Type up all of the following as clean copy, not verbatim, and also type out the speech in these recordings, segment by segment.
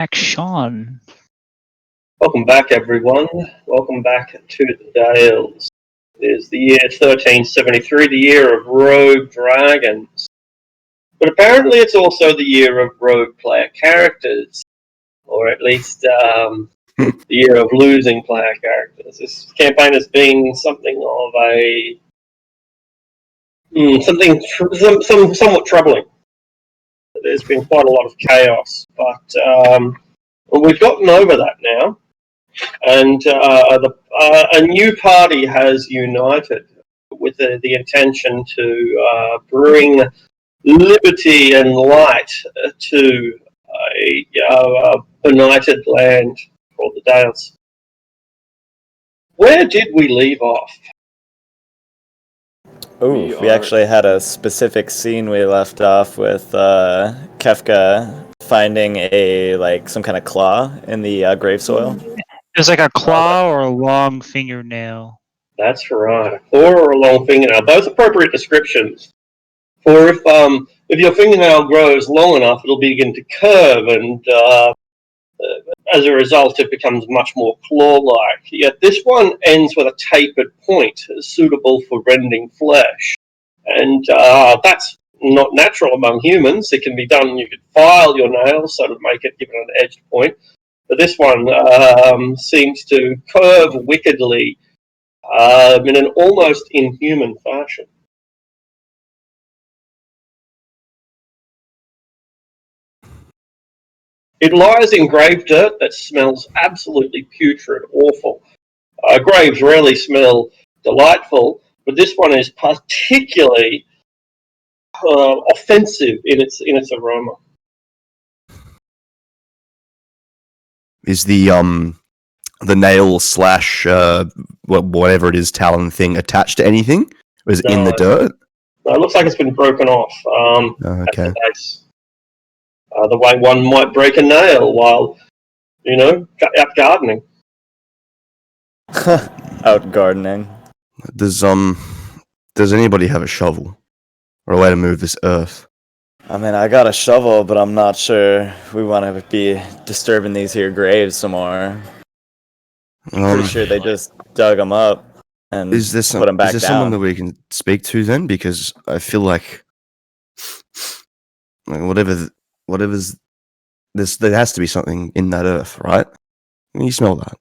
Action. Welcome back, everyone. Welcome back to the Dales. It is the year 1373, the year of rogue dragons. But apparently it's also the year of rogue player characters, or at least the year of losing player characters. This campaign has been something of a somewhat troubling. There's been quite a lot of chaos, but we've gotten over that now. And a new party has united with the intention to bring liberty and light to a benighted land called the Dales. Where did we leave off? We actually had a specific scene we left off with Kefka finding some kind of claw in the grave soil. It was like a claw or a long fingernail. That's right, a claw or a long fingernail. Both appropriate descriptions. For if your fingernail grows long enough, it'll begin to curve, and as a result, it becomes much more claw-like. Yet this one ends with a tapered point, suitable for rending flesh, and that's not natural among humans. It can be done. You could file your nails so to make it give it an edged point. But this one seems to curve wickedly in an almost inhuman fashion. It lies in grave dirt that smells absolutely putrid, awful. Graves rarely smell delightful, but this one is particularly offensive in its aroma. Is the nail slash whatever it is talon thing attached to anything? Or is it in the dirt? No, it looks like it's been broken off at the base. The way one might break a nail while, out gardening. Out gardening. Does anybody have a shovel or a way to move this earth? I mean, I got a shovel, but I'm not sure we want to be disturbing these here graves some more. I'm pretty sure they just dug them up and put them back down. Is there someone that we can speak to then? Because I feel like whatever's this, there has to be something in that earth, right? Can you smell that?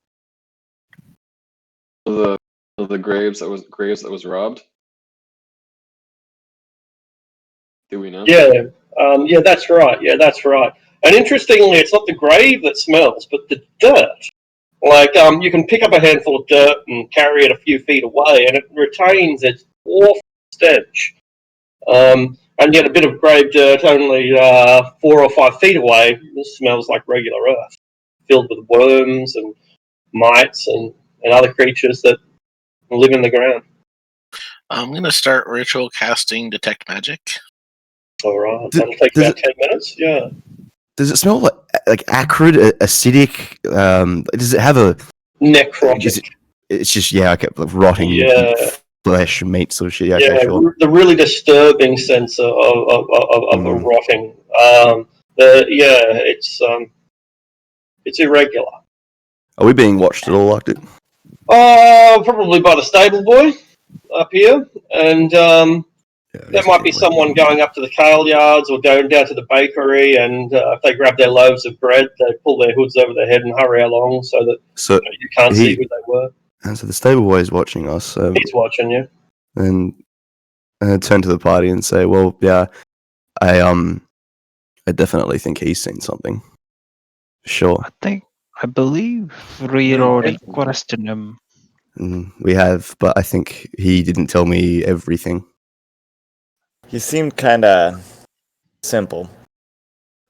The graves that was robbed. Do we know? Yeah, that's right. Yeah, that's right. And interestingly, it's not the grave that smells, but the dirt. Like, you can pick up a handful of dirt and carry it a few feet away, and it retains its awful stench. And yet a bit of grave dirt only 4 or 5 feet away smells like regular earth, filled with worms and mites and other creatures that live in the ground. I'm going to start ritual casting Detect Magic. All right, that'll take about 10 minutes, yeah. Does it smell like acrid, acidic? Does it have a... necrotic? It's just, rotting flesh, meat sort of shit. Yeah, sure. The really disturbing sense of a rotting. It's irregular. Are we being watched at all, Arctic? Probably by the stable boy up here, and there might be someone going up to the kale yards or going down to the bakery, and if they grab their loaves of bread, they pull their hoods over their head and hurry along so that you can't see who they were. And so the stable boy is watching us. He's watching you. And I turn to the party and say, "Well, yeah, I definitely think he's seen something. Sure. I believe we already questioned him. We have, but I think he didn't tell me everything. He seemed kind of simple.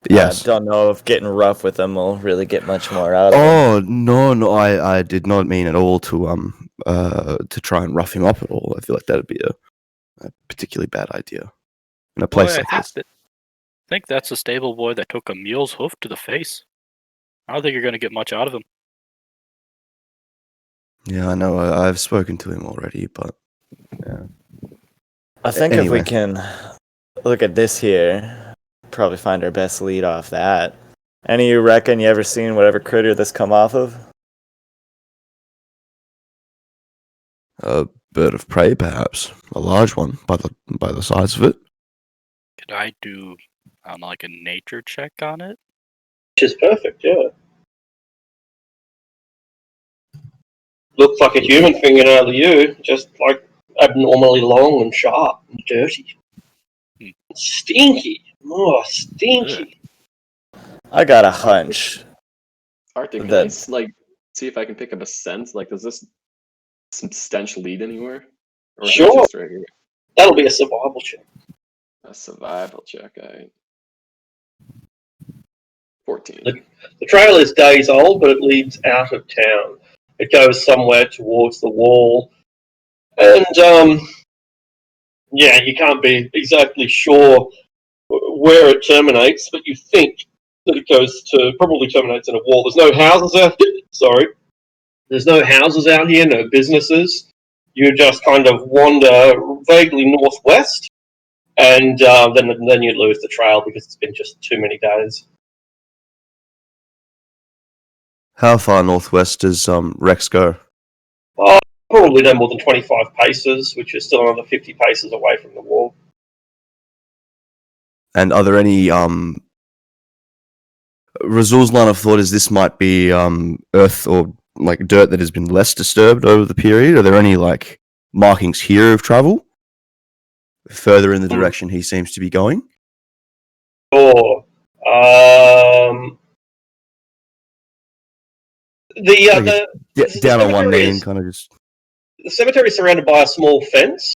Yes. I don't know if getting rough with him will really get much more out of him. Oh, no, I did not mean at all to try and rough him up at all. I feel like that would be a particularly bad idea in a place like this. I think that's the stable boy that took a mule's hoof to the face. I don't think you're going to get much out of him. Yeah, I know. I've spoken to him already, but yeah. I think if we can look at this here, probably find our best lead off that. Any of you reckon you ever seen whatever critter this come off of? A bird of prey, perhaps. A large one by the size of it. Could I do, I don't know, like a nature check on it? Which is perfect, yeah. Looks like a human fingernail to you, just like abnormally long and sharp and dirty. Stinky. Oh, stinky. I got a hunch. Arctic, can That- like see if I can pick up a scent? Like, does this some stench lead anywhere? Or is it Sure. just right here? That'll be a survival check. A survival check, I 14. The trail is days old, but it leads out of town. It goes somewhere towards the wall. And, yeah, you can't be exactly sure where it terminates, but you think that it goes to, probably terminates in a wall. There's no houses out here. Sorry. There's no houses out here, no businesses. You just kind of wander vaguely northwest, and then you lose the trail because it's been just too many days. How far northwest does Rex go? Probably no more than 25 paces, which is still another 50 paces away from the wall. And are there any Razul's line of thought is this might be earth or like dirt that has been less disturbed over the period? Are there any like markings here of travel further in the direction he seems to be going? Or Down on one knee and kind of just. The cemetery is surrounded by a small fence,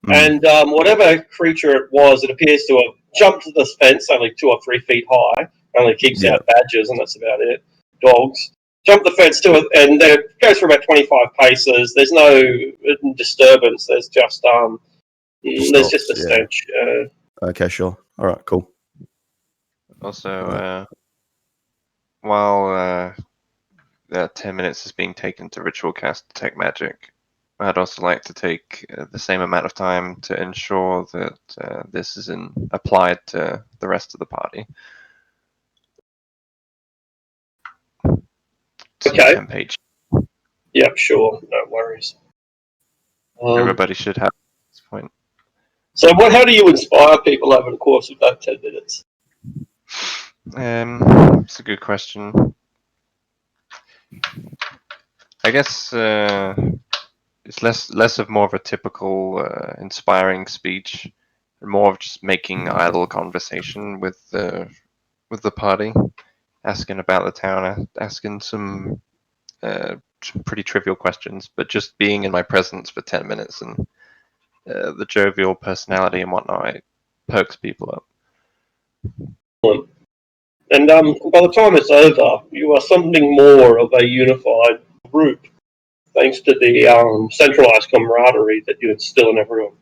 and whatever creature it was, it appears to have jumped the fence only 2 or 3 feet high. Only keeps out badgers, and that's about it. Dogs. Jump the fence to it, and it goes for about 25 paces. There's no disturbance. There's just there's just a stench. Okay, sure. All right, cool. Also, while 10 minutes is being taken to ritual cast detect magic, I'd also like to take the same amount of time to ensure that this isn't applied to the rest of the party. Okay. 10 page. Yep, sure. No worries. Everybody should have at this point. So, how do you inspire people over the course of that 10 minutes? It's a good question. I guess it's less of more of a typical inspiring speech, and more of just making idle conversation with the party, asking about the town, asking some pretty trivial questions, but just being in my presence for 10 minutes and the jovial personality and whatnot, it perks people up. And by the time it's over, you are something more of a unified group, thanks to the centralized camaraderie that you instill in everyone.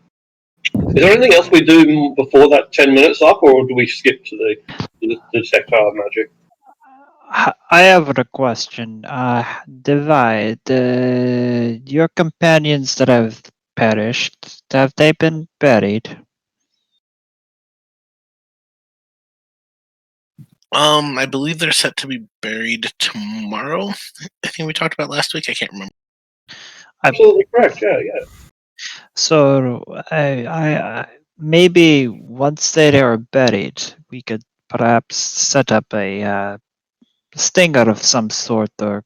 Is there anything else we do before that 10 minutes up, or do we skip to the detectile magic? I have a question. Divide. Your companions that have perished, have they been buried? I believe they're set to be buried tomorrow. I think we talked about last week. I can't remember. Absolutely correct. Yeah. So, I maybe once they are buried, we could perhaps set up a stinger of some sort or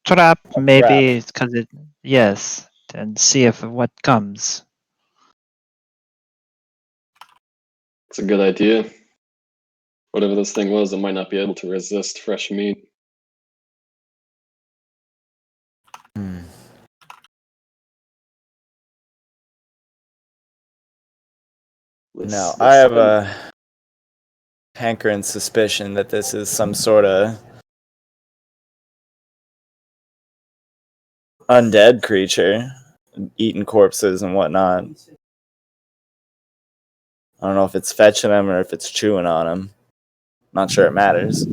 trap, maybe because it. Yes, and see if what comes. It's a good idea. Whatever this thing was, it might not be able to resist fresh meat. Now, I have a hankering suspicion that this is some sort of undead creature, eating corpses and whatnot. I don't know if it's fetching them or if it's chewing on them. Not sure it matters.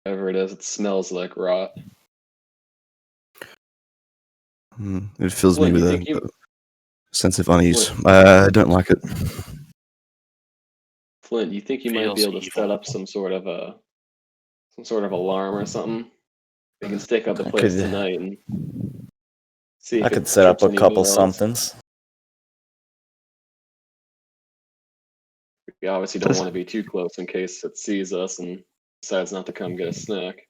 Whatever it is, it smells like rot. It fills me What, with you a think you- sense of unease. I don't like it. Flint, you think you might be Feels able to evil. set up some sort of alarm or something? We can stake out the I place could- tonight and see if I it could set up trips a couple anybody else. somethings. We obviously don't Does- want to be too close in case it sees us and decides not to come get a snack.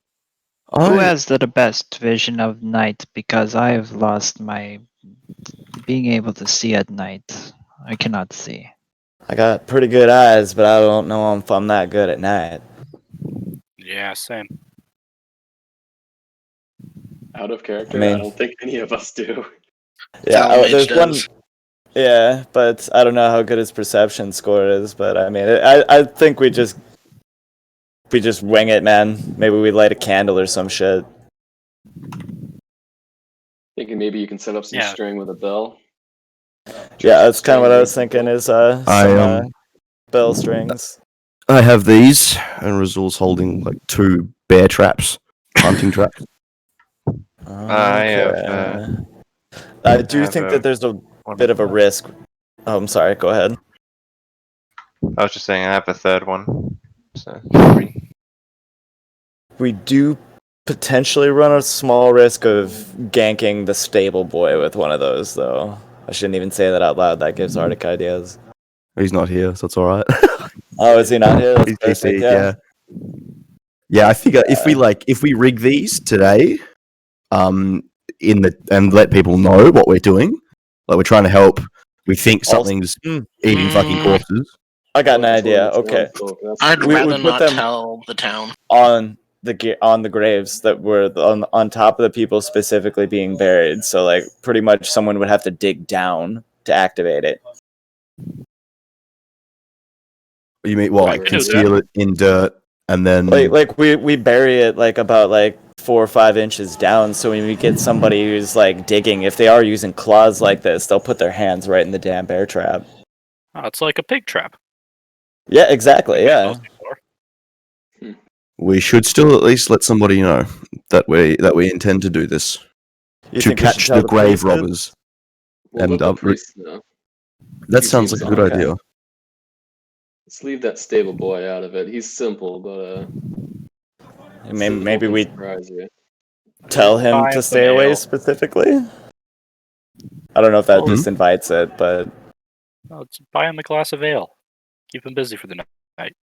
Who I, has the best vision of night? Because I have lost my being able to see at night. I cannot see. I got pretty good eyes, but I don't know if I'm that good at night. Yeah, same. Out of character, I I mean- don't think any of us do. Yeah, Talon Mage there's one. does. Yeah, but I don't know how good his perception score is. But I mean, I think we just wing it, man. Maybe we light a candle or some shit. Thinking maybe you can set up some Yeah. string with a bell. Yeah, that's kind of what I was String, thinking. Is I, some bell strings. I have these, and Razul's holding like 2 bear traps, hunting traps. I have, Okay. I do have think a- that there's a one bit of a left. risk. Oh, I'm sorry. Go ahead. I was just saying I have a third one. So 3. We do potentially run a small risk of ganking the stable boy with one of those, though. I shouldn't even say that out loud. That gives Arctic ideas. He's not here, so it's all right. Oh, is he not here? That's He's perfect. PC'd, Yeah. Yeah, I figure if we rig these today, and let people know what we're doing, like we're trying to help. We think Also- something's eating fucking corpses. I got an Focus on idea. the Okay, townsfolk, that's I'd good. We rather put not them- tell the town. on the graves that were on top of the people specifically being buried. So like pretty much someone would have to dig down to activate it. You mean what? Right, Like we can do conceal it in dirt and then Like we bury it like about like 4 or 5 inches down. So when we get somebody who's like digging, if they are using claws like this, they'll put their hands right in the damn bear trap. Oh, it's like a pig trap. Yeah, exactly. We've made Yeah. those before. we should still at least let somebody know that we intend to do this You to think we should catch tell the grave priest? robbers. We'll And, let the um, priest know. That He sounds seems like a good okay. idea. Let's leave that stable boy out of it. He's simple, but Maybe we surprise you. tell him Buy to up stay an away ale. specifically. I don't know if that Oh. just invites it, but Oh, let's buy him a glass of ale. Keep him busy for the night.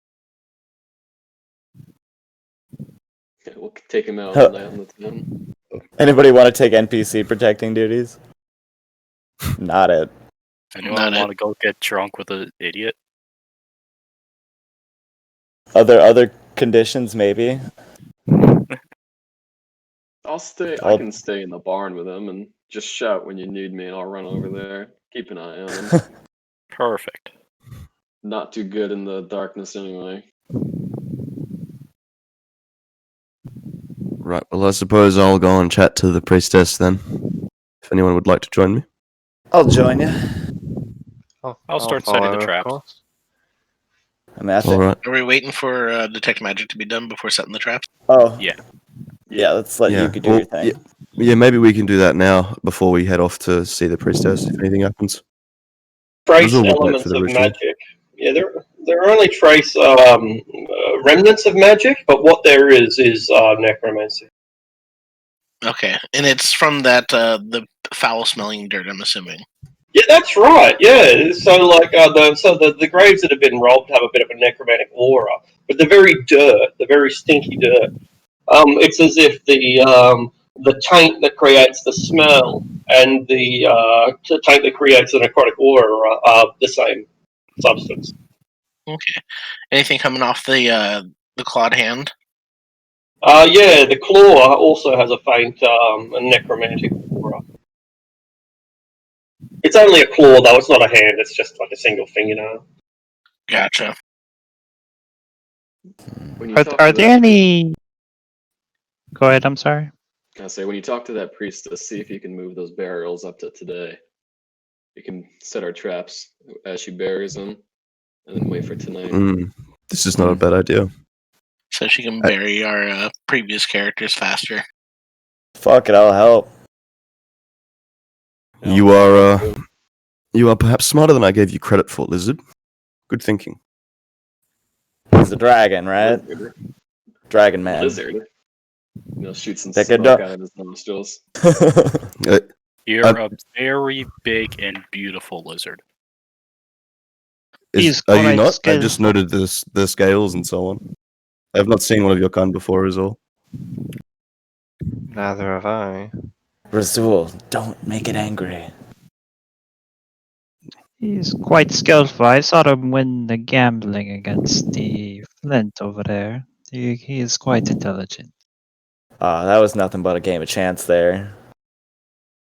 Yeah, we'll take him out Huh. one night on the town. anybody want to take NPC protecting duties? Not it. Anyone Not want to go get drunk with an idiot? Other conditions maybe. I I'll- can stay in the barn with him and just shout when you need me, and I'll run over there. Keep an eye on him. Perfect. Not too good in the darkness anyway. Right. Well, I suppose I'll go and chat to the priestess then. If anyone would like to join me. I'll join you. I'll start setting the follow, of traps. course. I mean, I All think. right. Are we waiting for detect magic to be done before setting the traps? Oh. Yeah. Yeah. Let's let Yeah, you do well, your thing. Yeah, maybe we can do that now before we head off to see the priestess. If anything happens. Trace Those are all right elements for the of ritual. magic. Yeah, there are only trace remnants of magic, but what there is necromancy. Okay, and it's from that the foul-smelling dirt. I'm assuming. Yeah, that's right. Yeah, so like the graves that have been robbed have a bit of a necromantic aura, but the very dirt, the very stinky dirt. It's as if the taint that creates the smell and the taint that creates the necrotic aura are the same substance. Okay. Anything coming off the clawed hand? Yeah, the claw also has a faint necromantic aura. It's only a claw though; it's not a hand. It's just like a single fingernail. Gotcha. When you Are, talk are to there that, any? Go ahead. I'm sorry. I say when you talk to that priestess, see if you can move those burials up to today. You can set our traps as she buries them, and then wait for tonight. This is not a bad idea. So she can bury our previous characters faster. Fuck it, I'll help. You are perhaps smarter than I gave you credit for, Lizard. Good thinking. He's a dragon, right? Lizard. Dragon man. Lizard. Shoot some They could smoke do- out of his nostrils. Uh, You're a very big and beautiful lizard. He's are you quite not? I just skillful. noted the scales and so on. I've not seen one of your kind before, is all. Neither have I. Razul, don't make it angry. He's quite skillful. I saw him win the gambling against the Flint over there. He is quite intelligent. That was nothing but a game of chance there.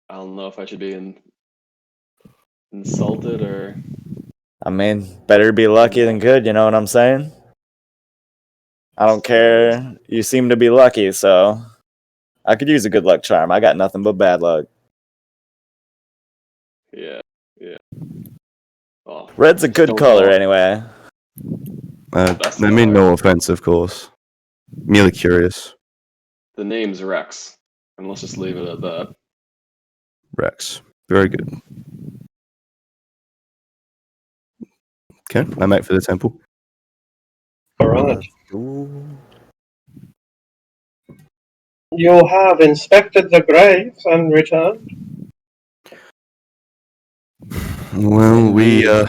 I don't know if I should be insulted or. I mean, better be lucky than good, you know what I'm saying? I don't care. You seem to be lucky, so I could use a good luck charm. I got nothing but bad luck. Yeah. Oh, Red's a good don't color call it. anyway. That's I mean, color. no offense, of course. Merely curious. The name's Rex, and let's just leave it at that. Rex. Very good. Okay, I make for the temple. All right. Ooh. You have inspected the graves and returned. Well, Indeed.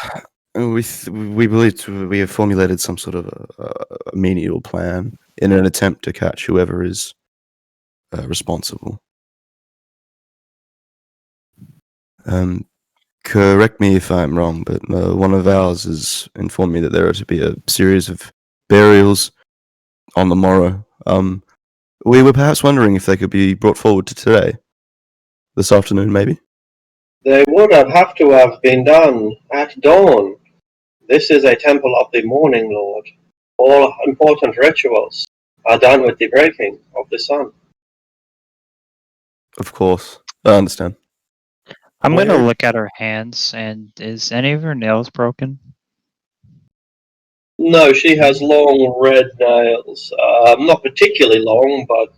we believe we have formulated some sort of a menial plan in an attempt to catch whoever is responsible. Correct me if I'm wrong, but one of ours has informed me that there are to be a series of burials on the morrow. We were perhaps wondering if they could be brought forward to today, this afternoon, maybe. They would have to have been done at dawn. This is a temple of the morning lord. All important rituals are done with the breaking of the sun. Of course, I understand. I'm gonna Where- look at her hands, and is any of her nails broken? No, she has long red nails. Not particularly long, but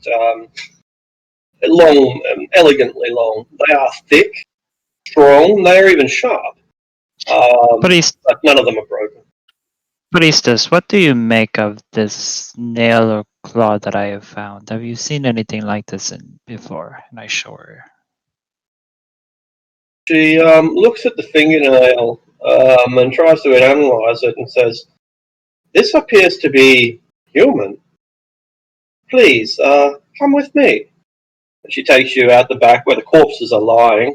long, elegantly long. They are thick, strong. They are even sharp. Priest, But none of them are broken. Priestess, what do you make of this nail or claw that I have found? Have you seen anything like this before? And I show her. She looks at the fingernail and tries to analyze it and says, "This appears to be human. Please, come with me." And she takes you out the back where the corpses are lying.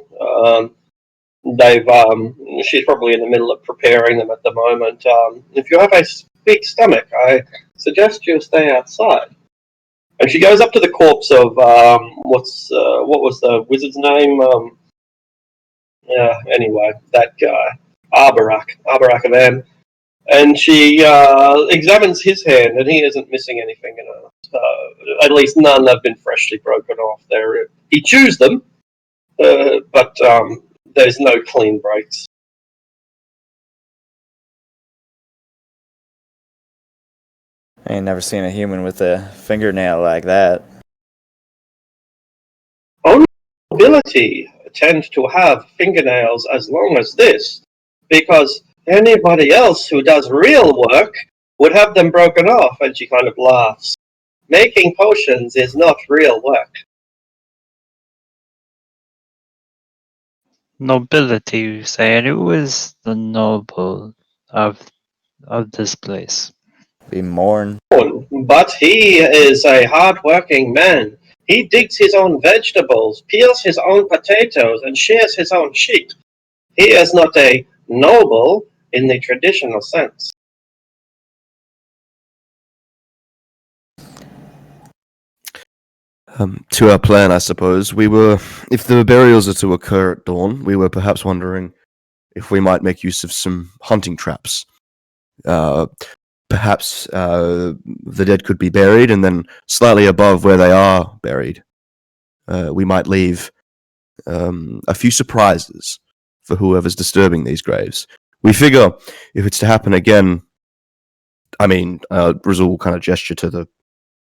She's probably in the middle of preparing them at the moment. If you have a big stomach, I suggest you stay outside. And she goes up to the corpse of what was the wizard's name? Yeah, anyway, that guy, Arbarak of Am. And she examines his hand, and he isn't missing any fingernails. At least none have been freshly broken off. He chews them, but there's no clean breaks. I ain't never seen a human with a fingernail like that. Only nobility tend to have fingernails as long as this, because anybody else who does real work would have them broken off. And she kind of laughs. Making potions is not real work. Nobility, you say, and who is the noble of this place? We mourn. But he is a hard-working man. He digs his own vegetables, peels his own potatoes, and shears his own sheep. He is not a noble in the traditional sense. To our plan, I suppose, if the burials are to occur at dawn, we were perhaps wondering if we might make use of some hunting traps. Perhaps the dead could be buried, and then slightly above where they are buried, we might leave a few surprises for whoever's disturbing these graves. We figure if it's to happen again, Rizal will kind of gesture to the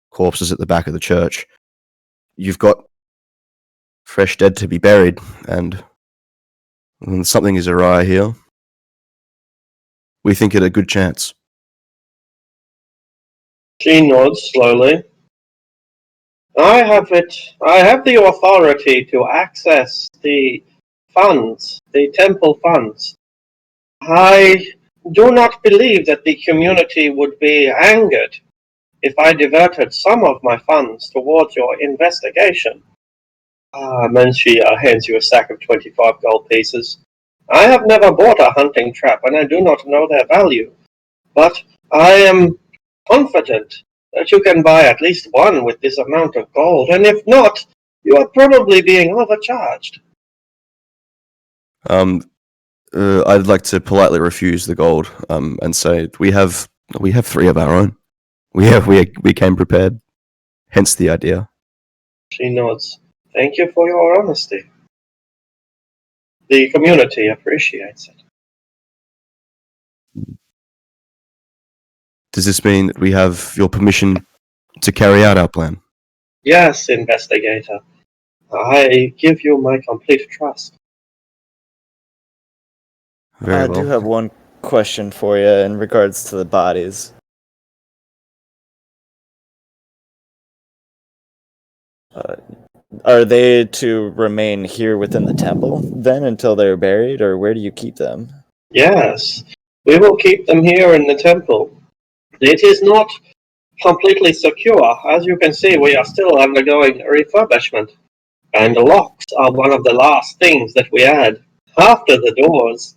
corpses at the back of the church. You've got fresh dead to be buried, and something is awry here. We think it a good chance. She nods slowly. I have it. I have the authority to access the funds, the temple funds. I do not believe that the community would be angered if I diverted some of my funds towards your investigation. And she hands you a sack of 25 gold pieces. I have never bought a hunting trap, and I do not know their value. But I am confident that you can buy at least one with this amount of gold, and if not, you are probably being overcharged. I'd like to politely refuse the gold, and say we have three of our own. We came prepared, hence the idea. She nods. Thank you for your honesty. The community appreciates it. Does this mean that we have your permission to carry out our plan? Yes, investigator. I give you my complete trust. Very I well. do have one question for you in regards to the bodies. Are they to remain here within the temple then until they're buried, or where do you keep them? Yes, we will keep them here in the temple. It is not completely secure. As you can see, we are still undergoing refurbishment. And the locks are one of the last things that we add after the doors.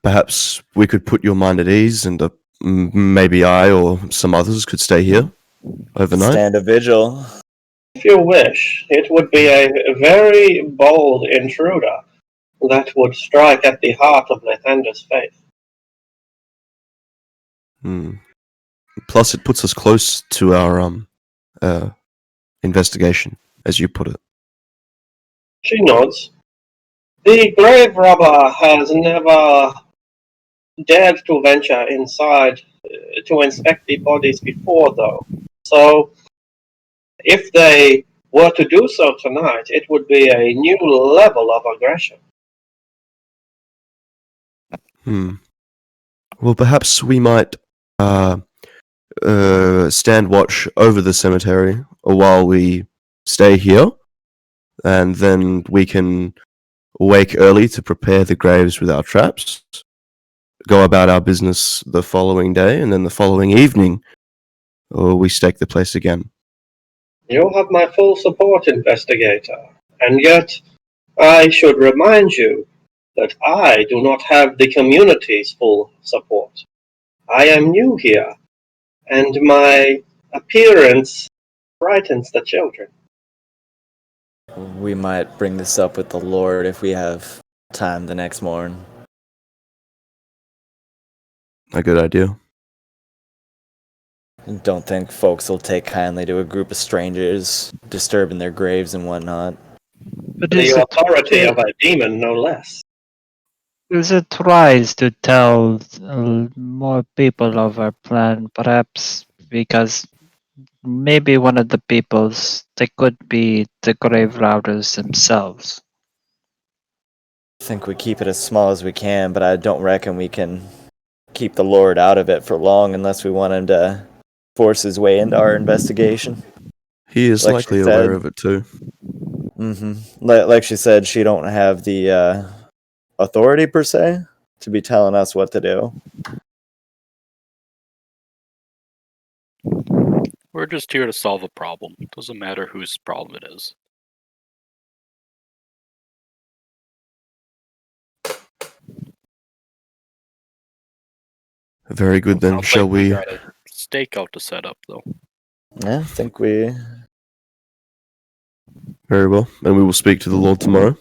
Perhaps we could put your mind at ease, and maybe I or some others could stay here overnight. Stand a vigil. If you wish, it would be a very bold intruder that would strike at the heart of Lathander's faith. Plus, it puts us close to our investigation, as you put it. She nods. The grave robber has never dared to venture inside to inspect the bodies before, though. So, if they were to do so tonight, it would be a new level of aggression. Well, perhaps we might stand watch over the cemetery while we stay here, and then we can wake early to prepare the graves with our traps, go about our business the following day, and then the following evening, we stake the place again. You have my full support, investigator, and yet I should remind you that I do not have the community's full support. I am new here, and my appearance frightens the children. We might bring this up with the Lord if we have time the next morning. A good idea. Don't think folks will take kindly to a group of strangers disturbing their graves and whatnot. But The authority of a demon, no less. is it wise to tell more people of our plan? Perhaps because maybe one of the peoples, they could be the grave robbers themselves. I think we keep it as small as we can, but I don't reckon we can keep the Lord out of it for long unless we want him to force his way into our investigation. He is Like likely she aware said. of it too. Like she said, she don't have the authority per se to be telling us what to do. We're just here to solve a problem. Doesn't matter whose problem it is. Very good then. Sounds Shall like we? got a stakeout to set up, though. Yeah, I think we. Very well. And we will speak to the Lord tomorrow.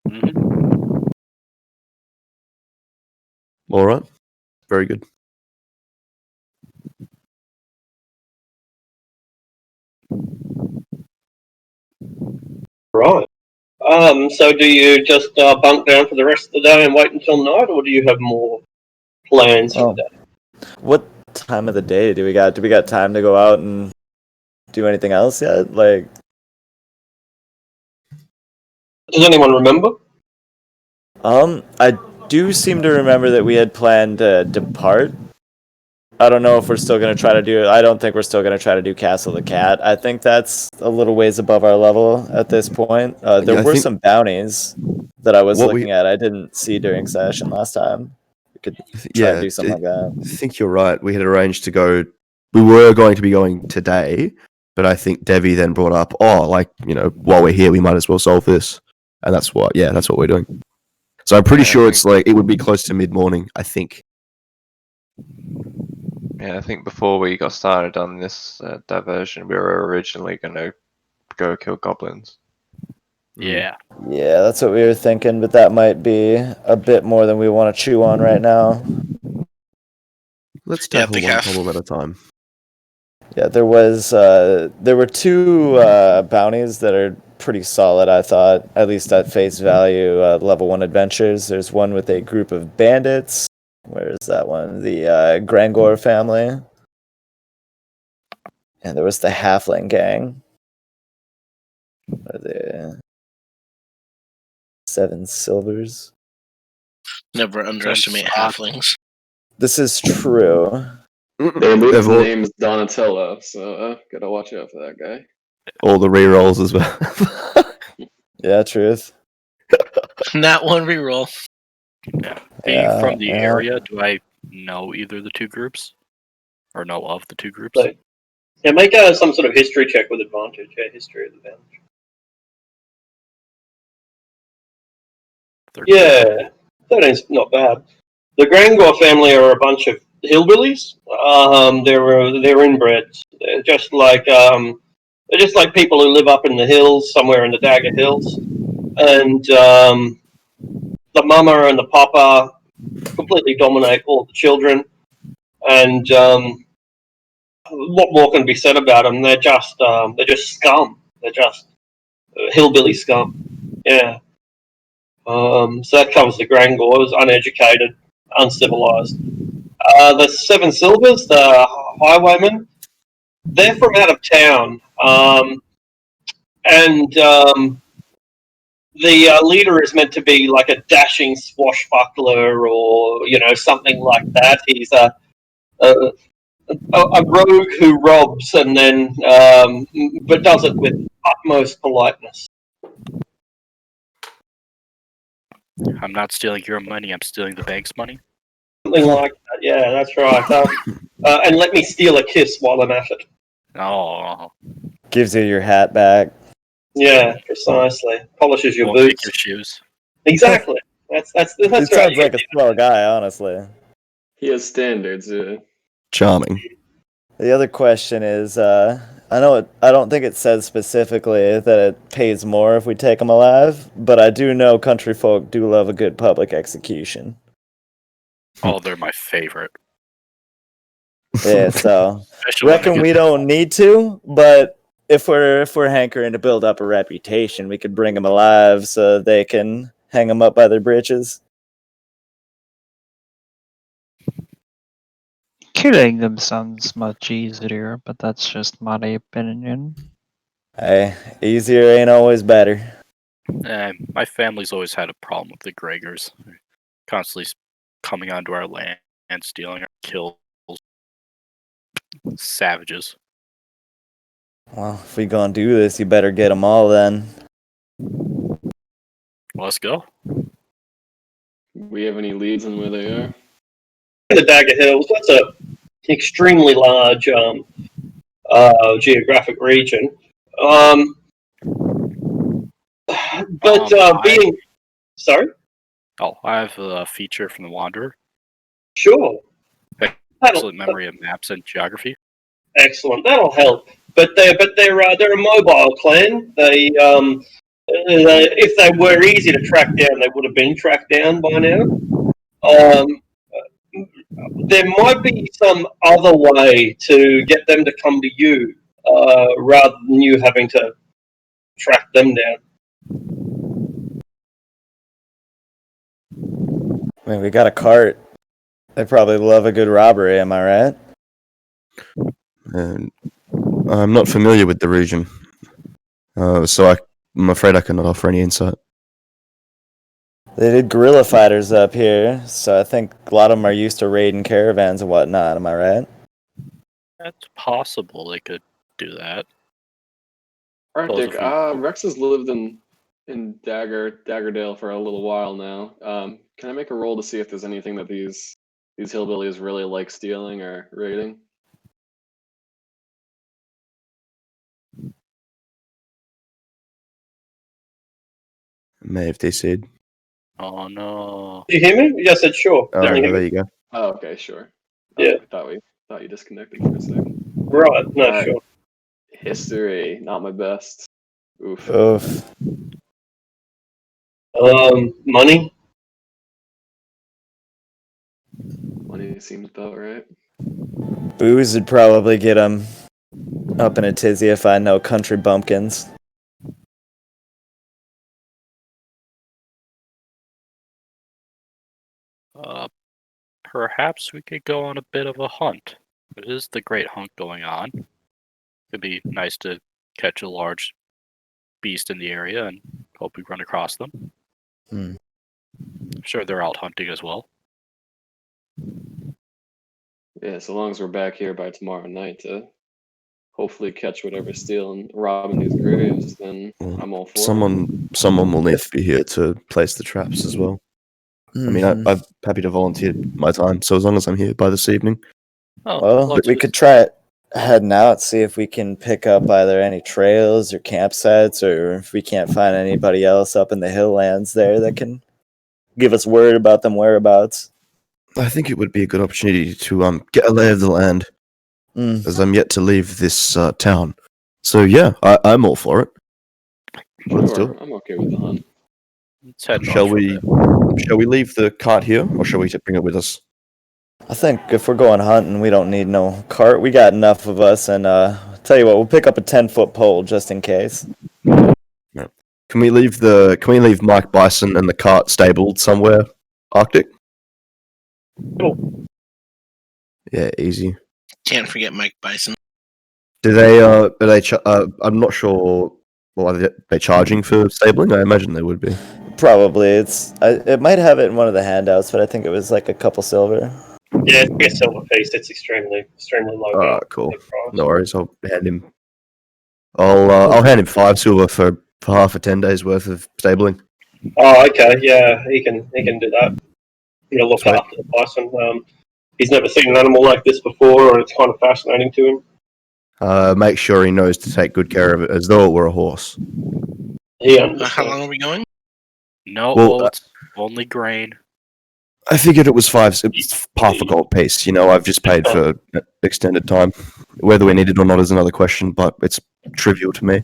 Mm-hmm. All right. Very good. Right. So do you just bunk down for the rest of the day and wait until night, or do you have more plans for the day? What time of the day do we got? Do we got time to go out and do anything else yet? Like, Does anyone remember? I do seem to remember that we had planned to depart. I don't know if we're still going to try to do it. I don't think we're still going to try to do Castle the Cat. I think that's a little ways above our level at this point. There Yeah, I were think some bounties that I was what looking at. I didn't see during session last time. We could try and yeah, do something like that. I think you're right. We had arranged to go. We were going to be going today, but I think Devi then brought up, oh, like, you know, while we're here, we might as well solve this, and that's what we're doing. So I'm pretty Yeah, I sure think- it's like it would be close to mid morning. I think. Yeah, I think before we got started on this diversion, we were originally going to go kill goblins. Yeah. Yeah, that's what we were thinking, but that might be a bit more than we want to chew on right now. Let's Yeah, tackle big one half. problem at a time. Yeah, there were two bounties that are pretty solid, I thought, at least at face value. Level 1 adventures. There's one with a group of bandits. Where is that one? The Grangor family. And there was the Halfling gang. What are they? 7 silvers. Never underestimate halflings. This is true. They moved They've his all, name is Donatello, so gotta watch out for that guy. all the rerolls as well. Yeah, truth. Not one reroll. Yeah. Being Yeah, from the yeah. area, do I know either of the two groups? Or know of the two groups? So, yeah, make some sort of history check with advantage. Yeah, history of the band. 13. Yeah, 13's not bad. The Grangor family are a bunch of hillbillies. They're inbreds. They're just like people who live up in the hills, somewhere in the Dagger Hills, and the mama and the papa completely dominate all the children. And what more can be said about them? They're just scum. They're just hillbilly scum. Yeah. So that covers the Grangors, uneducated, uncivilized. The 7 Silvers, the highwaymen, they're from out of town, and the leader is meant to be like a dashing swashbuckler, or something like that. He's a rogue who robs, and then but does it with utmost politeness. I'm not stealing your money, I'm stealing the bank's money. Something like that. Yeah, that's right. And let me steal a kiss while I'm at it. Oh, Gives you your hat back. Yeah, precisely. Polishes your won't take boots. your shoes. Exactly. That's He right. sounds like a swell guy, honestly. He has standards. Charming. The other question is, I don't think it says specifically that it pays more if we take them alive, but I do know country folk do love a good public execution. Oh, they're my favorite. Yeah, so Especially when reckon I we get don't need to, but if we're hankering to build up a reputation, we could bring them alive so they can hang them up by their britches. Killing them sounds much easier, but that's just my opinion. Hey, easier ain't always better. my family's always had a problem with the Gregors. Constantly coming onto our land and stealing our kills. Savages. Well, if we gonna do this, you better get them all then. Let's go. We have any leads on where they are? In the Dagger Hills, that's a extremely large geographic region. Being sorry. Oh, I have a feature from the Wanderer. Sure. Excellent memory of maps and geography. Excellent. That'll help. But they're a mobile clan. They if they were easy to track down, they would have been tracked down by now. There might be some other way to get them to come to you, rather than you having to track them down. I mean, we got a cart. They probably love a good robbery, am I right? And I'm not familiar with the region, so I'm afraid I cannot offer any insight. They did guerrilla fighters up here, so I think a lot of them are used to raiding caravans and whatnot. Am I right? That's possible. They could do that. Arctic, if we- Rex has lived in Daggerdale for a little while now. Can I make a roll to see if there's anything that these hillbillies really like stealing or raiding? May have DC'd. Oh no. Do you hear me? Yes, I said sure. Oh, Didn't you hear there me? you go. Oh, okay, sure. Yeah. Thought you disconnected for a sec. Right. No, Alright. sure. History, not my best. Oof. Oof. Money. Money seems about right. Booze would probably get them up in a tizzy if I know country bumpkins. Perhaps we could go on a bit of a hunt. It is the great hunt going on. It'd be nice to catch a large beast in the area and hope we run across them. Hmm. I'm sure they're out hunting as well. Yeah, so long as we're back here by tomorrow night to hopefully catch whatever's stealing, robbing these graves, then Well, I'm all for someone will need to be here to place the traps as well. I mean, I'm happy to volunteer my time, so as long as I'm here by this evening. Oh, Well, lots we of- could try it heading out, see if we can pick up either any trails or campsites, or if we can't find anybody else up in the hilllands there that can give us word about them whereabouts. I think it would be a good opportunity to get a lay of the land, Mm. as I'm yet to leave this town. So yeah, I'm all for it. Let's do Sure, it. I'm okay with the hunt. Let's head Shall north from we? there. Shall we leave the cart here, or shall we bring it with us? I think if we're going hunting, we don't need no cart. We got enough of us, and tell you what, we'll pick up a 10-foot pole just in case. Can we leave Mike Bison and the cart stabled somewhere? Arctic? Cool. Yeah, easy. Can't forget Mike Bison. Do they? I'm not sure. Well, are they charging for stabling? I imagine they would be. Probably. It might have it in one of the handouts, but I think it was like a couple silver. Yeah, it's a silver piece. It's extremely low. All right, value cool. price. No worries. I'll hand him. I'll hand him 5 silver for half a 10 days worth of stabling. Oh, okay. Yeah, he can do that. You know, look Sweet. after the bison. He's never seen an animal like this before, and it's kind of fascinating to him. Make sure he knows to take good care of it, as though it were a horse. He How understands. long are we going? No Well, oats, only grain. I figured it was half a gold piece. You know, I've just paid for extended time. Whether we need it or not is another question, but it's trivial to me.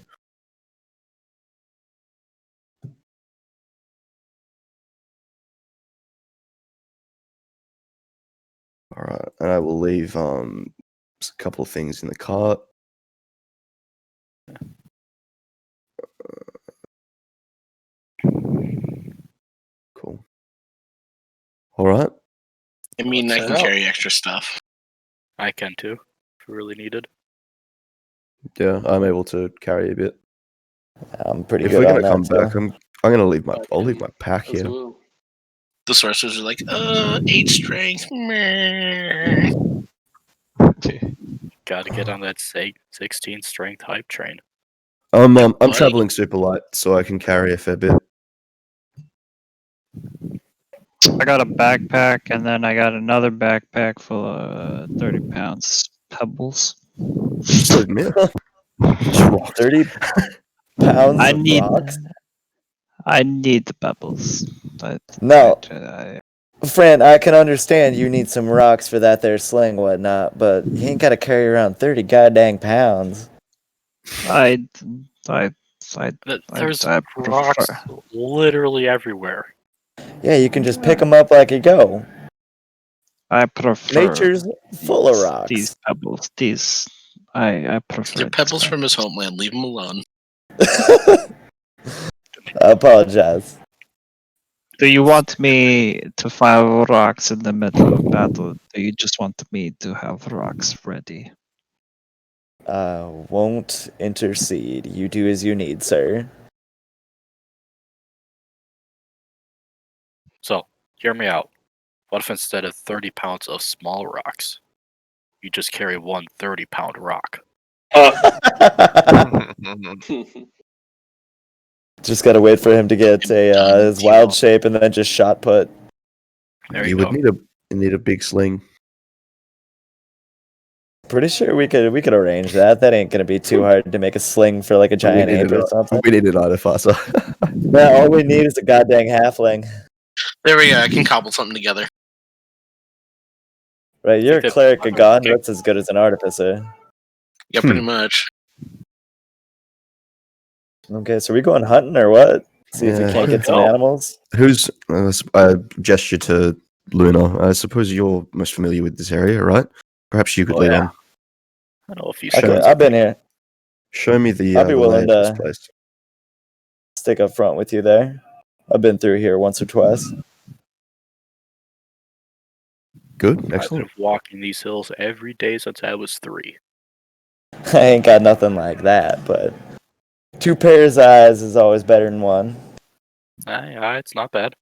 All right, and I will leave just a couple of things in the cart. Cool. All right. I mean, Let's I can head out. carry extra stuff. I can too, if we really needed. Yeah, I'm able to carry a bit. I'm pretty If good we're on gonna that come back, too. I'm gonna leave I'll leave my pack As here. well. The sorcerers are like, 8 strength. Meh. Gotta get on that 16 strength hype train. I'm buddy. traveling super light, so I can carry a fair bit. I got a backpack, and then I got another backpack full of 30 pounds pebbles. Just admit. Just rocks. 30 pounds I of need rocks? I need the pebbles. No. I- Fran, I can understand you need some rocks for that there sling whatnot, but you ain't got to carry around 30 goddamn pounds. I, I, I, There's I rocks prefer. literally everywhere. Yeah, you can just pick them up like you go. I prefer Nature's full of rocks. these pebbles. I prefer. They're these pebbles from his homeland. Leave him alone. I apologize. Do you want me to find rocks in the middle of battle? Do you just want me to have rocks ready? Won't intercede. You do as you need, sir. So, hear me out. What if instead of 30 pounds of small rocks, you just carry one 30-pound rock? Just gotta wait for him to get his wild shape and then just shot put. There you you would go. need a big sling. Pretty sure we could arrange that. That ain't gonna be too hard to make a sling for like a giant ape or something. We need an artificer. Yeah, all we need is a goddamn halfling. There we go. I can cobble something together. Right, you're a If cleric of God. okay. That's as good as an artificer. Yeah, pretty much. Okay, so are we going hunting or what? See if we Yeah. can't get some Oh. animals. Who's I gesture to Luna. I suppose you're most familiar with this area, right? Perhaps you could Oh, lead yeah. on. I know a few Okay, spots. I've been here. Show me the, I'll be the willing lay of this to- place. Stick up front with you there. I've been through here once or twice. Good, I've excellent. been walking these hills every day since I was 3. I ain't got nothing like that, but 2 pairs of eyes is always better than 1. It's not bad.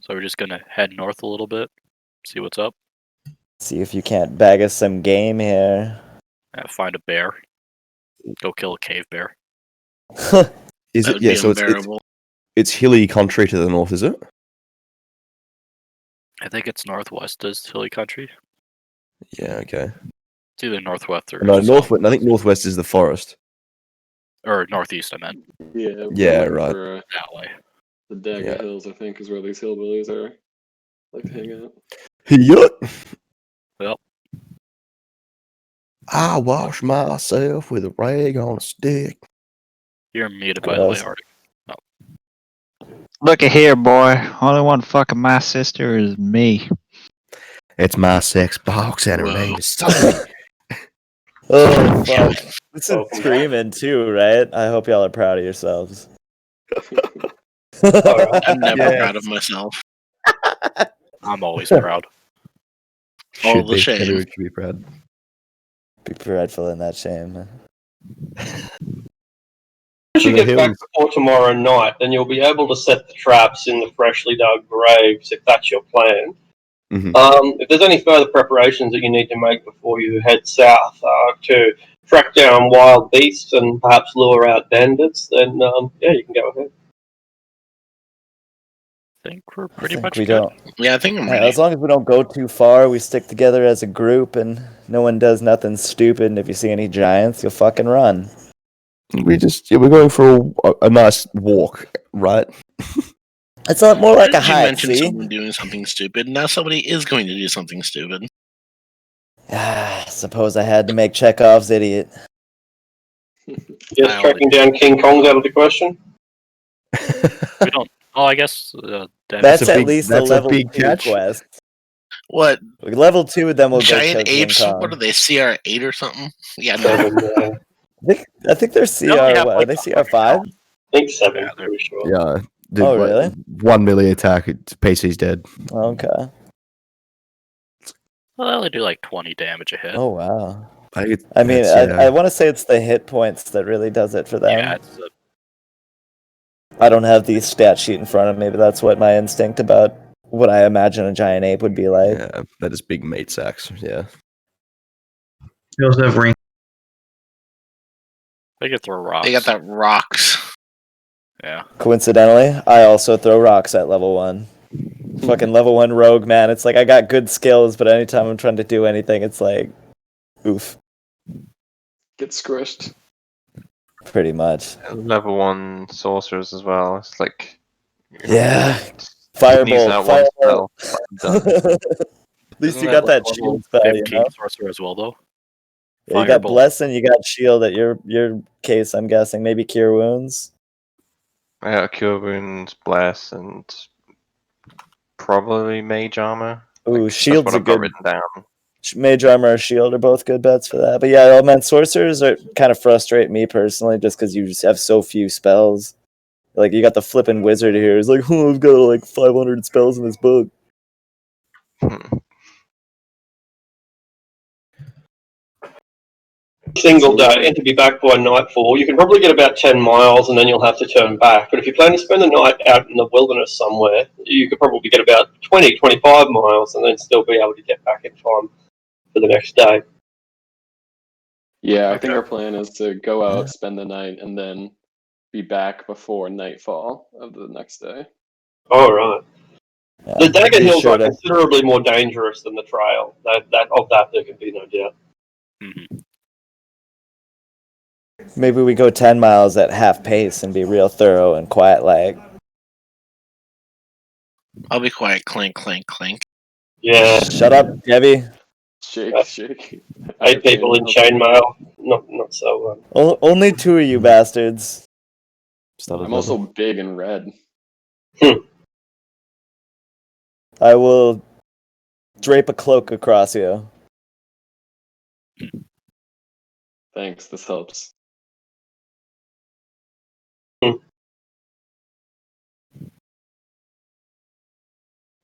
So we're just gonna head north a little bit, see what's up, See if you can't bag us some game here. find a bear, go kill a cave bear. Is That it? would Yeah, be so it's unbearable. it's hilly country to the north, is it? I think it's northwest is hilly country. Yeah, okay. It's either northwest or No, northwest. southwest. I think northwest is the forest. Or northeast. I meant Yeah, we're Yeah, looking right. For, that way. the Dagger Yeah. Hills, I think, is where these hillbillies are. Like to hang out. Yup. Well, I wash myself with a rag on a stick. you're muted by the way, Gross. Arctic. Look at here, boy. Only one fucking my sister is me. It's my sex box, and her Whoa. name is Sophie. Oh, fuck. This is Welcome back. screaming too, right? I hope y'all are proud of yourselves. I'm never Yes. proud of myself. I'm always proud. All Should the be. shame. Everyone should be proud. Be prideful in that shame. Once you the get back hills. before tomorrow night, then you'll be able to set the traps in the freshly dug graves if that's your plan. Mhm. If there's any further preparations that you need to make before you head south to track down wild beasts and perhaps lure out bandits, then yeah, you can go ahead. I think we're I pretty think much we good. don't. Yeah, I think I'm ready. As long as we don't go too far, we stick together as a group, and no one does nothing stupid. And if you see any giants, you'll fucking run. We're going for a nice walk, right? It's not more like a Did you hike. mention See? someone doing something stupid? Now somebody is going to do something stupid. Suppose I had to make Chekhov's idiot. Yes, Wow. tracking down King Kong's out of the question. We don't. Oh, I guess That's a at big- least a that's a level big 2 catch. quest. What? Level 2, then we'll go kill Giant King apes? Kong. What are they? CR8 or something? Yeah, no. I think they're They only CR. have, What, like, are they 100 CR5? I think 7, Yeah, they're- pretty sure. Yeah. Oh, really? 1 melee attack. PC's dead. Okay. Well, they only do like 20 damage a hit. Oh wow. I think I mean, that's, I want to say it's the hit points that really does it for them. Yeah, it's I don't have the stat sheet in front of me, but that's what my instinct about what I imagine a giant ape would be like. yeah, that is big meat sacks. Yeah. They also have ring. they can throw rocks. They got that rocks. Yeah. Coincidentally, I also throw rocks at level 1. Fucking level 1 rogue, man. It's like I got good skills, but anytime I'm trying to do anything, it's like, oof, Get squished. pretty much. Level 1 sorcerers as well. It's like Yeah. sneeze Firebolt. out one Firebolt. spell. Done. At least Isn't you got that like level shield spell, you 15 know? sorcerer as well, though. Yeah, you got Firebolt. bless and you got shield at your case, I'm guessing. Maybe cure wounds. I got Cure Wounds, Bless, and probably Mage Armor. Ooh, That's shield's what a I've got good. written down. Mage armor or shield are both good bets for that. But yeah, oh man, sorcerers are kind of frustrate me personally, just because you just have so few spells. Like, you got the flippin' wizard here. He's like, oh, I've got like 500 spells in this book. Hmm. Single day and to be back by nightfall, you can probably get about 10 miles and then you'll have to turn back. But if you plan to spend the night out in the wilderness somewhere, you could probably get about 20, 25 miles and then still be able to get back in time for the next day. Yeah, I think our plan is to go out, spend the night, and then be back before nightfall of the next day. All right. Yeah, The Dagger be Hills sure are to- considerably more dangerous than the trail. That there can be no doubt. Hmm. Maybe we go 10 miles at half pace and be real thorough and quiet like. I'll be quiet. Clink, clink, clink. Yeah, Shut up, Debbie. Shake, shake. 8 people in chainmail. Not so. Only 2 of you bastards. I'm also big and red. I will drape a cloak across you. Thanks, this helps.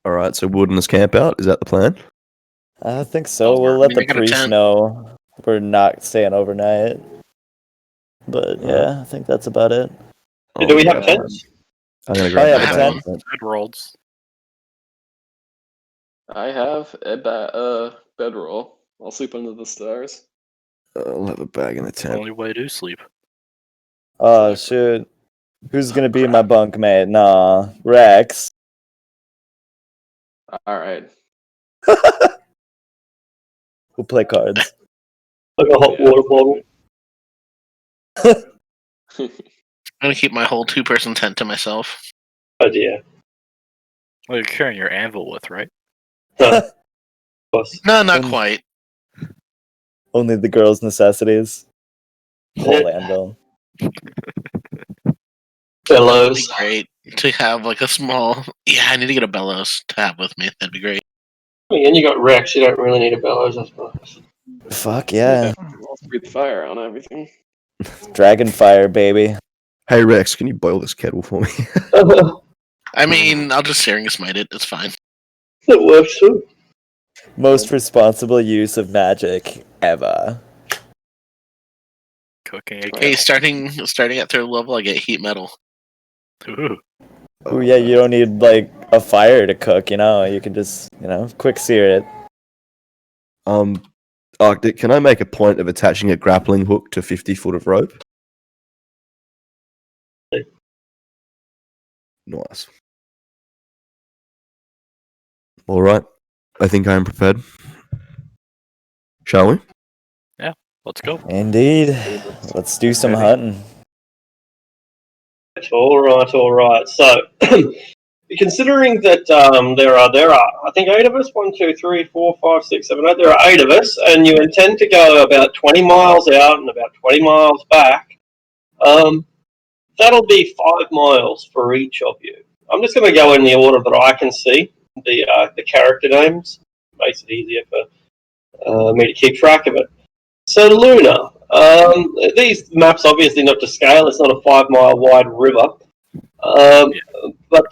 All right, so wilderness camp out. Is that the plan? I think so. Oh, We'll I let mean, the I got a priest tent. know we're not staying overnight. But Alright. yeah, I think that's about it. Do we have yeah. tents? I'm gonna I grab have a my tent. Bedrolls. I have a bedroll. I'll sleep under the stars. I'll have a bag in the It's the tent. only way to sleep. Oh, Exactly. shoot. Who's gonna be my bunkmate? Nah, Rex. All right. We'll play cards. Like a hot Yeah. water bottle. I'm gonna keep my whole 2-person tent to myself. Oh dear. Well, you're carrying your anvil with, right? Of course. No, not Um, quite. Only the girls' necessities. Whole Yeah. anvil. That'd Bellows. be great to have like a small. Yeah, I need to get a bellows to have with me. That'd be great. And you got Rex. You don't really need a bellows, I suppose. Fuck yeah. I'll breathe fire on everything. Dragonfire, baby. Hey Rex, can you boil this kettle for me? I mean, I'll just Searing Smite it. It's fine. It works too. Most responsible use of magic ever. Cooking a Hey, kettle. starting at 3rd level, I get heat metal. Ooh. Oh yeah, you don't need like a fire to cook, you can just, quick sear it. Arctic, can I make a point of attaching a grappling hook to 50 foot of rope? Nice. All right. I think I am prepared. Shall we? Let's go. Indeed. Let's do some Ready. hunting. All right. So, considering that there are I think 8 of us. 1, 2, 3, 4, 5, 6, 7, 8. There are 8 of us, and you intend to go about 20 miles out and about 20 miles back. That'll be 5 miles for each of you. I'm just going to go in the order that I can see the character names. Makes it easier for me to keep track of it. So Luna, these maps obviously not to scale. It's not a 5-mile wide river. But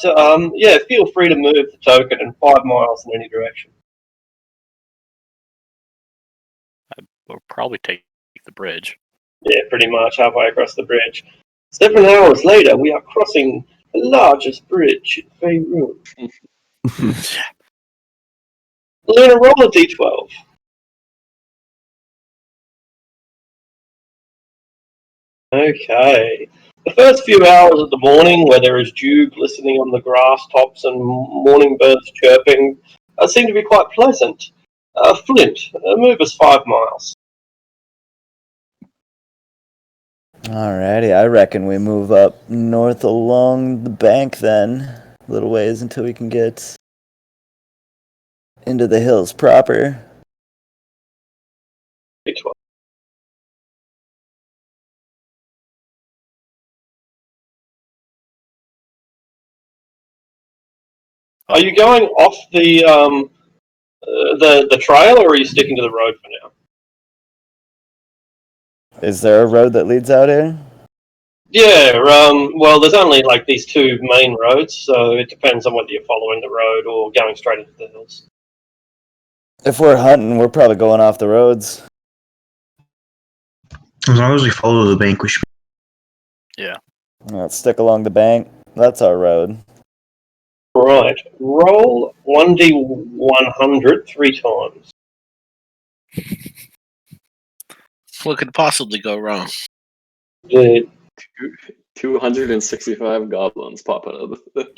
yeah, feel free to move the token in 5 miles in any direction. We'll probably take the bridge. Yeah, pretty much halfway across the bridge. 7 hours later, we are crossing the largest bridge in Faerun. Luna, roll a d12. Okay. The first few hours of the morning, where there is dew glistening on the grass tops and morning birds chirping, seem to be quite pleasant. Flint, move us 5 miles. Alrighty, I reckon we move up north along the bank then. A little ways until we can get into the hills proper. D12. Are you going off the trail, or are you sticking to the road for now? Is there a road that leads out here? Yeah, well, there's only like these two main roads, so it depends on whether you're following the road or going straight into the hills. If we're hunting, we're probably going off the roads. As long as we follow the bank, we should. Let's stick along the bank. That's our road. Right, roll 1d100 3 times. What could possibly go wrong? Dude. 265 goblins pop out of the.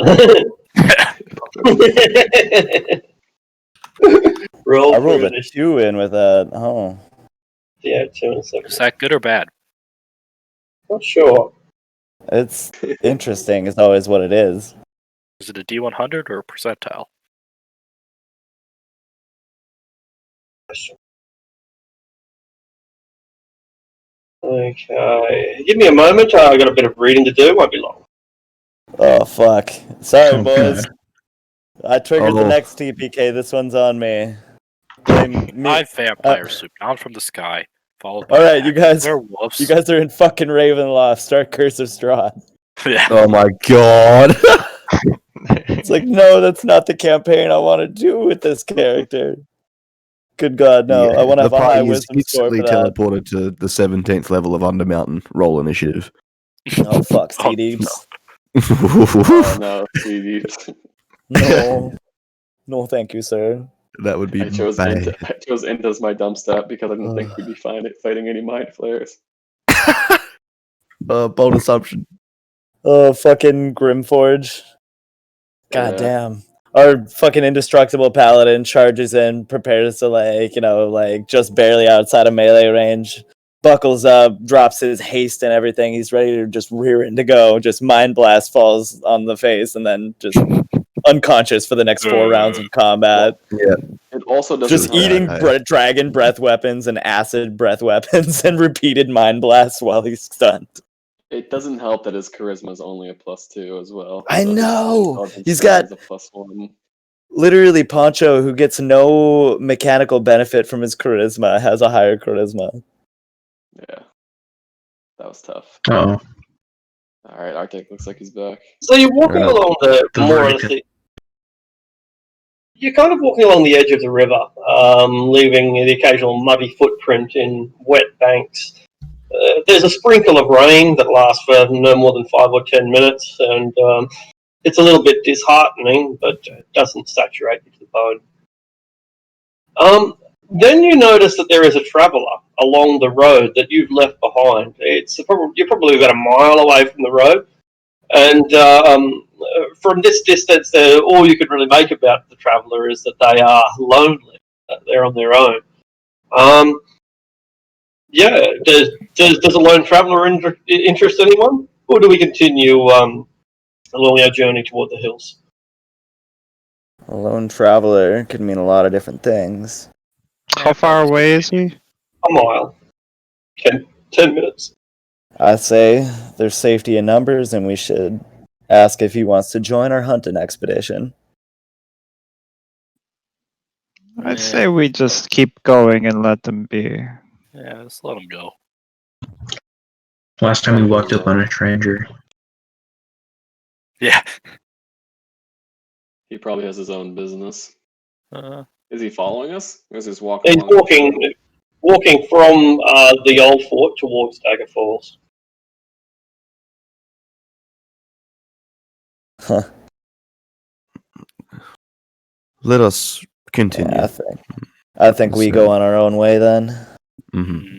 Roll I rolled for a 2 in with that. Oh. Yeah, 2 and 7. Is that good or bad? Not sure. It's interesting, is always what it is. Is it a D100 or a percentile? Okay, give me a moment. I got a bit of reading to do. Won't be long. Oh, fuck. Sorry, Oh, boys. God. I triggered the Oh. next TPK. This one's on me. Blame me. I'm vampire soup, down from the sky, followed by Alright, you guys. werewolves. You guys are in fucking Ravenloft. Start Curse of Straw. Yeah. Oh my god. It's like, no, that's not the campaign I want to do with this character. Good God, no. I want to the have a high party is wisdom score instantly for that. teleported to the 17th level of Undermountain. Roll initiative. Oh, fuck, Oh, T-Deeps. Oh no, CD. No. No, thank you, sir. That would be I chose bad. Int. I chose Int as my dump stat because I didn't think we'd be fighting any mind flayers. Bold assumption. Oh, fucking Grimforge. God Yeah. damn. Our fucking indestructible paladin charges in, prepares to, like, just barely outside of melee range. Buckles up, drops his haste and everything. He's ready to just rear in to go. Just mind blast falls on the face and then just unconscious for the next 4 rounds of combat. It also doesn't Just help. eating bad. dragon breath weapons and acid breath weapons and repeated mind blasts while he's stunned. It doesn't help that his charisma is only a +2 as well. I so his know! intelligence He's stat got- is a +1. Literally, Poncho, who gets no mechanical benefit from his charisma, has a higher charisma. Yeah, that was tough. Oh, All right, Arctic looks like he's back. So you're walking Yeah. along the The more or verdict. less you're kind of walking along the edge of the river, leaving the occasional muddy footprint in wet banks. There's a sprinkle of rain that lasts for no more than 5 or 10 minutes, and it's a little bit disheartening, but it doesn't saturate you to the bone. Then you notice that there is a traveller along the road that you've left behind. You're probably about a mile away from the road, and from this distance, all you could really make about the traveller is that they are lonely. They're on their own. Yeah, does a lone traveller interest anyone, or do we continue along our journey toward the hills? A lone traveler could mean a lot of different things. How far away is he? A mile. 10 minutes. I say there's safety in numbers, and we should ask if he wants to join our hunting expedition. I'd say we just keep going and let them be. Yeah, let's let him go. last time we walked up on a stranger. Yeah. He probably has his own business. Uh, Is he following us? Or is he just walking? He's along? walking from the old fort towards Dagger Falls. Huh. Let us continue. Yeah, I think we go on our own way then. Mm-hmm.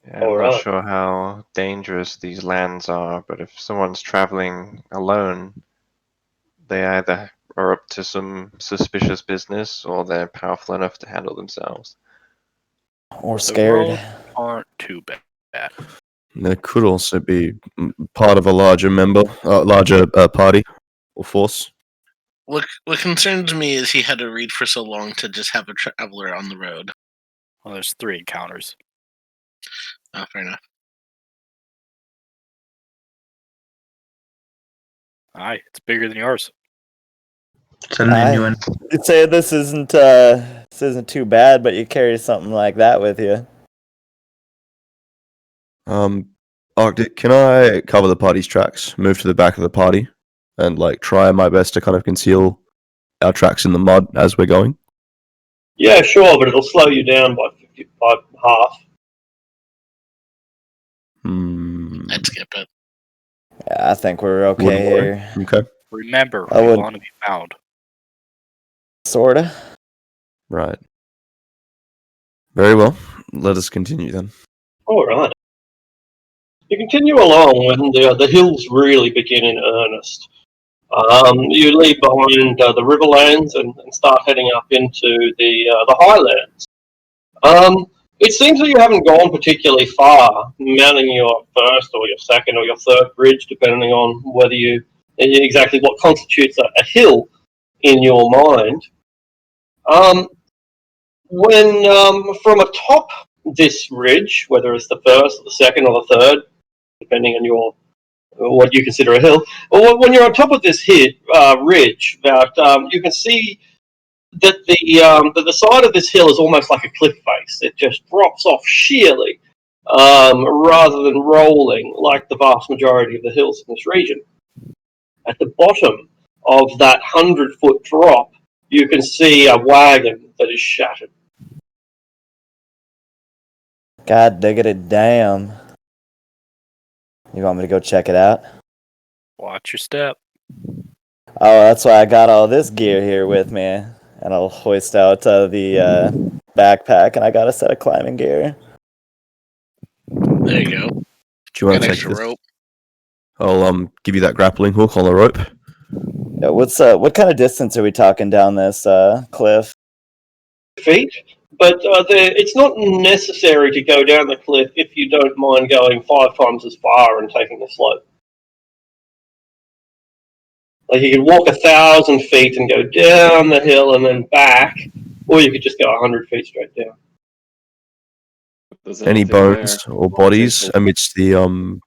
Yeah, I'm Alright. not sure how dangerous these lands are, but if someone's traveling alone, they either are up to some suspicious business or they're powerful enough to handle themselves. Or the scared. roads aren't too bad. There could also be part of a larger party or force. What concerns me is he had to read for so long to just have a traveler on the road. Well, there's 3 encounters. Oh, fair enough. Aye, it's bigger than yours. Is that an innuendo? You'd say this isn't too bad, but you carry something like that with you. Arctic, can I cover the party's tracks, move to the back of the party, and like try my best to kind of conceal our tracks in the mud as we're going? Yeah, sure, but it'll slow you down by half. I'd skip it. Yeah, I think we're okay Wouldn't worry. here. Okay. Remember, I we would- want to be found. Sorta. Right. Very well. Let us continue then. All right. You continue along when the hills really begin in earnest. You leave behind the riverlands and start heading up into the highlands. It seems that you haven't gone particularly far, mounting your first or your second or your third bridge, depending on whether you exactly what constitutes a hill in your mind. When from atop this ridge, whether it's the first, or the second, or the third, depending on your what you consider a hill, or when you're on top of this ridge, you can see that the side of this hill is almost like a cliff face. It just drops off sheerly, rather than rolling like the vast majority of the hills in this region. At the bottom of that 100-foot drop, you can see a wagon that is shattered. God diggity damn. You want me to go check it out? Watch your step. Oh, that's why I got all this gear here with me. And I'll hoist out the backpack, and I got a set of climbing gear. There you go. Do you want Got to take extra this? rope. I'll give you that grappling hook on the rope. Yeah, what kind of distance are we talking down this cliff? Feet, but it's not necessary to go down the cliff if you don't mind going 5 times as far and taking the slope. Like you could walk 1,000 feet and go down the hill and then back, or you could just go 100 feet straight down. There's Any anything bones there, or I'll bodies take them.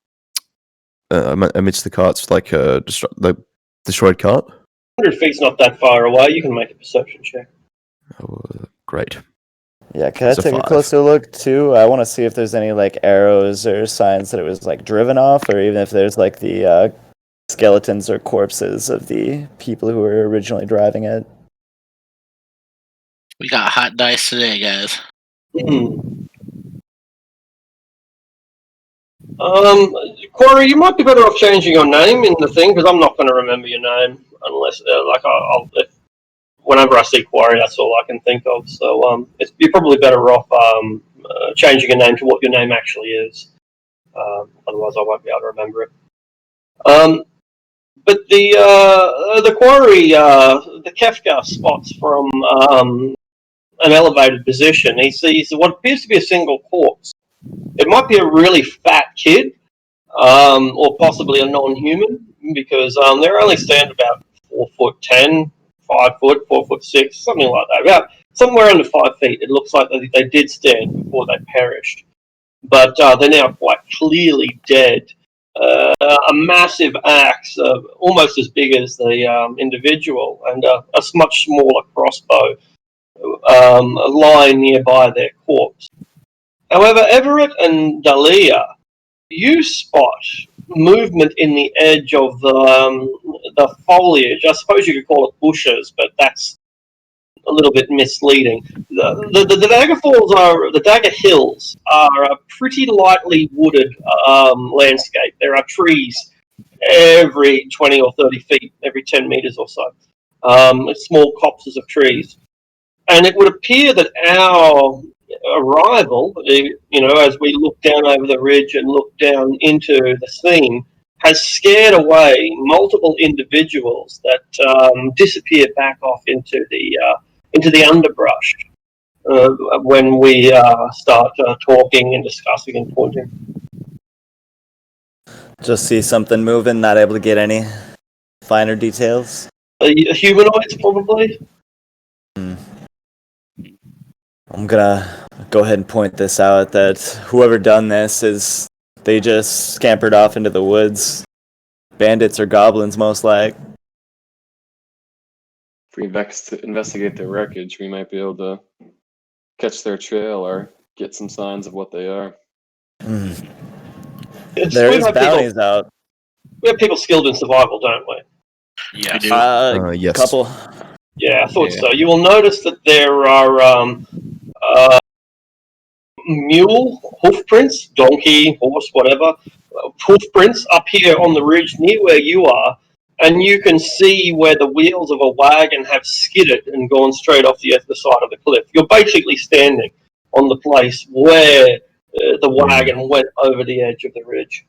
amidst the carts, like the destroyed cart? 100 feet's not that far away. You can make a perception check. Oh, great. Yeah, can That's I a take a 5. closer look too? I want to see if there's any like arrows or signs that it was like driven off, or even if there's like the skeletons or corpses of the people who were originally driving it. We got hot dice today, guys. Corey, you might be better off changing your name in the thing because I'm not going to remember your name unless, whenever I see Quarry, that's all I can think of. So you're probably better off changing your name to what your name actually is. Otherwise, I won't be able to remember it. But the Quarry, the Kefka spots from an elevated position. He sees what appears to be a single corpse. It might be a really fat kid, or possibly a non-human, because they only stand about 4'10", 5 foot, 4'6", something like that. About somewhere under 5 feet. It looks like they did stand before they perished, but they're now quite clearly dead. A massive axe, almost as big as the individual, and a much smaller crossbow lying nearby their corpse. However, Everett and Dahlia, you spot movement in the edge of the foliage. I suppose you could call it bushes, but that's a little bit misleading. The Dagger Falls the Dagger Hills are a pretty lightly wooded landscape. There are trees every 20 or 30 feet, every 10 meters or so. Small copses of trees. And it would appear that our arrival, as we look down over the ridge and look down into the scene, has scared away multiple individuals that disappear back off into the underbrush when we start talking and discussing and pointing. Just see something moving, not able to get any finer details. Humanoids, probably. I'm gonna go ahead and point this out that whoever done this they just scampered off into the woods. Bandits or goblins, most like. If we investigate their wreckage, we might be able to catch their trail or get some signs of what they are. There we is have bounties out. people skilled in survival, don't we? Yes. do. Yes. Couple. Yeah, I thought Yeah. so. You will notice that there are mule hoof prints, donkey, horse, whatever, hoof prints up here on the ridge near where you are, and you can see where the wheels of a wagon have skidded and gone straight off the side of the cliff. You're basically standing on the place where the wagon went over the edge of the ridge.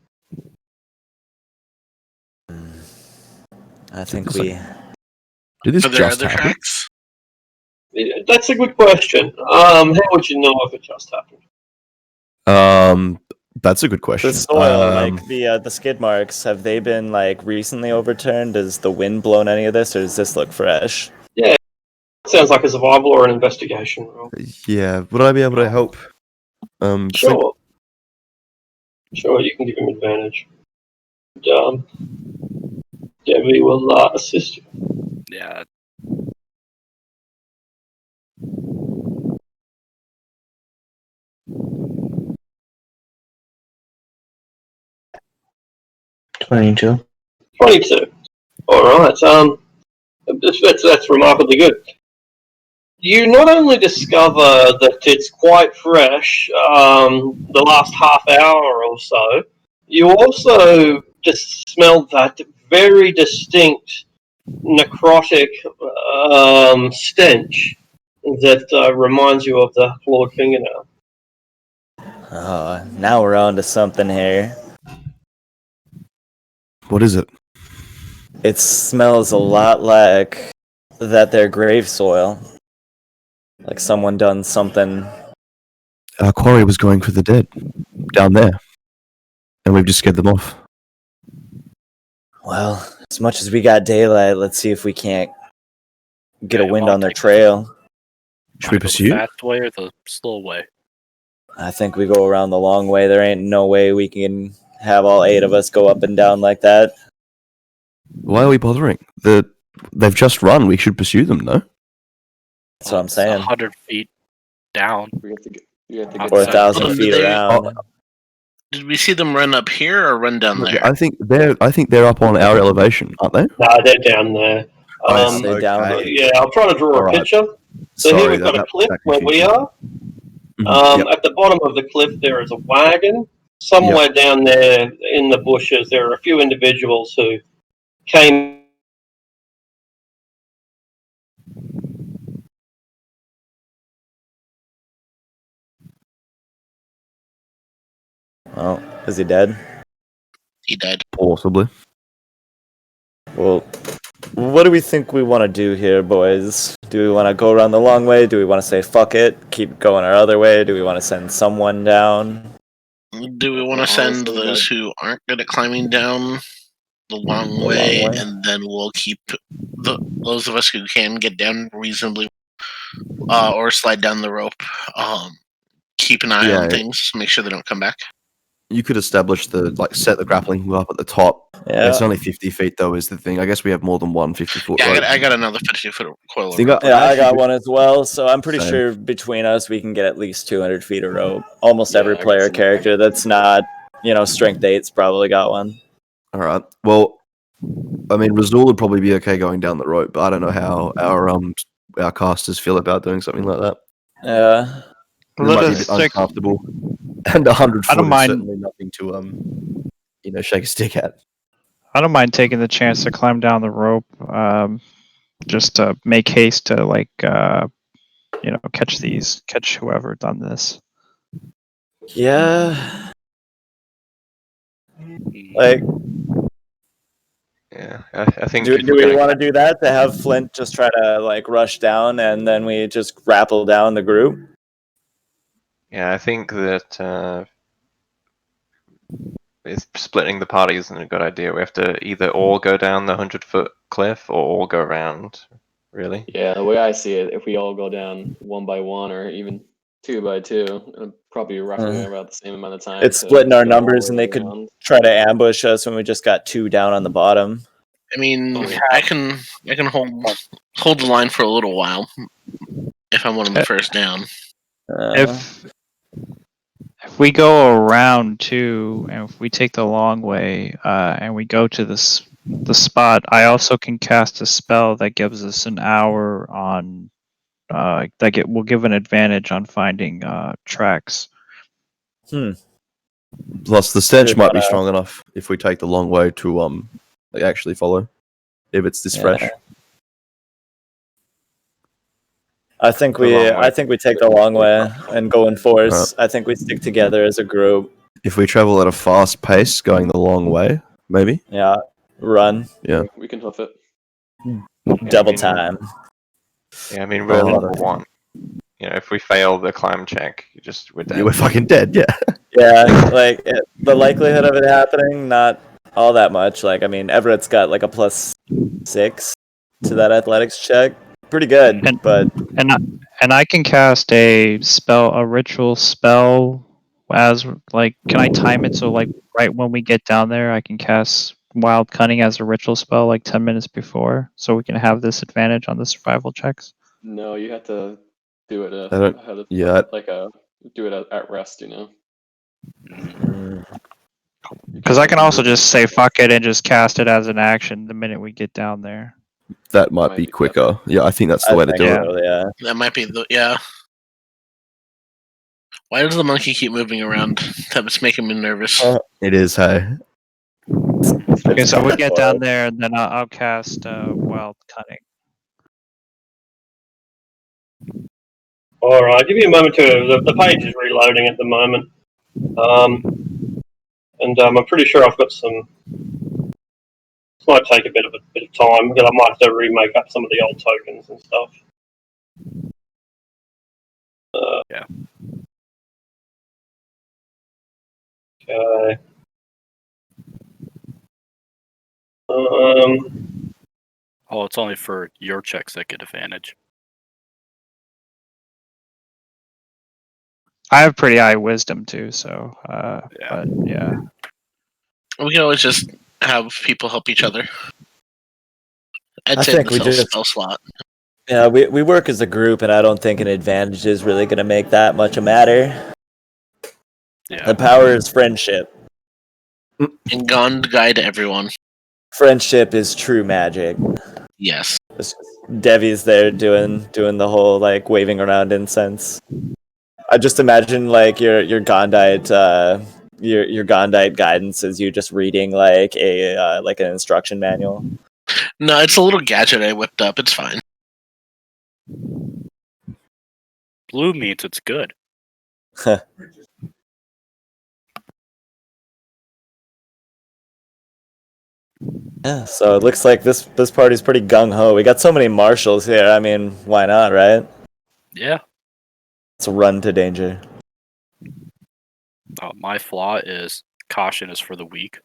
I think we. Did this Are there just other happen? tracks? That's a good question. How would you know if it just happened? That's a good question. The soil, like the skid marks, have they been like recently overturned? Has the wind blown any of this, or does this look fresh? Yeah, sounds like a survival or an investigation roll. Yeah, would I be able to help? Flint? Sure. Sure, you can give him advantage. Debbie will assist you. Yeah. $22. 22. All right. That's remarkably good. You not only discover that it's quite fresh, the last half hour or so, you also just smell that very distinct necrotic stench that reminds you of the clawed fingernail. Oh, now we're on to something here. What is it? It smells a lot like that their grave soil. Like someone done something. Our quarry was going for the dead down there, and we've just scared them off. Well, as much as we got daylight, let's see if we can't get a Yeah, wind well, on their take the- trail. Should we Wanna go pursue? the fast way or the slow way? I think we go around the long way. There ain't no way we can have all 8 of us go up and down like that. Why are we bothering? They've just run. We should pursue them, no? That's what I'm It's saying. 100 feet down. We have to get. You have to get Or Outside. 1,000 Well, feet did they- around. Did we see them run up here or run down there? I think they're up on our elevation, aren't they? No, they're down there. They're down. Yeah, I'll try to draw a Alright. picture. So here we've got a cliff where we are. Yep. At the bottom of the cliff, there is a wagon. Somewhere down there in the bushes, there are a few individuals who came. Oh, is he dead? He died. Possibly. Well, what do we think we want to do here, boys? Do we want to go around the long way? Do we want to say fuck it, keep going our other way? Do we want to send someone down? Do we want to send those who aren't good at climbing down the long way, and then we'll keep those of us who can get down reasonably, or slide down the rope? Keep an eye on things, make sure they don't come back. You could establish set the grappling hook up at the top. Yeah. It's only 50 feet though, is the thing. I guess we have more than one 50-foot Yeah, rope. I got another 50-foot coil. Think Of rope. Yeah, I got one as well. So I'm pretty Same. sure between us we can get at least 200 feet of rope. Almost Yeah, every I got player some. character that's not, strength 8's probably got one. All right. Well, I mean, Razul would probably be okay going down the rope, but I don't know how our casters feel about doing something like that. Yeah. It Let might be a us bit take- uncomfortable, and 100 I foot don't is mind- certainly nothing to shake a stick at. I don't mind taking the chance to climb down the rope, just to make haste to catch whoever done this. Yeah. Mm, Like, Yeah, I think do if we're we gonna- want to do that? To have Flint just try to rush down and then we just grapple down the group? Yeah, I think that splitting the party isn't a good idea. We have to either all go down the 100-foot cliff or all go around. Really? Yeah, the way I see it, if we all go down one by one or even 2 by 2, it'll probably roughly about the same amount of time. It's to splitting our go all the numbers and way they could around. try to ambush us when we just got 2 down on the bottom. I mean, Oh, yeah. I can hold the line for a little while if I'm one of the first down. If if we go around too, and if we take the long way, and we go to the spot, I also can cast a spell that gives us an hour on will give an advantage on finding tracks. Plus, the stench Good might be enough. strong enough if we take the long way to like actually follow. If it's this fresh. I think The long way. we take the long way and go in force. I think we stick together as a group. If we travel at a fast pace, going the long way, maybe. Yeah, run Yeah. We can hoof it. double mean- time. Yeah, I mean we're Oh, level 1. You know, if we fail the climb check, we're dead. Yeah, we're fucking dead. Yeah. Yeah, like the likelihood of it happening, not all that much. Like, I mean, Everett's got like a +6 to that athletics check. Pretty good, And- but And I can cast a ritual spell as like, can I time it so like right when we get down there, I can cast Wild Cunning as a ritual spell like 10 minutes before, so we can have this advantage on the survival checks. No, you have to do it I don't- ahead of yeah. do it at rest, you know. Because I can also just say fuck it and just cast it as an action the minute we get down there. That might be quicker. Yeah, I think that's the way to do it. so, yeah. That might be the yeah. Why does the monkey keep moving around? That's making me nervous. It is, hey. Okay, so we get down there and then I'll cast Wild Cunning. All right, give me a moment to. The page is reloading at the moment, and I'm pretty sure I've got some. This might take a bit of time because I might have to remake up some of the old tokens and stuff. Yeah. Okay. Oh, it's only for your checks that get advantage. I have pretty high wisdom too, so Yeah. but yeah. We can always just have people help each other. I'd I say think the we self just- spell slot. Yeah, we work as a group, and I don't think an advantage is really going to make that much a matter. Yeah. The power is friendship. And gone to guide everyone. Friendship is true magic. Yes. Devi's there doing the whole like waving around incense. I just imagine like your Gondite your Gondite guidance is you just reading like a like an instruction manual. No, it's a little gadget I whipped up. It's fine. Blue means it's good. Yeah, so it looks like this party's pretty gung ho. We got so many marshals here. I mean, why not, right? Yeah. It's a run to danger. My flaw is caution is for the weak.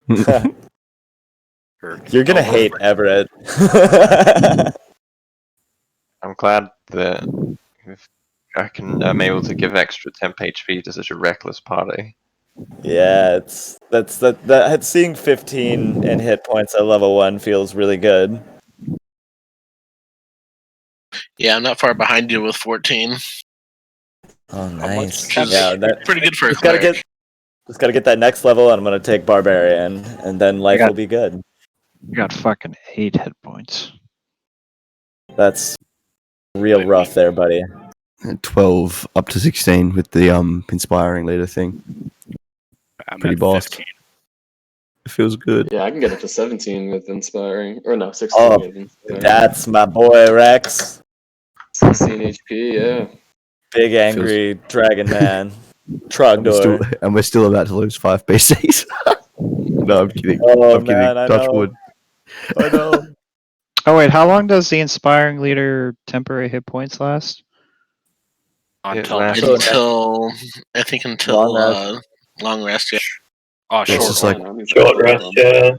Or- You're gonna oh, hate Everett. I'm glad that I'm able to give extra temp HP to such a reckless party. Yeah, that seeing 15 in hit points at level 1 feels really good. Yeah, I'm not far behind you with 14. Oh, much nice. Which is Yeah, that pretty good for a just gotta cleric. get that next level, and I'm gonna take barbarian, and then life got- will be good. You got fucking 8 hit points. That's real rough there, buddy. 12 up to 16 with the inspiring leader thing. I'm Pretty at bossed. 15. It feels good. Yeah, I can get up to 17 with inspiring, or no, 16 Oh, with inspiring. That's my boy Rex, 16 HP. Yeah. big angry dragon man, And Trogdor. we're still about to lose 5 PCs. No, I'm kidding. Oh I'm kidding. man, I Touch know. wood. I know. Oh wait, how long does the inspiring leader temporary hit points last? Until lasts- next- Until I think until Long rest. long rest. Yeah. short just like- one. Short rest, yeah.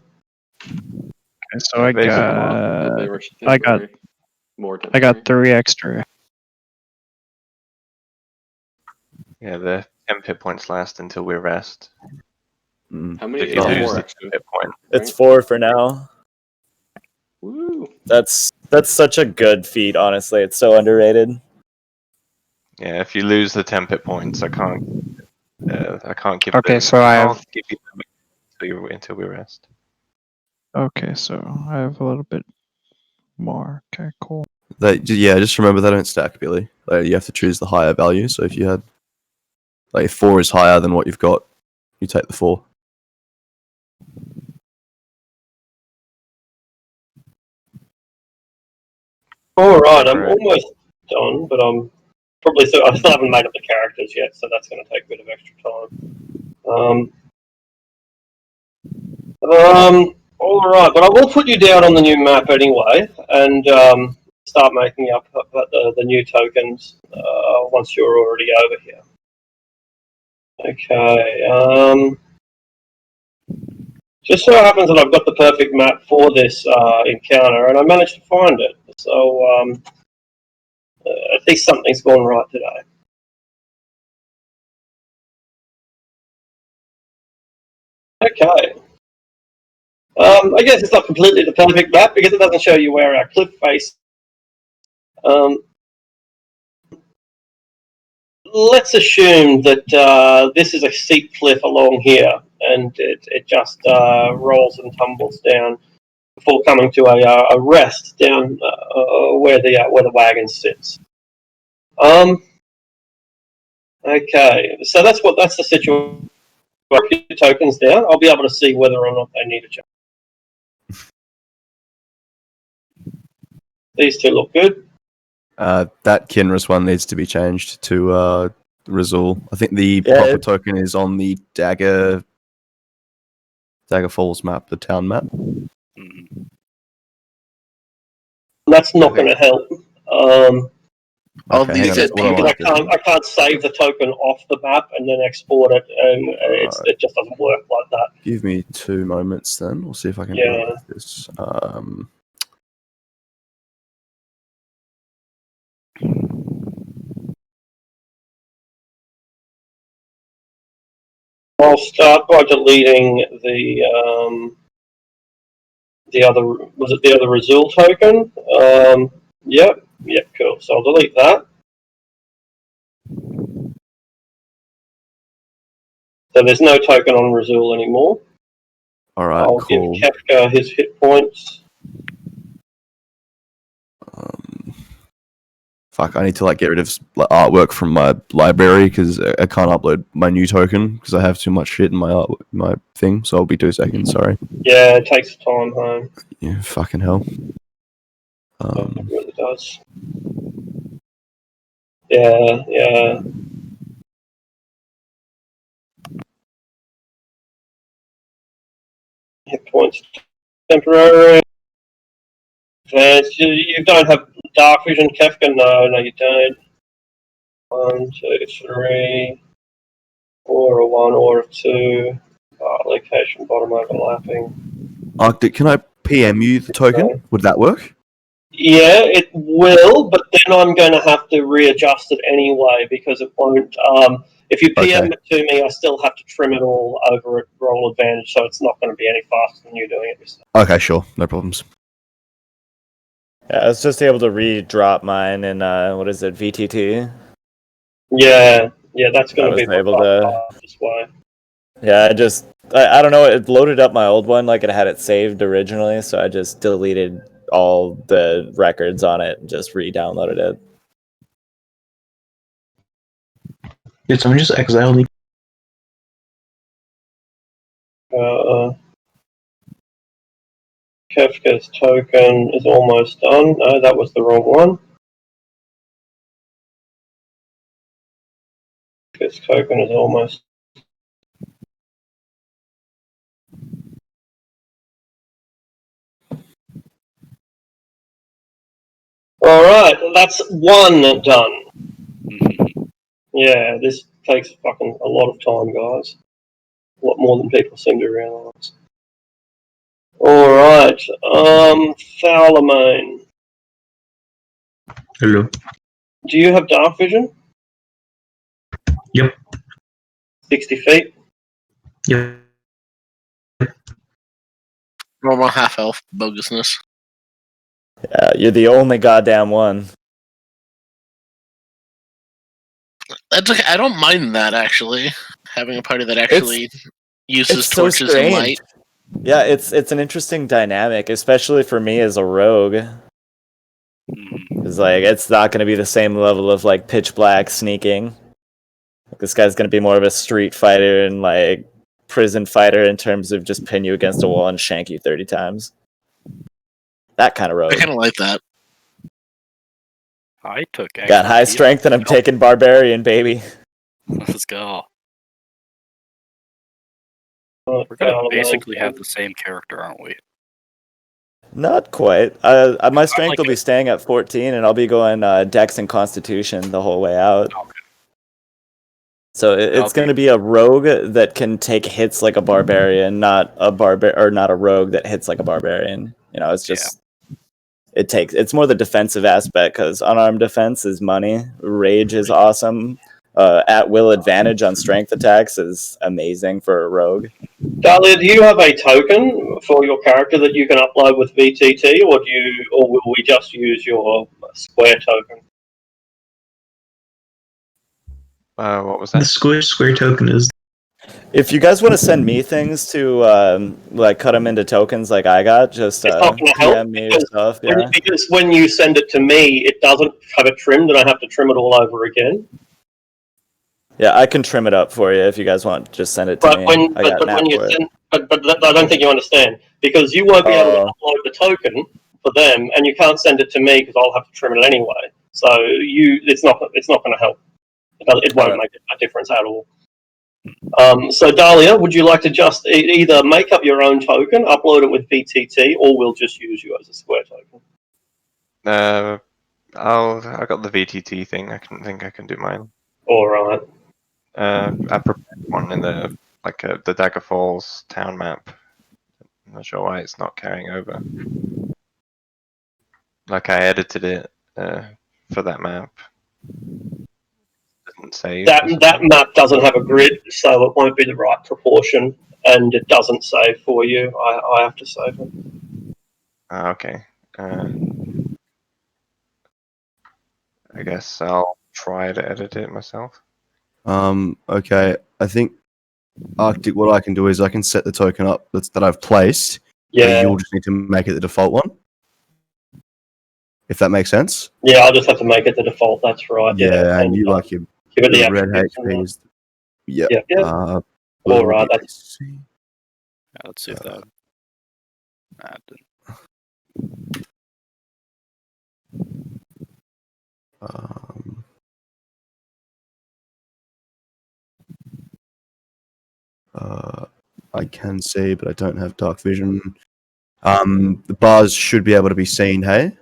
Okay, so I Basically, got more I got 3 extra. Yeah, the temp hit points last until we rest. Mm. How many? If you Oh, lose more the extra. hit point, It's 4 for now. Woo. That's such a good feat, honestly. It's so underrated. yeah, if you lose the temp hit points, I can't I can't give. Okay, them, so I can't have. give you them until we rest. Okay, so I have a little bit more. Okay, cool. Yeah, just remember they don't stack, Billy. Like, you have to choose the higher value. So if you had, like, if 4 is higher than what you've got, you take the 4. All right, I'm Alright. almost done, but I'm probably still. I still haven't made up the characters yet, so that's going to take a bit of extra time. All right, but I will put you down on the new map anyway, and start making up the new tokens once you're already over here. Okay. Just so happens that I've got the perfect map for this encounter, and I managed to find it. So at least something's gone right today. Okay. I guess it's not completely the perfect map because it doesn't show you where our cliff face. Let's assume that this is a steep cliff along here, and it just rolls and tumbles down before coming to a rest down where the wagon sits. Okay, so that's the situation. If I put tokens down, I'll be able to see whether or not they need a change. These two look good. That Kinrus one needs to be changed to Rizul. I think the proper token is on the Dagger Falls map, the town map. Mm-hmm. That's not going to help. Okay, hang on. Because I can't save the token off the map and then export it, and it just doesn't work like that. Give me 2 moments, then we'll see if I can do this. I'll start by deleting the other. Was it the other Rizul token? Yep, cool. So I'll delete that. So there's no token on Rizul anymore. All right, I'll cool. give Kefka his hit points. Fuck, I need to get rid of artwork from my library because I can't upload my new token because I have too much shit in my thing. So I'll be 2 seconds. Sorry. Yeah, it takes time home. Yeah, fucking hell. It really does. Yeah. Hit points temporary. Advanced. You don't have dark vision, Kefka? No, you don't. 1, 2, 3. Or a 1 or a 2. Location bottom overlapping. Arctic, can I PM you the token? Would that work? Yeah, it will, but then I'm going to have to readjust it anyway because it won't. If you PM it to me, I still have to trim it all over at roll advantage, so it's not going to be any faster than you doing it this time. Okay, sure, no problems. Yeah, I was just able to re-drop mine in what is it, VTT? Yeah, that's going to be able to this way. Yeah, I don't know, it loaded up my old one like it had it saved originally, so I just deleted all the records on it and just re-downloaded it. Did someone just exile me? Kefka's token is almost done. No, that was the wrong one. Kefka's token is almost. All right, that's one done. Yeah, this takes fucking a lot of time, guys. A lot more than people seem to realise. All right, Thalamone. Hello. Do you have dark vision? Yep. 60 feet? Yep. Normal half elf bogusness. Yeah, you're the only goddamn one. That's okay. I don't mind that actually. having a party that actually uses It's so torches and strange. light. Yeah, it's an interesting dynamic, especially for me as a rogue. It's like it's not going to be the same level of like pitch black sneaking. This guy's going to be more of a street fighter and like prison fighter in terms of just pin you against a wall and shank you 30 times. That kind of I rogue. kind of like that. I took Got high expertise. strength and I'm taking barbarian, baby. Let's go. We're We're gonna basically have the same character, aren't we? Not quite. My strength like will be staying at 14, and I'll be going Dex and Constitution the whole way out. Okay. So it's going to be a rogue that can take hits like a barbarian, not a not a rogue that hits like a barbarian. You know, it's just it's more the defensive aspect because unarmed defense is money. Rage is awesome. At will advantage on strength attacks is amazing for a rogue. Dahlia, do you have a token for your character that you can upload with VTT, or will we just use your square token? What was The that? square token is. If you guys want to send me things to like cut them into tokens like I got, just It's not going to help PM me your stuff. Yeah. because when you send it to me, it doesn't have it trimmed, and I have to trim it all over again. Yeah, I can trim it up for you if you guys want. Just send it to But me. when I got but an app when you for it. send but I don't think you understand because you won't be able to upload the token for them, and you can't send it to me because I'll have to trim it anyway. So it's not going to help. It won't make a difference at all. So Dahlia, would you like to just either make up your own token, upload it with VTT, or we'll just use you as a square token? I got the VTT thing. I think I can do mine. All right. I prepared one in the the Dagger Falls town map. I'm not sure why it's not carrying over. Like I edited it for that map. Doesn't save. That map doesn't have a grid, so it won't be the right proportion, and it doesn't save for you. I have to save it. Okay. I guess I'll try to edit it myself. Okay. I think Arctic. What I can do is I can set the token up that I've placed. Yeah. You'll just need to make it the default one. If that makes sense. Yeah, I'll just have to make it the default. That's right. Yeah, and you like your give it the red attributes HPs. Yep. Yeah. Blue All right. DPC. Yeah, let's see if that. Nah, it Um, I can see, but I don't have dark vision. The bars should be able to be seen. Hey.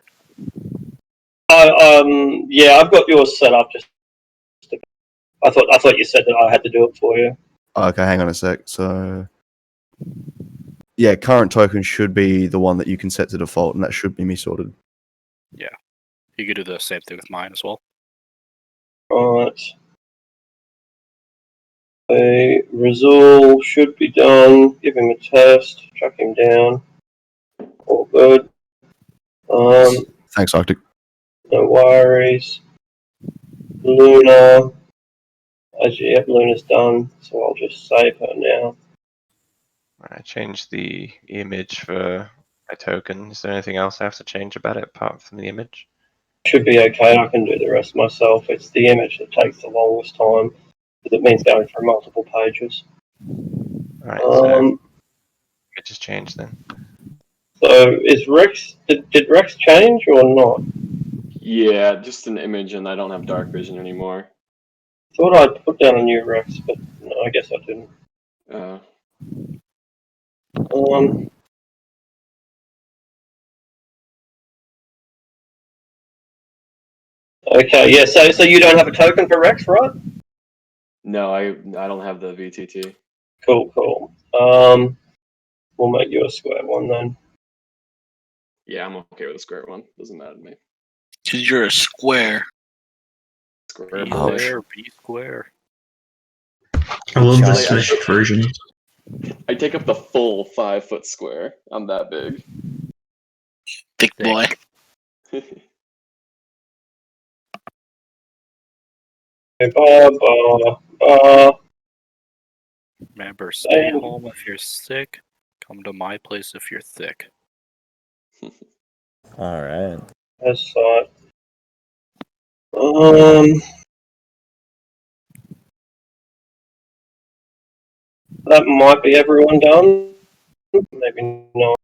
Yeah, I've got yours set up. I thought you said that I had to do it for you. Okay, hang on a sec. So, yeah, current token should be the one that you can set to default, and that should be me sorted. Yeah, you could do the same thing with mine as well. Alright. Rizul should be done. Give him a test. Track him down. All good. Thanks, Arctic. No worries. Luna. Yep, Luna's done. So I'll just save her now. I changed the image for my token. Is there anything else I have to change about it apart from the image? Should be okay. I can do the rest myself. It's the image that takes the longest time because it means going through multiple pages. Alright, so it just changed then. So is Rex? Did Rex change or not? Yeah, just an image, and I don't have dark vision anymore. Thought I'd put down a new Rex, but no, I guess I didn't. Okay, yeah. So you don't have a token for Rex, right? No, I don't have the VTT. Cool. We'll make you a square one then. Yeah, I'm okay with a square one. Doesn't matter to me. Because you're a square. Square B boy. square, B square. I love the smushed version. I take up the full 5-foot square. I'm that big. Thick boy. Remember, stay And- home if you're sick. Come to my place if you're thick. All right. That's fine. That might be everyone done. Maybe not.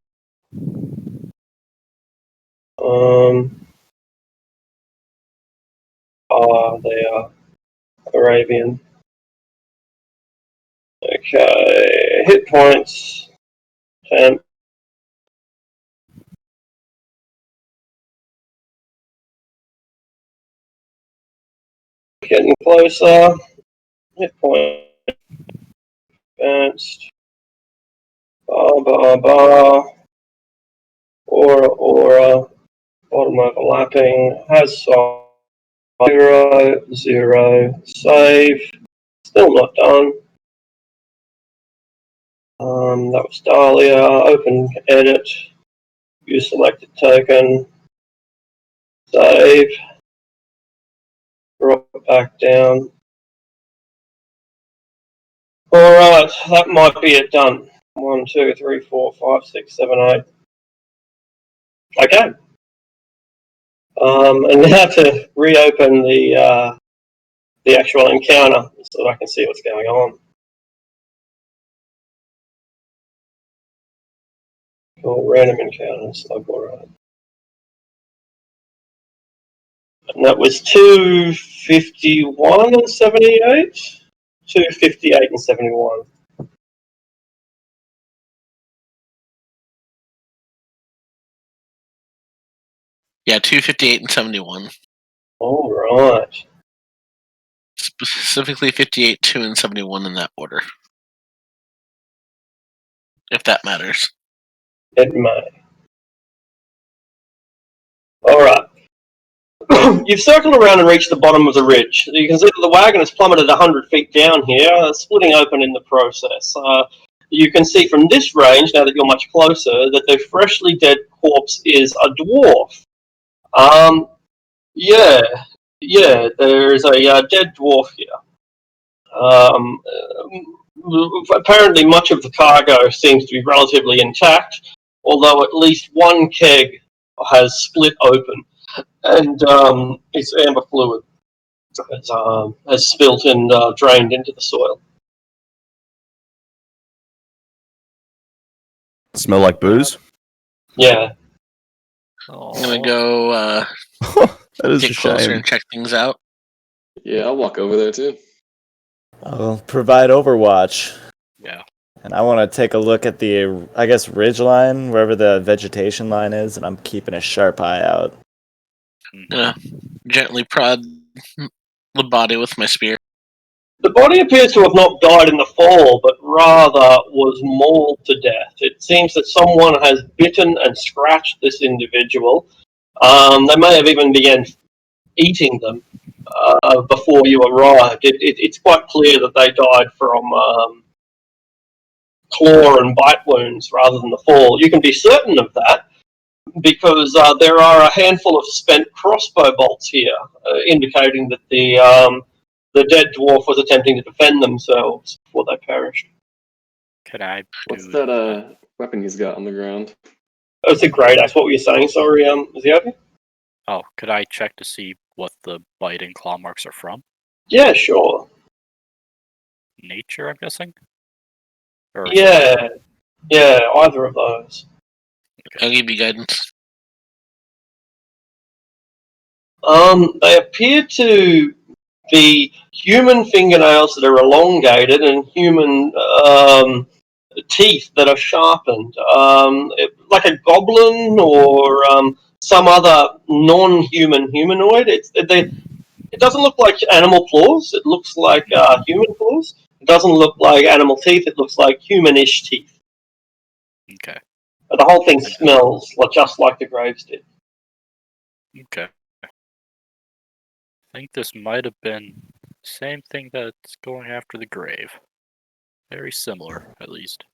They are Arabian. Okay, hit points. 10. Getting closer. Hit point. Advanced. Bar. Aura. Bottom overlapping. Has some. 0. Save. Still not done. That was Dahlia. Open edit. Use selected token. Save. Drop it back down. Alright, that might be it done. 1, 2, 3, 4, 5, 6, 7, 8. Okay. And now to reopen the actual encounter so that I can see what's going on. Random encounters, alright. And that was 251 and 78? 258 and 71. Yeah, 258 and 71. Alright. Specifically 58, 2, and 71 in that order. If that matters. It may. Alright. You've circled around and reached the bottom of the ridge. You can see that the wagon has plummeted 100 feet down here, splitting open in the process. You can see from this range, now that you're much closer, that the freshly dead corpse is a dwarf. Yeah, there's a dead dwarf here. Apparently, much of the cargo seems to be relatively intact, although at least one keg has split open, and its amber fluid has spilt and drained into the soil. Smell like booze? Yeah. I'm gonna go That is get a closer shame. and check things out. Yeah, I'll walk over there too. I'll provide Overwatch. Yeah. And I want to take a look at the, I guess, ridge line, wherever the vegetation line is, and I'm keeping a sharp eye out. Gently prod the body with my spear. The body appears to have not died in the fall, but rather was mauled to death. It seems that someone has bitten and scratched this individual. They may have even begun eating them before you arrived. It's quite clear that they died from claw and bite wounds rather than the fall. You can be certain of that because there are a handful of spent crossbow bolts here, indicating that the dead dwarf was attempting to defend themselves before they perished. Can I What's do that weapon he's got on the ground? Oh, it's a great axe. What were you saying? Sorry, is he open? Oh, could I check to see what the bite and claw marks are from? Yeah, sure. Nature, I'm guessing? Or Yeah, either of those. I'll give you guidance. They appear to be human fingernails that are elongated and human teeth that are sharpened, like a goblin or some other non-human humanoid. It doesn't look like animal claws. It looks like human claws. It doesn't look like animal teeth. It looks like humanish teeth. Okay. But the whole thing smells just like the graves did. Okay. I think this might have been the same thing that's going after the grave. Very similar, at least.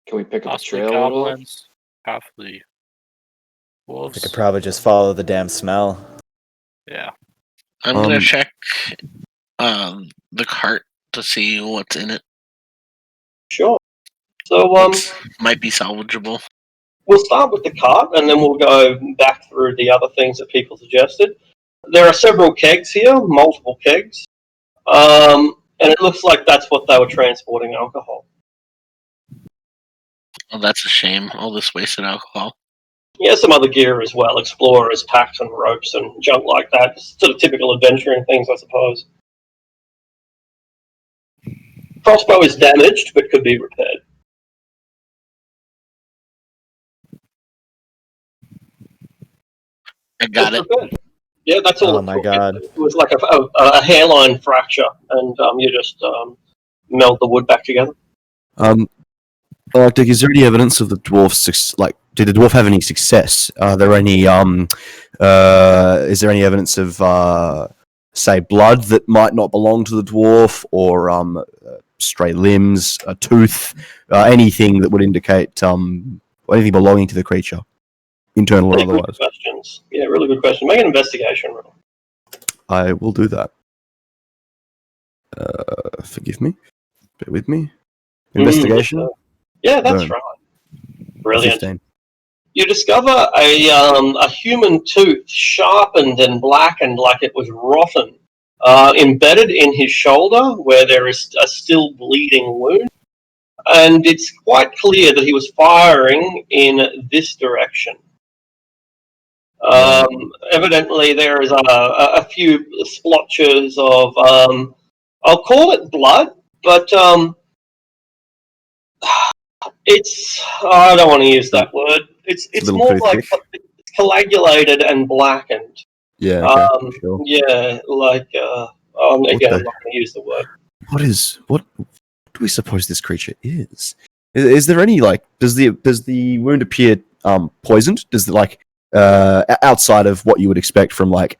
Can we pick up a Possibly trail at all? goblins, possibly wolves. We could probably just follow the damn smell. Yeah. I'm gonna check the cart to see what's in it. Sure. So might be salvageable. we'll start with the cart, and then we'll go back through the other things that people suggested. There are several kegs here, multiple kegs, and it looks like that's what they were transporting alcohol. Oh, that's a shame. All this wasted alcohol. Yeah, some other gear as well, explorers, packs and ropes and junk like that. Sort of typical adventuring things, I suppose. Crossbow is damaged, but could be repaired. I got it. Repaired. Yeah, that's all. Oh my god. It was like a hairline fracture, and you just meld the wood back together. Arctic, is there any evidence of the dwarf's like? Did the dwarf have any success? Are there any is there any evidence of say blood that might not belong to the dwarf, or stray limbs, a tooth, anything that would indicate anything belonging to the creature, internal or Really good otherwise? questions. Yeah, really good question. Make an investigation roll. I will do that. Forgive me. Bear with me. Investigation. Yeah, that's Burn. right. Brilliant. 15. You discover a human tooth, sharpened and blackened like it was rotten, embedded in his shoulder where there is a still bleeding wound. And it's quite clear that he was firing in this direction. Evidently, there is a few splotches of, I'll call it blood, but it's, I don't want to use that word. It's more like it's coagulated and blackened. Yeah, okay, sure. Yeah, like, again, I'm not going to use the word. What do we suppose this creature is? Is there any like does the wound appear poisoned? Does it like outside of what you would expect from like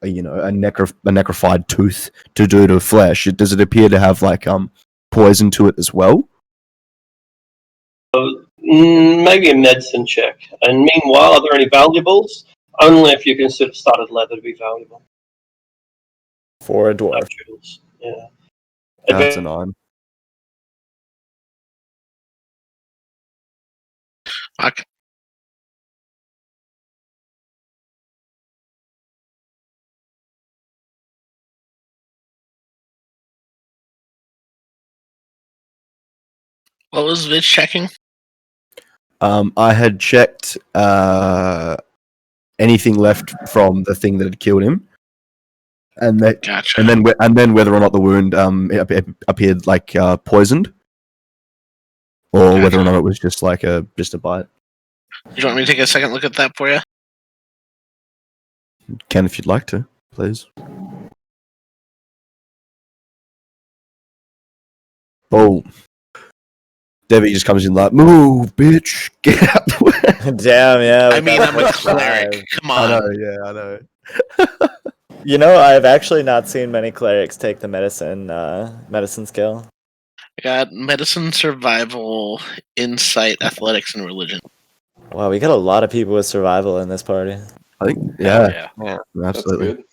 a necrofied tooth to do to flesh? Does it appear to have like poison to it as well? Maybe a medicine check. And meanwhile, are there any valuables? Only if you consider studded leather to be valuable. For a dwarf. Yeah. That's a 9. Okay. What was Vitch checking? I had checked anything left from the thing that had killed him, and that, Gotcha. and then whether or not the wound appeared like poisoned, or whether or not it was just like a bite. Do you want me to take a second look at that for you? Can, if you'd like to, please. Oh, Debbie just comes in like, "Move, bitch, get out the way." Damn, yeah. I mean, I'm a that's cleric. five. Come I on. know, yeah, I know. You know, I've actually not seen many clerics take the medicine skill. I got medicine, survival, insight, athletics, and religion. Wow, we got a lot of people with survival in this party. I think, Yeah. absolutely. That's good.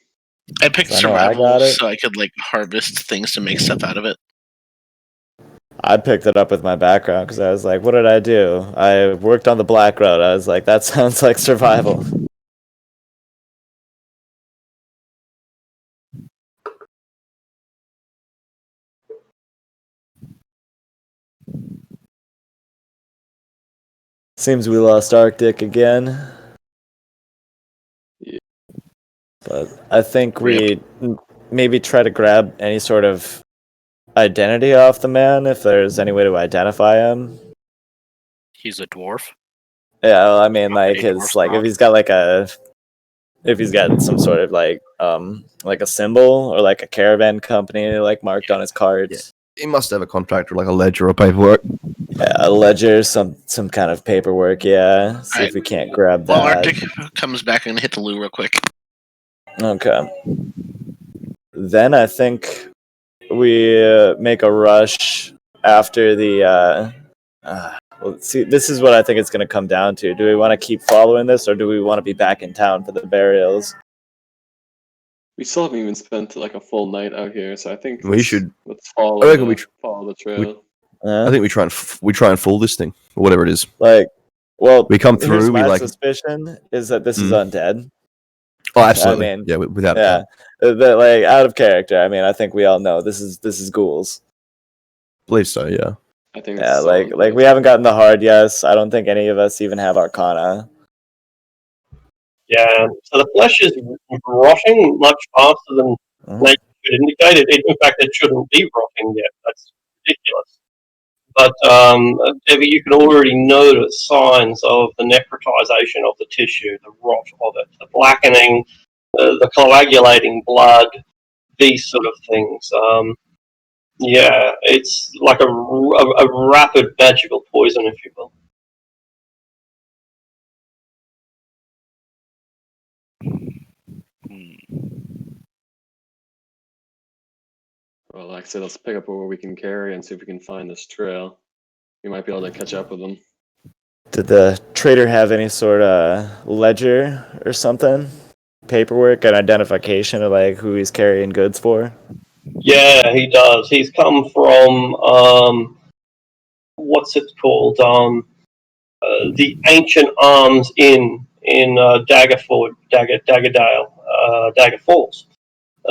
I picked I know I survival got it. so I could like harvest things to make stuff out of it. I picked it up with my background because I was like, what did I do? I worked on the Black Road. I was like, that sounds like survival. Seems we lost Arctic again. Yeah. But I think we maybe try to grab any sort of identity off the man if there's any way to identify him. He's a dwarf. Yeah, well, I mean, like Any his dwarfs like not? if he's got some sort of like a symbol or like a caravan company like marked on his cards. He must have a contract or like a ledger or paperwork. Yeah, a ledger, some kind of paperwork. Yeah, see if Alright. we can't grab Well, that. Arctic comes back and hit the loo real quick. Okay. Then I think we make a rush after the. Well, see, this is what I think it's going to come down to. Do we want to keep following this, or do we want to be back in town for the burials? We still haven't even spent like a full night out here, so I think We should. let's follow. I reckon follow the trail. I think we try and fool this thing, or whatever it is. Like, well, We come here's through. We my like. suspicion is that this is undead. Oh, absolutely. I mean, yeah, without a yeah, doubt. but like out of character. I mean, I think we all know this is ghouls. Believe so. Yeah. I think Yeah, it's like we haven't gotten the hard yes. I don't think any of us even have Arcana. Yeah, so the flesh is rotting much faster than nature should indicate. In fact, it shouldn't be rotting yet. That's ridiculous. But Debbie, you can already notice signs of the necrotization of the tissue, the rot of it, the blackening, the coagulating blood, these sort of things. Yeah, it's like a rapid magical poison, if you will. Well, like I said, let's pick up where we can carry and see if we can find this trail. We might be able to catch up with them. Did the trader have any sort of ledger or something? Paperwork, an identification of like who he's carrying goods for? Yeah, he does. He's come from what's it called? The Ancient Arms Inn in Daggerford, Daggerdale, Dagger Falls.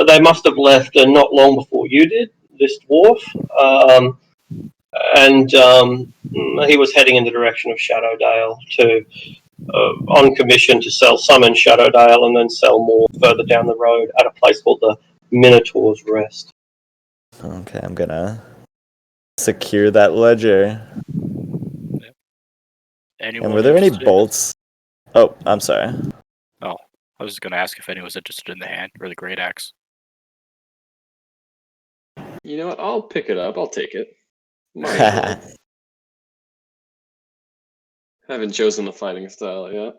They must have left not long before you did. This dwarf, and he was heading in the direction of Shadowdale to on commission to sell some in Shadowdale and then sell more further down the road at a place called the Minotaur's Rest. Okay, I'm gonna secure that ledger. Anyone And were there any interested? bolts? Oh, I'm sorry. Oh, I was just gonna ask if anyone was interested in the hand or the great axe. You know what? I'll pick it up. I'll take it. Might as well. Haven't chosen a fighting style yet.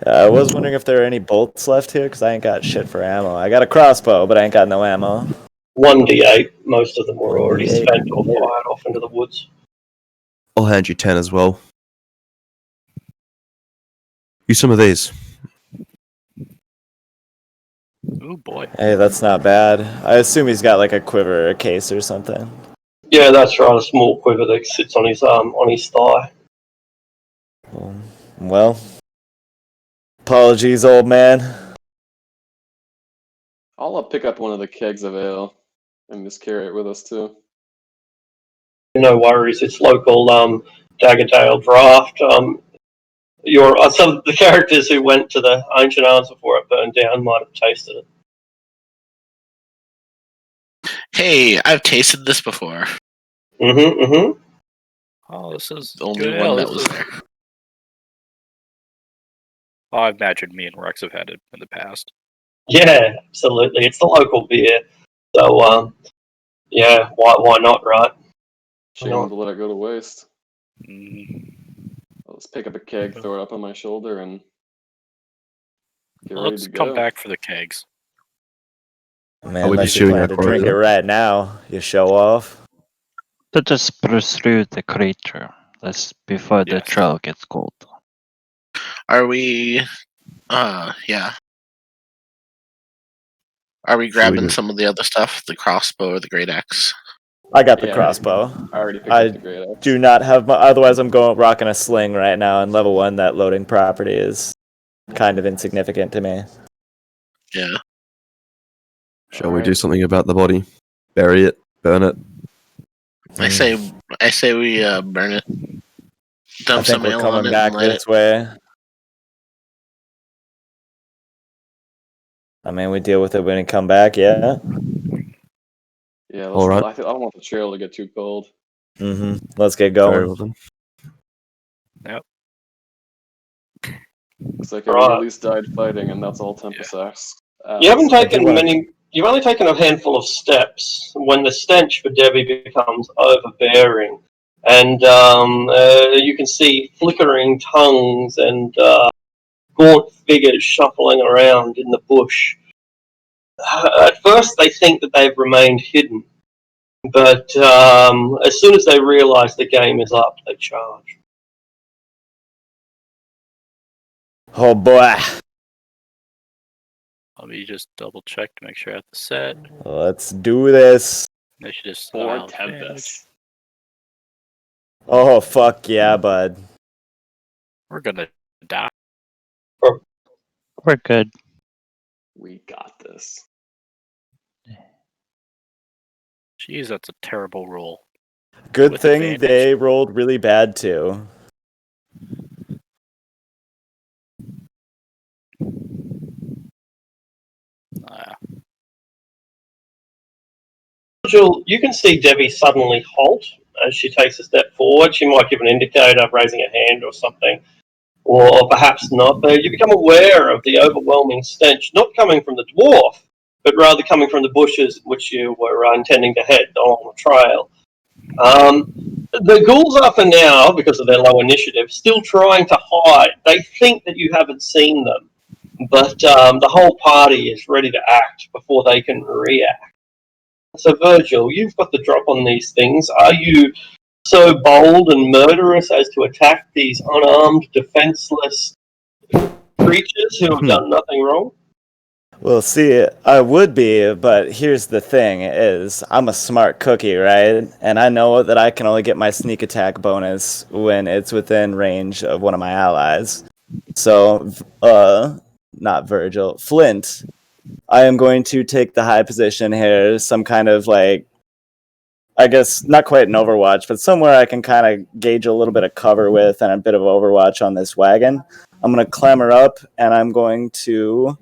I was wondering if there are any bolts left here because I ain't got shit for ammo. I got a crossbow, but I ain't got no ammo. 1d8. Most of them were already 1d8. spent or fired off into the woods. I'll hand you 10 as well. Use some of these. Oh boy. Hey, that's not bad. I assume he's got like a quiver or a case or something. Yeah, that's right. A small quiver that sits on his thigh. Well, apologies, old man. I'll pick up one of the kegs of ale and just carry it with us too. No worries. It's local Daggerdale draft. Some of the characters who went to the Ancient Arms before it burned down might have tasted it. Hey, I've tasted this before. Oh, this is The only good one ale. that was there. Oh, I imagine me and Rex have had it in the past. Yeah, absolutely. It's the local beer. So, yeah, why not, right? Shame to let it go to waste. Mm. Let's pick up a keg, throw it up on my shoulder, and get Well, ready let's to come go. back for the kegs. Man, Are we unless you pursuing plan our to drink it corridor? right now, you show off. Let us pursue the creature before the Yes. trail gets cold. Are we? Yeah. Are we Should we grabbing go- some of the other stuff? The crossbow or the great axe? I got the Yeah, crossbow. I already picked I up the great axe. do not have my. Otherwise, I'm going rocking a sling right now. And level 1, that loading property is kind of insignificant to me. Yeah. Shall we do something about the body? Bury it? Burn it? I say we burn it. I Dump think some we're ale on coming it back and light it. this way. I mean, we deal with it when we come back, yeah? Yeah, All right. I don't want the trail to get too cold. Let's get Very going. well then. Yep. Looks like Right. everyone at least died fighting, and that's all Tempest asks. You haven't I do taken wanna- many. You've only taken a handful of steps when the stench for Debbie becomes overbearing, and you can see flickering tongues and gaunt figures shuffling around in the bush. At first, they think that they've remained hidden, but as soon as they realise the game is up, they charge. Oh boy. Let me just double check to make sure I have the set. Let's do this. They should just Or allow damage. Tempest. Oh, fuck yeah, bud. We're gonna die. We're good. We got this. Jeez, that's a terrible roll. Good With thing advantage. they rolled really bad too. Jill, you can see Debbie suddenly halt as she takes a step forward. She might give an indicator of raising a hand or something, or perhaps not. But you become aware of the overwhelming stench, not coming from the dwarf, but rather coming from the bushes which you were intending to head along the trail. The ghouls are for now, because of their low initiative, still trying to hide. They think that you haven't seen them, but the whole party is ready to act before they can react. So, Virgil, you've got the drop on these things. Are you so bold and murderous as to attack these unarmed, defenseless creatures who have done nothing wrong? Well, see, I would be, but here's the thing: is I'm a smart cookie, right? And I know that I can only get my sneak attack bonus when it's within range of one of my allies. So, not Virgil, Flint. I am going to take the high position here, some kind of like, I guess not quite an Overwatch, but somewhere I can kind of gauge a little bit of cover with and a bit of Overwatch on this wagon. I'm going to clamber up and I'm going to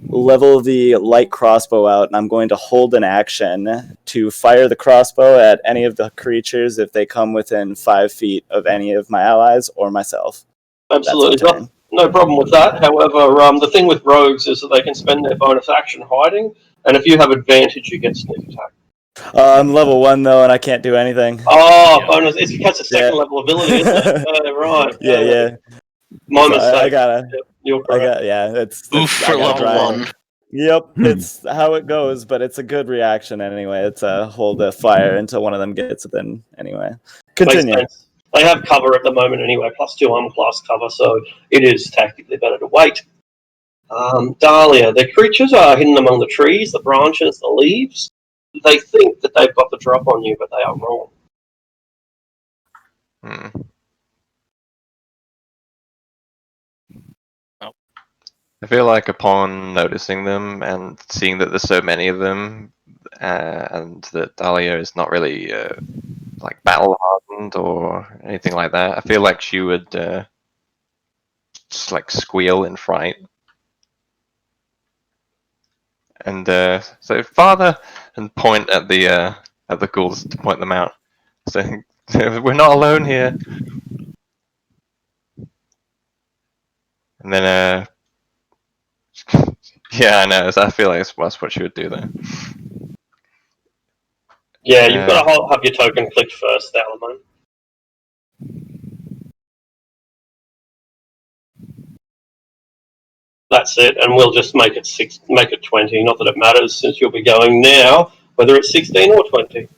level the light crossbow out, and I'm going to hold an action to fire the crossbow at any of the creatures if they come within 5 feet of any of my allies or myself. Absolutely. No problem with that. However, the thing with rogues is that they can spend their bonus action hiding, and if you have advantage, you get sneak attack. I'm level 1 though, and I can't do anything. Oh, yeah. Bonus! It's because it's second level ability, isn't it? Right. Yeah. My So mistake. I gotta. Yep, you're correct. It's Oof for level 1. Yep, it's how it goes, but it's a good reaction anyway. It's a hold a fire until one of them gets within anyway. Continue. Makes sense. They have cover at the moment anyway, +2 armor class cover, so it is tactically better to wait. Dahlia, the creatures are hidden among the trees, the branches, the leaves. They think that they've got the drop on you, but they are wrong. I feel like upon noticing them and seeing that there's so many of them, and that Dahlia is not really like battle hardened or anything like that, I feel like she would just like squeal in fright. And so, Father, and point at the ghouls to point them out, saying, "We're not alone here." And then, yeah, I know. I feel like that's what she would do there. Yeah, you've got to have your token clicked first, Salamone. That's it, and we'll just make it 20. Not that it matters, since you'll be going now, whether it's 16 or 20.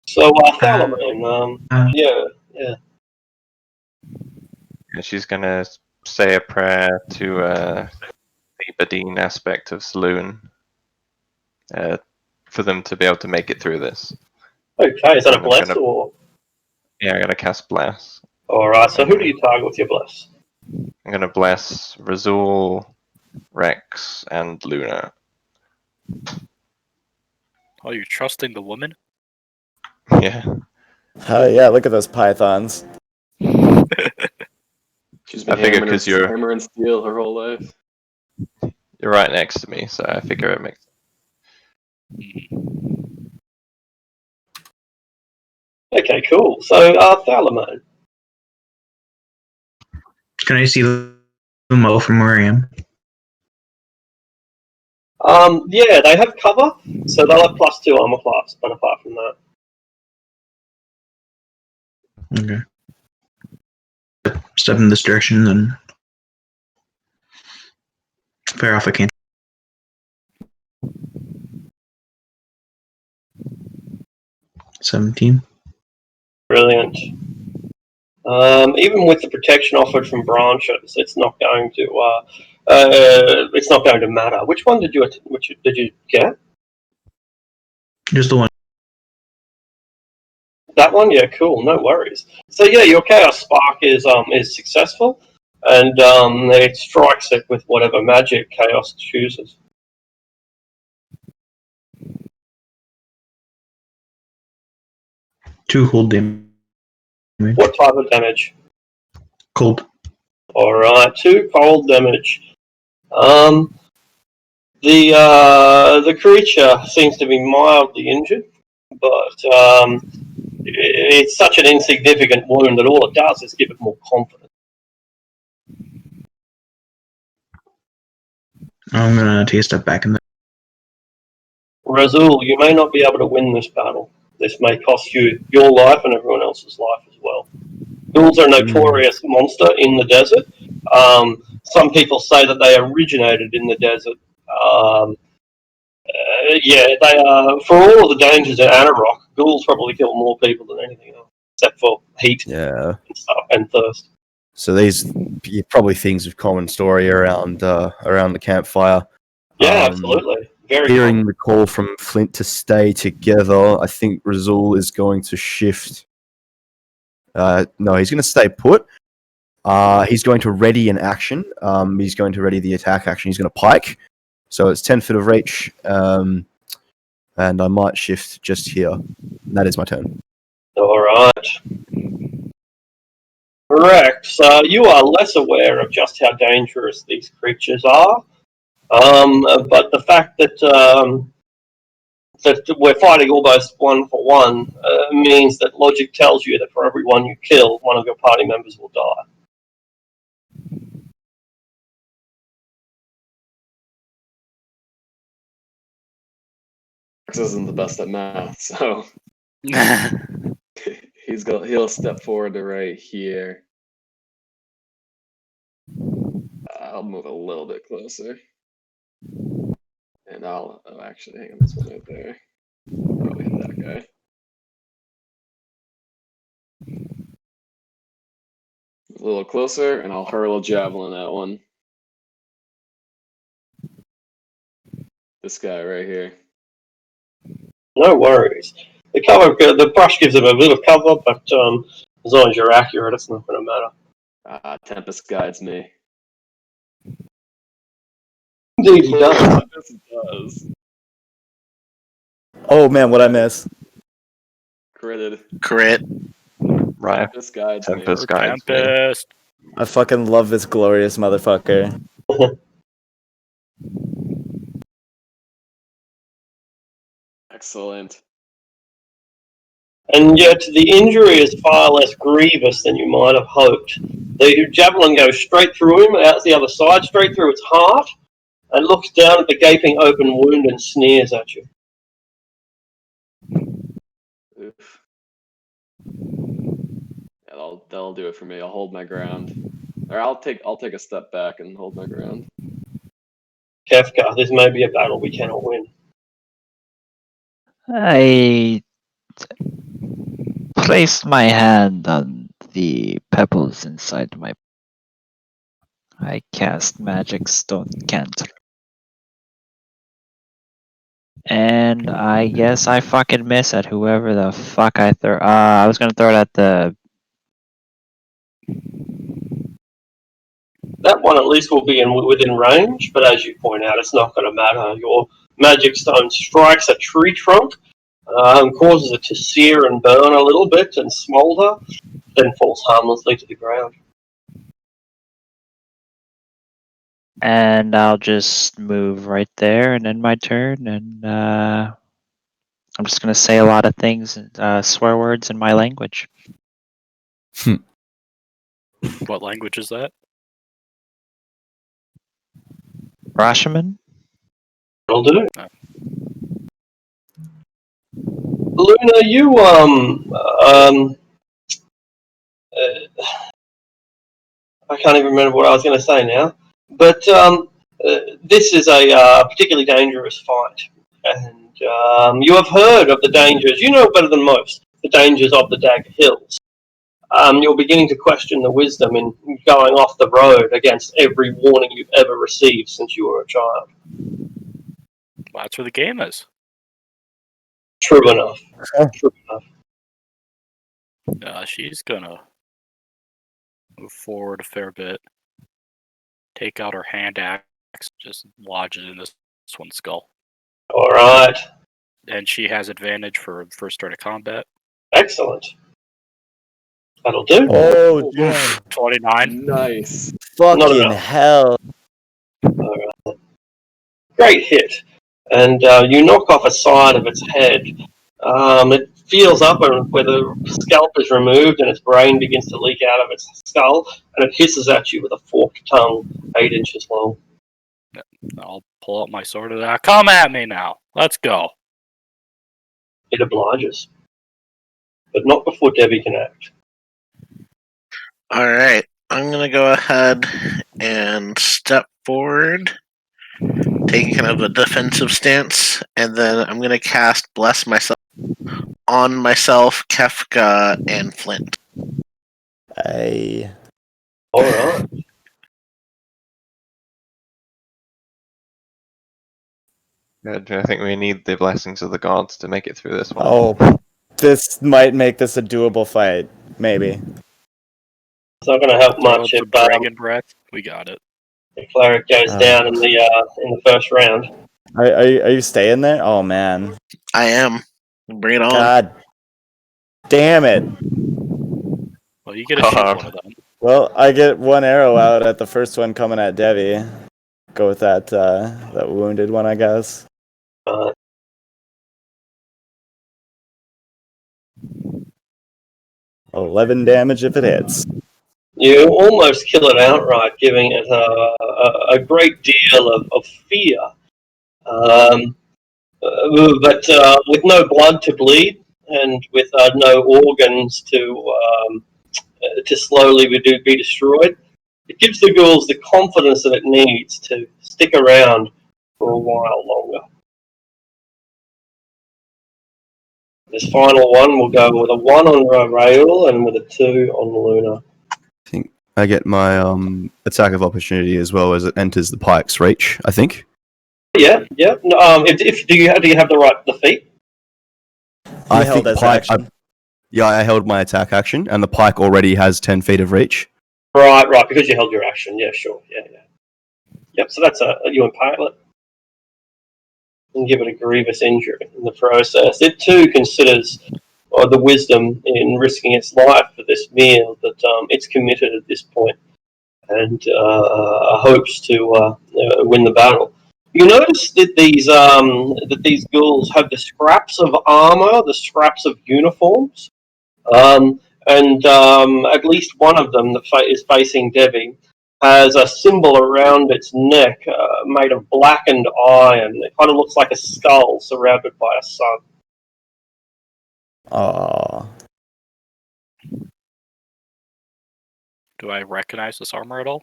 So, Salamone, yeah. And she's gonna say a prayer to the Badine aspect of Saloon, for them to be able to make it through this. Okay, is that a bless or? Yeah, I'm gonna cast bless. Alright, so who do you target with your bless? I'm gonna bless Razul, Rex, and Luna. Oh, you're trusting the woman? Yeah. Oh yeah, look at those pythons. She's been hammer and steel her whole life. You're right next to me, so I figure it makes. Okay, cool. So, Thalamone. Can I see them all from where I am? Yeah, they have cover, so they'll have +2 armor class, but apart from that. Okay. Step in this direction, then fire off a can. $17. Brilliant. Even with the protection offered from branches, it's not going to matter. Which one did you get? Just the one. one? Yeah, cool. No worries. So yeah, your Chaos Spark is successful, and it strikes it with whatever magic Chaos chooses. Two cold damage. What type of damage? Cold. All right, 2 cold damage. The creature seems to be mildly injured, but it's such an insignificant wound that all it does is give it more confidence. I'm gonna take a step back in the. Razul, you may not be able to win this battle. This may cost you your life and everyone else's life as well. Ghouls are a notorious monster in the desert. Some people say that they originated in the desert. Yeah, they are. For all of the dangers in Anarok, ghouls probably kill more people than anything else, except for heat Yeah. and stuff and thirst. So these probably things of common story around the campfire. Yeah, absolutely. Very Hearing common. the call from Flint to stay together, I think Razul is going to shift. No, he's going to stay put. He's going to ready an action. He's going to ready the attack action. He's going to pike. So it's 10 foot of reach. And I might shift just here. And that is my turn. All right. Rex, you are less aware of just how dangerous these creatures are, but the fact that that we're fighting almost 1-for-1 means that logic tells you that for every one you kill, one of your party members will die. Rex isn't the best at math, so he'll step forward to right here. I'll move a little bit closer. And I'll actually hang on this one right there. Probably hit that guy. A little closer, and I'll hurl a javelin at one. This guy right here. No worries. The brush gives him a bit of cover, but as long as you're accurate, it's not going to matter. Tempest guides me. Indeed, he does. Tempest does. Oh man, what I miss? Critted. Crit. Right. Tempest guides me. Tempest guides me. Tempest. I fucking love this glorious motherfucker. Excellent. And yet the injury is far less grievous than you might have hoped. The javelin goes straight through him, out the other side, straight through its heart, and looks down at the gaping open wound and sneers at you. Oof. Yeah, that'll do it for me. I'll hold my ground. Or I'll take a step back and hold my ground. Kefka, this may be a battle we cannot win. I place my hand on the pebbles inside my. I cast magic stone cantrip. And I guess I fucking miss at whoever the fuck I throw. I was gonna throw it at the. That one at least will be within range, but as you point out, it's not going to matter. Your magic stone strikes a tree trunk, causes it to sear and burn a little bit and smolder, then falls harmlessly to the ground. And I'll just move right there and end my turn. And I'm just gonna say a lot of things, swear words in my language. What language is that? Rashomon? I'll do. Oh. Luna, you I can't even remember what I was going to say now. But this is a particularly dangerous fight, and you have heard of the dangers. You know better than most the dangers of the Dagger Hills. You're beginning to question the wisdom in going off the road against every warning you've ever received since you were a child. Well, that's where the game is. True enough. True enough. She's gonna move forward a fair bit. Take out her hand axe, just lodge it in this one's skull. All right. And she has advantage for first turn of combat. Excellent. That'll do. Oh, yeah. 29. Nice. Not Fucking enough. hell. All right. Great hit. And you knock off a side of its head. It feels up where the scalp is removed and its brain begins to leak out of its skull, and it hisses at you with a forked tongue 8 inches long. I'll pull out my sword and come at me now. Let's go. It obliges. But not before Debbie can act. All right, I'm gonna go ahead and step forward, taking kind of a defensive stance, and then I'm gonna cast Bless Myself on myself, Kefka, and Flint. All right. Good. I think we need the blessings of the gods to make it through this one. Oh, this might make this a doable fight. Maybe. It's not going to help much The if dragon breath. We got it. the cleric goes down in the first round. Are you staying there? Oh, man. I am. Bring it on. God damn it. Well, you get to shoot God. one of them. Well, I get one arrow out at the first one coming at Debbie. Go with that wounded one, I guess. 11 damage if it hits. You almost kill it outright, giving it a great deal of fear. But with no blood to bleed and with no organs to slowly be destroyed, it gives the ghouls the confidence that it needs to stick around for a while longer. This final one will go with a 1 on Raoul and with a 2 on Luna. I think I get my attack of opportunity as well as it enters the pike's reach, I think. Yeah. No, do you have the feat? I think pike. I held my attack action, and the pike already has 10 feet of reach. Right, because you held your action. Yeah, sure. Yeah. Yep. So that's you impale it and give it a grievous injury in the process. It too considers the wisdom in risking its life for this meal that it's committed at this point and hopes to win the battle. You notice that these ghouls have the scraps of armor, the scraps of uniforms, and at least one of them that is facing Debbie has a symbol around its neck made of blackened iron. It kind of looks like a skull surrounded by a sun. Aww. Do I recognize this armor at all?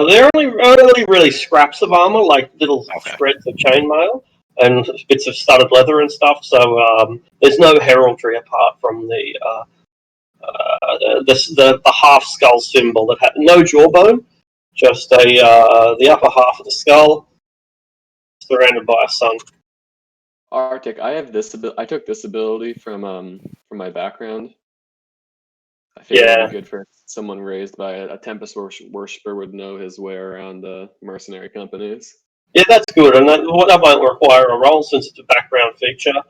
They're only really scraps of armor, like little shreds of chainmail and bits of studded leather and stuff. So there's no heraldry apart from the half skull symbol that had no jawbone, just the upper half of the skull surrounded by a sun. Arctic, I have this. I took this ability from my background. I figured it'd be good for someone raised by a Tempest worshipper would know his way around mercenary companies. Yeah, that's good, and that won't require a roll since it's a background feature.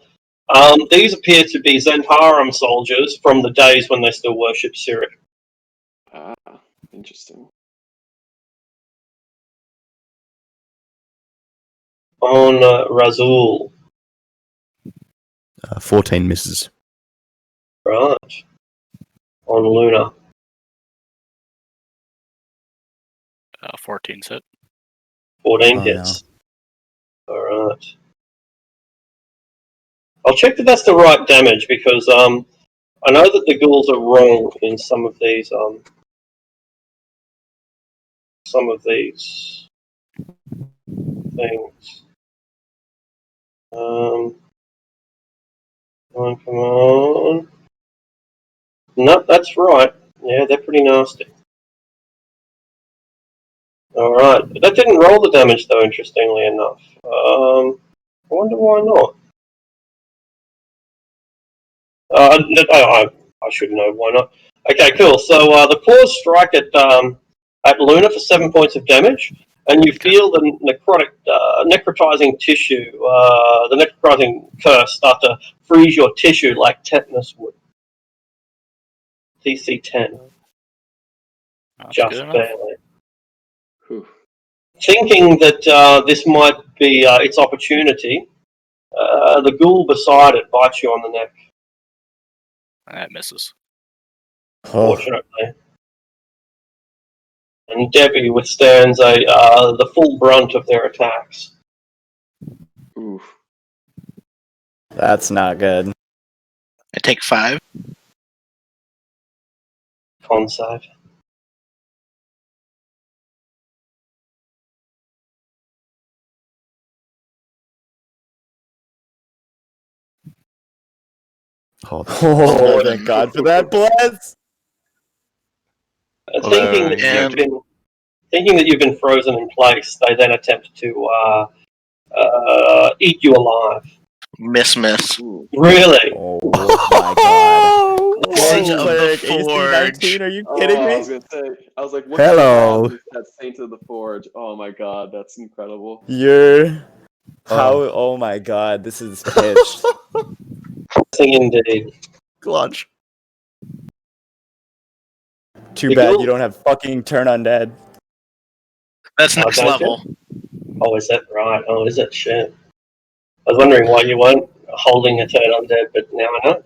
These appear to be Zentarum soldiers from the days when they still worship Cyric. Ah, interesting. On Razul. 14 misses. Right. On Luna. 14's hit. 14 hits. No. Alright. I'll check that that's the right damage because I know that the ghouls are wrong in some of these things. Come on. No, that's right. Yeah, they're pretty nasty. Alright. That didn't roll the damage though, interestingly enough. I wonder why not. I should know. Why not? Okay, cool. So the claws strike at Luna for 7 points of damage, and you feel the necrotizing tissue, the necrotizing curse start to freeze your tissue like tetanus would. DC 10, That's just good enough. barely. Whew. Thinking that this might be its opportunity, the ghoul beside it bites you on the neck. That misses. Oh, Fortunately. And Debbie withstands the full brunt of their attacks. Oof. that's not good. I take 5. Con save. Oh, Oh, thank God for that, bless. Thinking that you've been frozen in place, they then attempt to eat you alive. Miss. Ooh. Really? Oh my God. Forge of the Cleric, AC Forge. 19, are you kidding I me? was gonna say. I was like, what Hello. kind of that Saint of the Forge? Oh my god, that's incredible. You're... How... Oh. Oh my God, this is pitched. Indeed. Clutch. Too The bad ghoul- you don't have fucking turn undead. That's next don't level. Oh, is that right? Oh, is it? Shit. I was wondering why you weren't holding a turn undead, but now I know.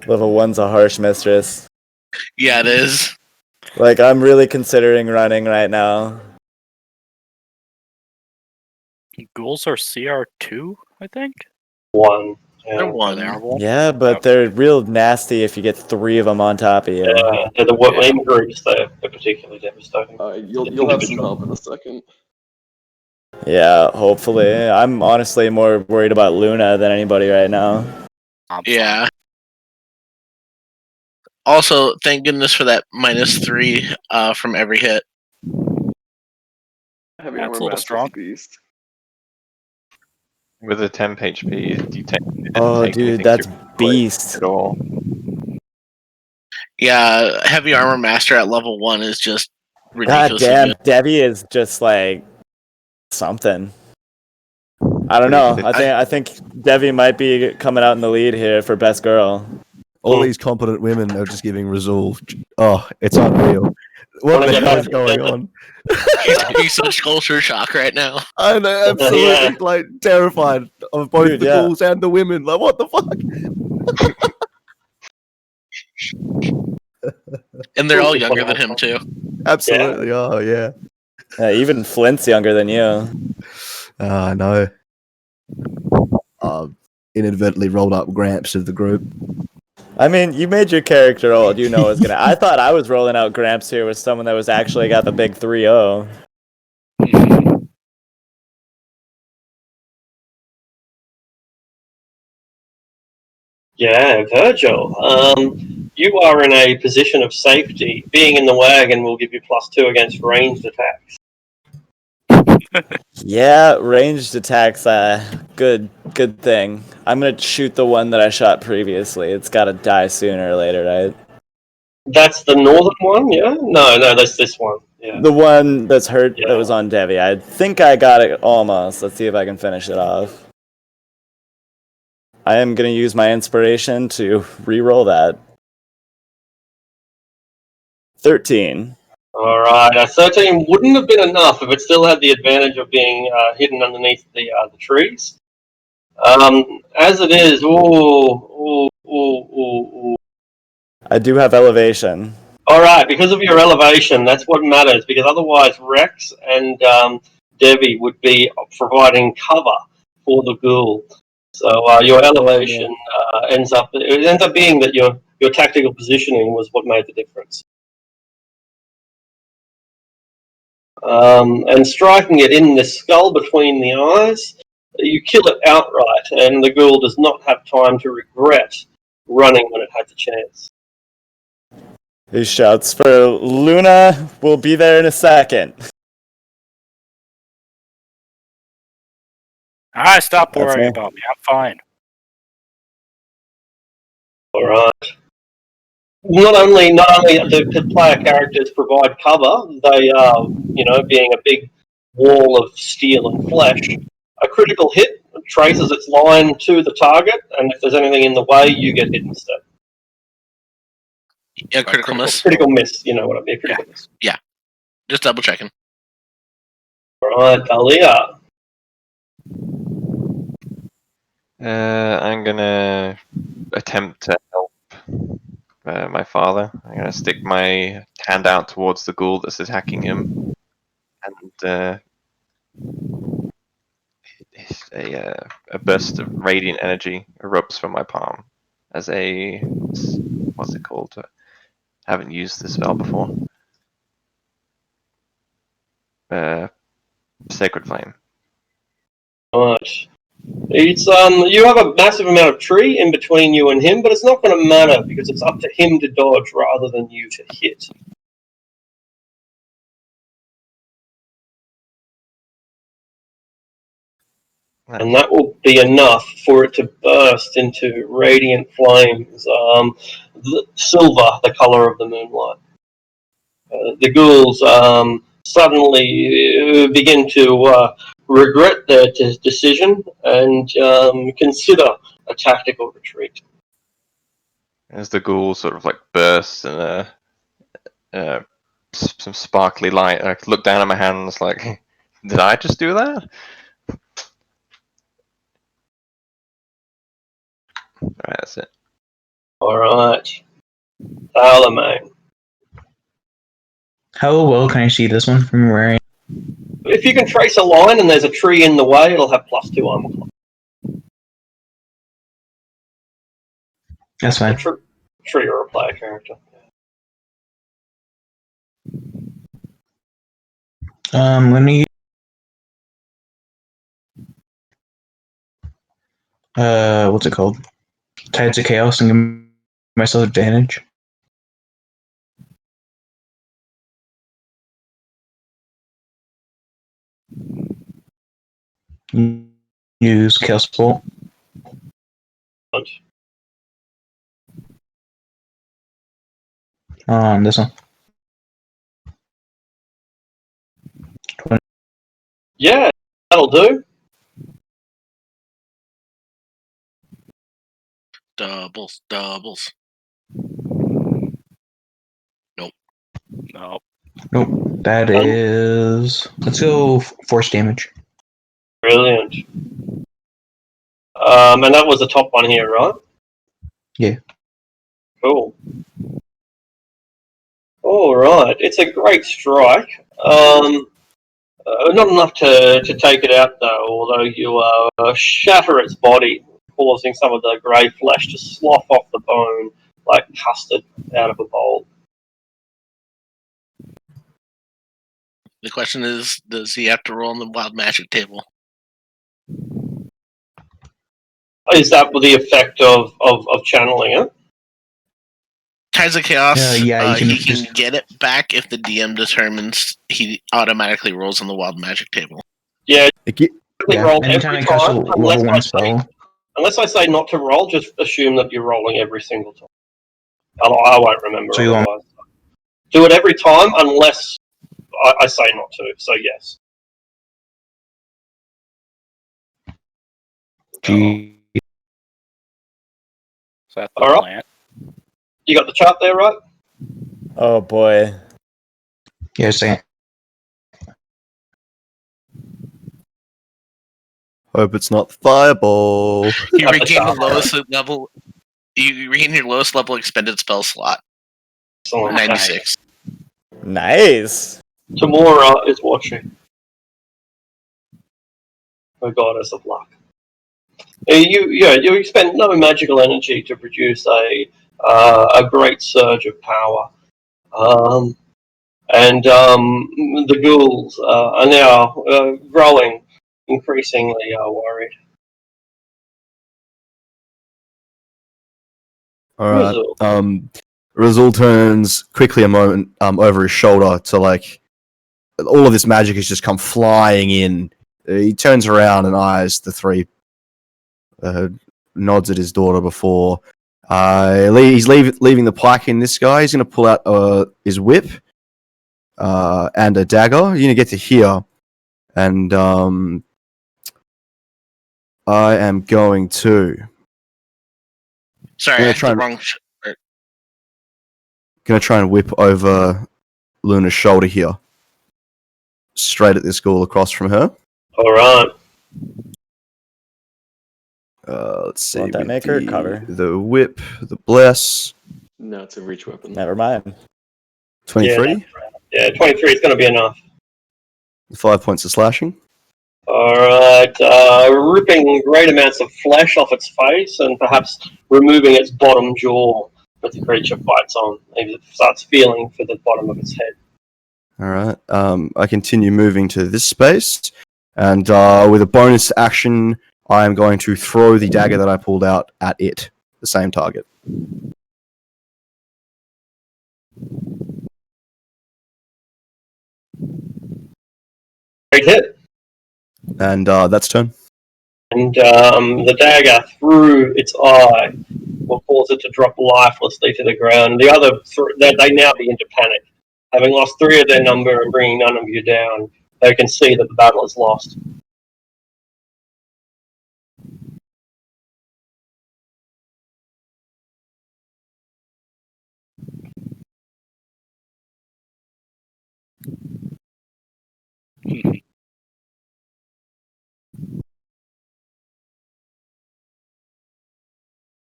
Level 1's a harsh mistress. Yeah, it is. Like, I'm really considering running right now. Ghouls are CR2, I think. One. They're Yeah. Oh, they are one. one. Yeah, but they're real nasty if you get 3 of them on top of you. They're the in groups. They're particularly devastating. You'll have some help in a second. Yeah, hopefully. I'm honestly more worried about Luna than anybody right now. I'm Yeah. Also, thank goodness for that -3 from every hit. Heavy That's a armor little master's strong. beast. With a temp HP, you didn't Oh, take dude, anything that's too quick beast. at all. Yeah, heavy armor master at level 1 is just God ridiculously damn, good. Debbie is just like something. I don't Pretty know. good. I think Debbie might be coming out in the lead here for best girl. All these competent women are just giving Resolve. Oh, it's unreal. What the hell is going on? He's such culture shock right now. I'm absolutely like terrified of both Dude, the yeah. ghouls and the women. Like, what the fuck? And they're all younger than him, too. Absolutely. Oh yeah. Yeah, even Flint's younger than you. I know. Inadvertently rolled up Gramps of the group. I mean, you made your character old. You know it's gonna. I thought I was rolling out Gramps here with someone that was actually got the big 3-0. Yeah, Virgil. You are in a position of safety. Being in the wagon will give you +2 against ranged attacks. Yeah, ranged attacks. Good thing. I'm gonna shoot the one that I shot previously. It's gotta die sooner or later, right? That's the northern one, yeah? No, that's this one. Yeah. The one that's hurt that Yeah. was on Devi. I think I got it almost. Let's see if I can finish it off. I am gonna use my inspiration to re-roll that. 13. All right. A 13 wouldn't have been enough if it still had the advantage of being hidden underneath the trees. As it is, ooh. I do have elevation. All right, because of your elevation, that's what matters. Because otherwise, Rex and Debbie would be providing cover for the ghoul. So your elevation ends up being that your tactical positioning was what made the difference. And striking it in the skull between the eyes, you kill it outright, and the ghoul does not have time to regret running when it had the chance. He shouts for Luna. We'll be there in a second. Stop worrying about me. I'm fine. All right. not only do player characters provide cover, they are, being a big wall of steel and flesh. A critical hit traces its line to the target, and if there's anything in the way, you get hit instead. Yeah, critical miss. Critical miss, you know what I mean? Critical miss. Yeah. Just double checking. Alright, Dalia. I'm gonna attempt to help my father. I'm gonna stick my hand out towards the ghoul that's attacking him, and a burst of radiant energy erupts from my palm as a what's it called? Haven't used this spell before. Sacred flame. Right. It's you have a massive amount of tree in between you and him, but it's not going to matter because it's up to him to dodge rather than you to hit. And that will be enough for it to burst into radiant flames, silver, the color of the moonlight. The ghouls suddenly begin to regret their decision and consider a tactical retreat. As the ghoul sort of like bursts and some sparkly light, I look down at my hands like, did I just do that? Alright, that's it. Alright. Alamane. How well can I see this one from where I am? If you can trace a line and there's a tree in the way, it'll have +2 armor class. That's fine. Tree or a player character. Let me. What's it called? Tides of Chaos and give myself advantage. Use Chaos Bolt. On this one. Yeah, that'll do. Doubles. No. Nope. That is. Let's go force damage. Brilliant. And that was the top one here, right? Yeah. Cool. All right, it's a great strike. Not enough to take it out though, although you shatter its body, causing some of the grey flesh to slough off the bone like custard out of a bowl. The question is, does he have to roll on the wild magic table? Is that the effect of channeling it? Tides of Chaos, yeah, he can get it back if the DM determines he automatically rolls on the wild magic table. Yeah, Yeah, roll anytime every I cast a time, level 1 spell. unless I say not to roll, just assume that you're rolling every single time. I won't remember So you want- otherwise. Do it every time unless I say not to, so yes. Gee. Is that the All right. plant? You got the chart there, right? Oh boy. Yeah, a second. Hope it's not the fireball. You regain the lowest level. You regain your lowest level expended spell slot. Excellent. 96. Nice. Tamora is watching. The goddess of luck. You expend no magical energy to produce a great surge of power, and the ghouls are now growing increasingly worried. All right. Rizul. Rizul turns quickly a moment over his shoulder to like all of this magic has just come flying in. He turns around and eyes the three, nods at his daughter before He's leaving the pike in this guy. He's going to pull out his whip and a dagger. You're going to get to here. And I am going to... Sorry, I'm I gonna hit try the and- wrong. Going to try and whip over Luna's shoulder here. Straight at this girl across from her. All right. You Let's see. want that with make her cover? The whip, the bless. No, it's a reach weapon. Never mind. 23. Yeah, 23 is going to be enough. 5 points of slashing. All right. Ripping great amounts of flesh off its face and perhaps removing its bottom jaw that the creature fights on. Maybe it starts feeling for the bottom of its head. All right. I continue moving to this space, and with a bonus action, I am going to throw the dagger that I pulled out at it, the same target. Great hit. And that's turn. And the dagger through its eye will cause it to drop lifelessly to the ground. The other, they now begin to panic. Having lost 3 of their number and bringing none of you down, they can see that the battle is lost.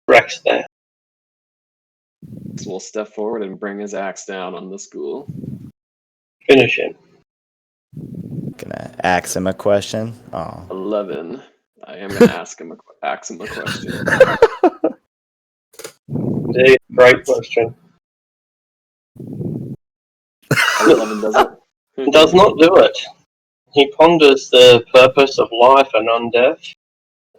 Rex there. So we'll step forward and bring his axe down on the school. Finish him. Gonna ask him a question. Oh, 11. I am gonna ask him a question. Indeed, great question. 11 doesn't. Does not do it. He ponders the purpose of life and undeath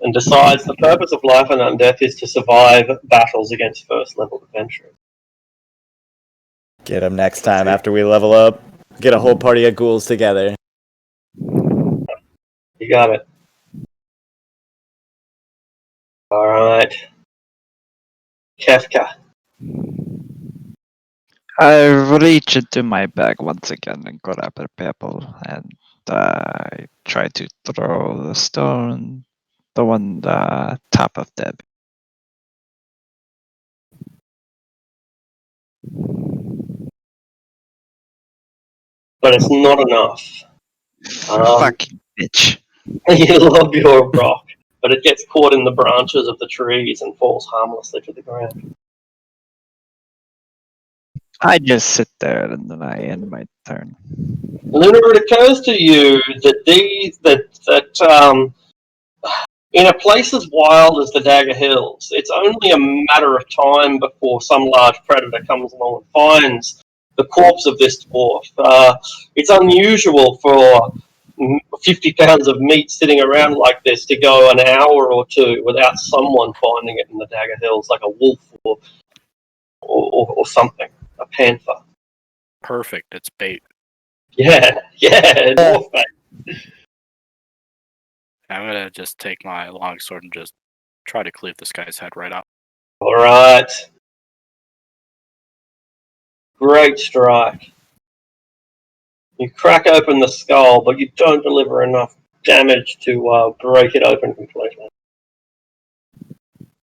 and decides the purpose of life and undeath is to survive battles against first level adventurers. get him next time after we level up. Get a whole party of ghouls together. You got it. Alright. Kefka. I reach into my bag once again and grab a pebble, and I try to throw the stone, the one top of the. But it's not enough. Fucking bitch. You love your rock, but it gets caught in the branches of the trees and falls harmlessly to the ground. I just sit there and then I end my turn. Luna, it occurs to you that in a place as wild as the Dagger Hills, it's only a matter of time before some large predator comes along and finds the corpse of this dwarf. It's unusual for 50 pounds of meat sitting around like this to go an hour or two without someone finding it in the Dagger Hills, like a wolf or something, a panther. Perfect. It's bait. Yeah, dwarf bait. I'm gonna just take my longsword and just try to cleave this guy's head right off. All right. Great strike. You crack open the skull, but you don't deliver enough damage to break it open completely.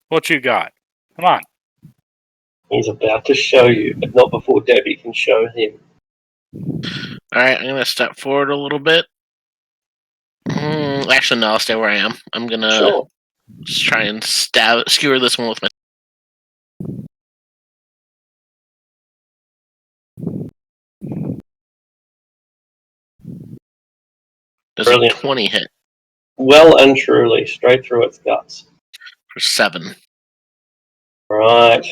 What you got? Come on. He's about to show you, but not before Debbie can show him. Alright, I'm gonna step forward a little bit. Actually, no, I'll stay where I am. I'm gonna Sure. just try and skewer this one with my. Does Brilliant. a 20 hit Well and truly, straight through its guts. for 7. Right.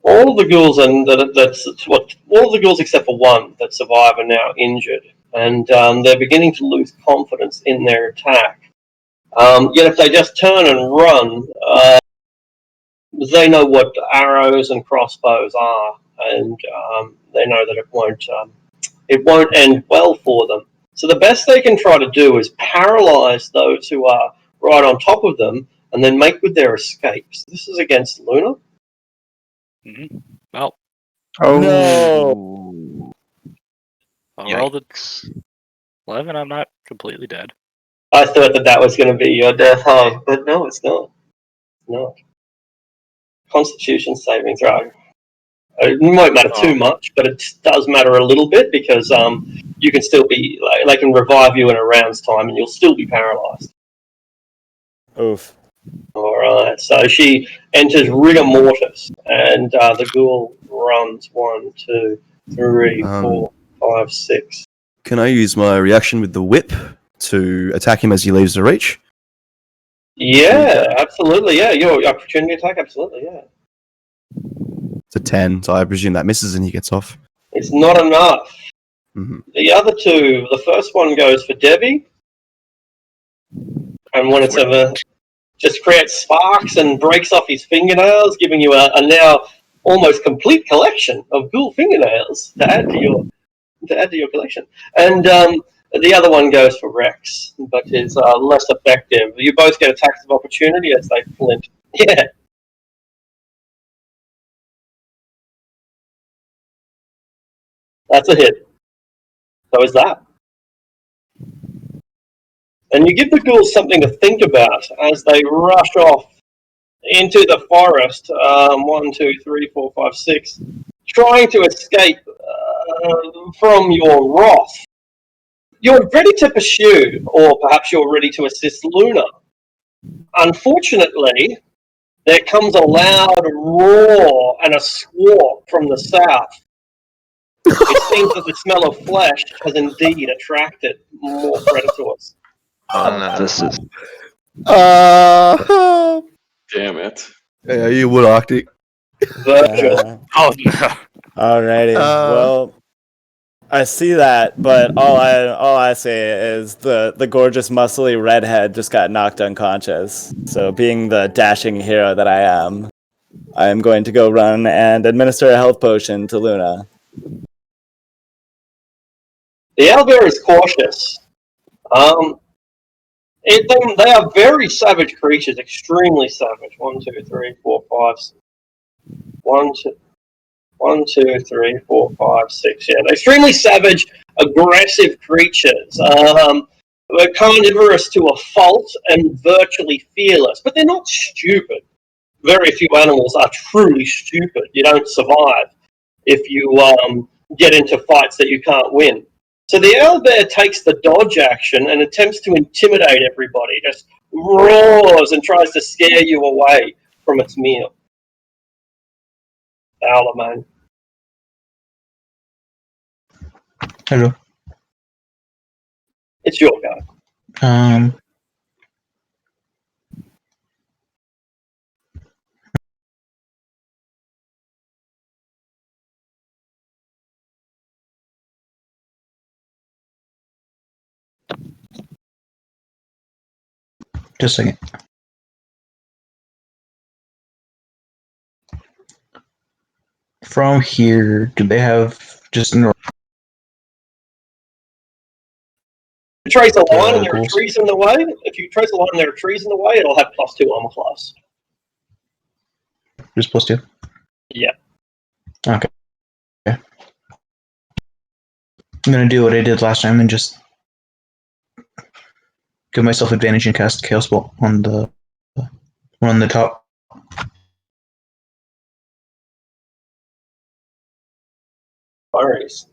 All of the ghouls all of the ghouls except for one that survive are now injured, and they're beginning to lose confidence in their attack. Yet if they just turn and run, they know what arrows and crossbows are, and they know that it won't end well for them. So the best they can try to do is paralyze those who are right on top of them and then make good their escapes. This is against Luna. Well, No. I rolled a Yikes. 11. I'm not completely dead. I thought that was going to be your death home, but no, it's not. No. Constitution saving throw. It won't matter too much, but it does matter a little bit because you can still be like they can revive you in a round's time, and you'll still be paralyzed. Oof. All right, so she enters rigor mortis, and the ghoul runs 1, 2, 3, 4, 5, 6. Can I use my reaction with the whip to attack him as he leaves the reach? Yeah, absolutely. Yeah, your opportunity attack. Absolutely. Yeah. It's a 10, so I presume that misses and he gets off. It's not enough. Mm-hmm. The other two, the first one goes for Debbie, and when it's ever just creates sparks and breaks off his fingernails, giving you a now almost complete collection of ghoul fingernails to add to your collection. And the other one goes for Rex, but is less effective. You both get attacks of opportunity as they flint. Yeah. That's a hit. So is that. And you give the ghouls something to think about as they rush off into the forest. 1, 2, 3, 4, 5, 6. Trying to escape from your wrath. You're ready to pursue, or perhaps you're ready to assist Luna. Unfortunately, there comes a loud roar and a squawk from the south. It seems that the smell of flesh has indeed attracted more predators. Oh no. This is Damn it. Yeah, you would Arctic. Virtual. Oh no. Alrighty. Well, I see that, but all I say is the gorgeous, muscly redhead just got knocked unconscious. So, being the dashing hero that I am going to go run and administer a health potion to Luna. The owlbear is cautious. They are very savage creatures, extremely savage. 1, 2, 3, 4, 5. 1, 2, 3, 4, 5, 6. Yeah, they're extremely savage, aggressive creatures. They're carnivorous to a fault and virtually fearless, but they're not stupid. Very few animals are truly stupid. You don't survive if you get into fights that you can't win. So the owlbear takes the dodge action and attempts to intimidate everybody, just roars and tries to scare you away from its meal. Owler, man. Hello. It's your go. Just a second. From here, do they have just an You trace a line and there are ghouls? trees in the way. If you trace a line and there are trees in the way, it'll have +2 armor class. You're supposed to? Yeah. Okay. I'm gonna do what I did last time and just give myself advantage and cast Chaos Bolt on the one on the top. Worries.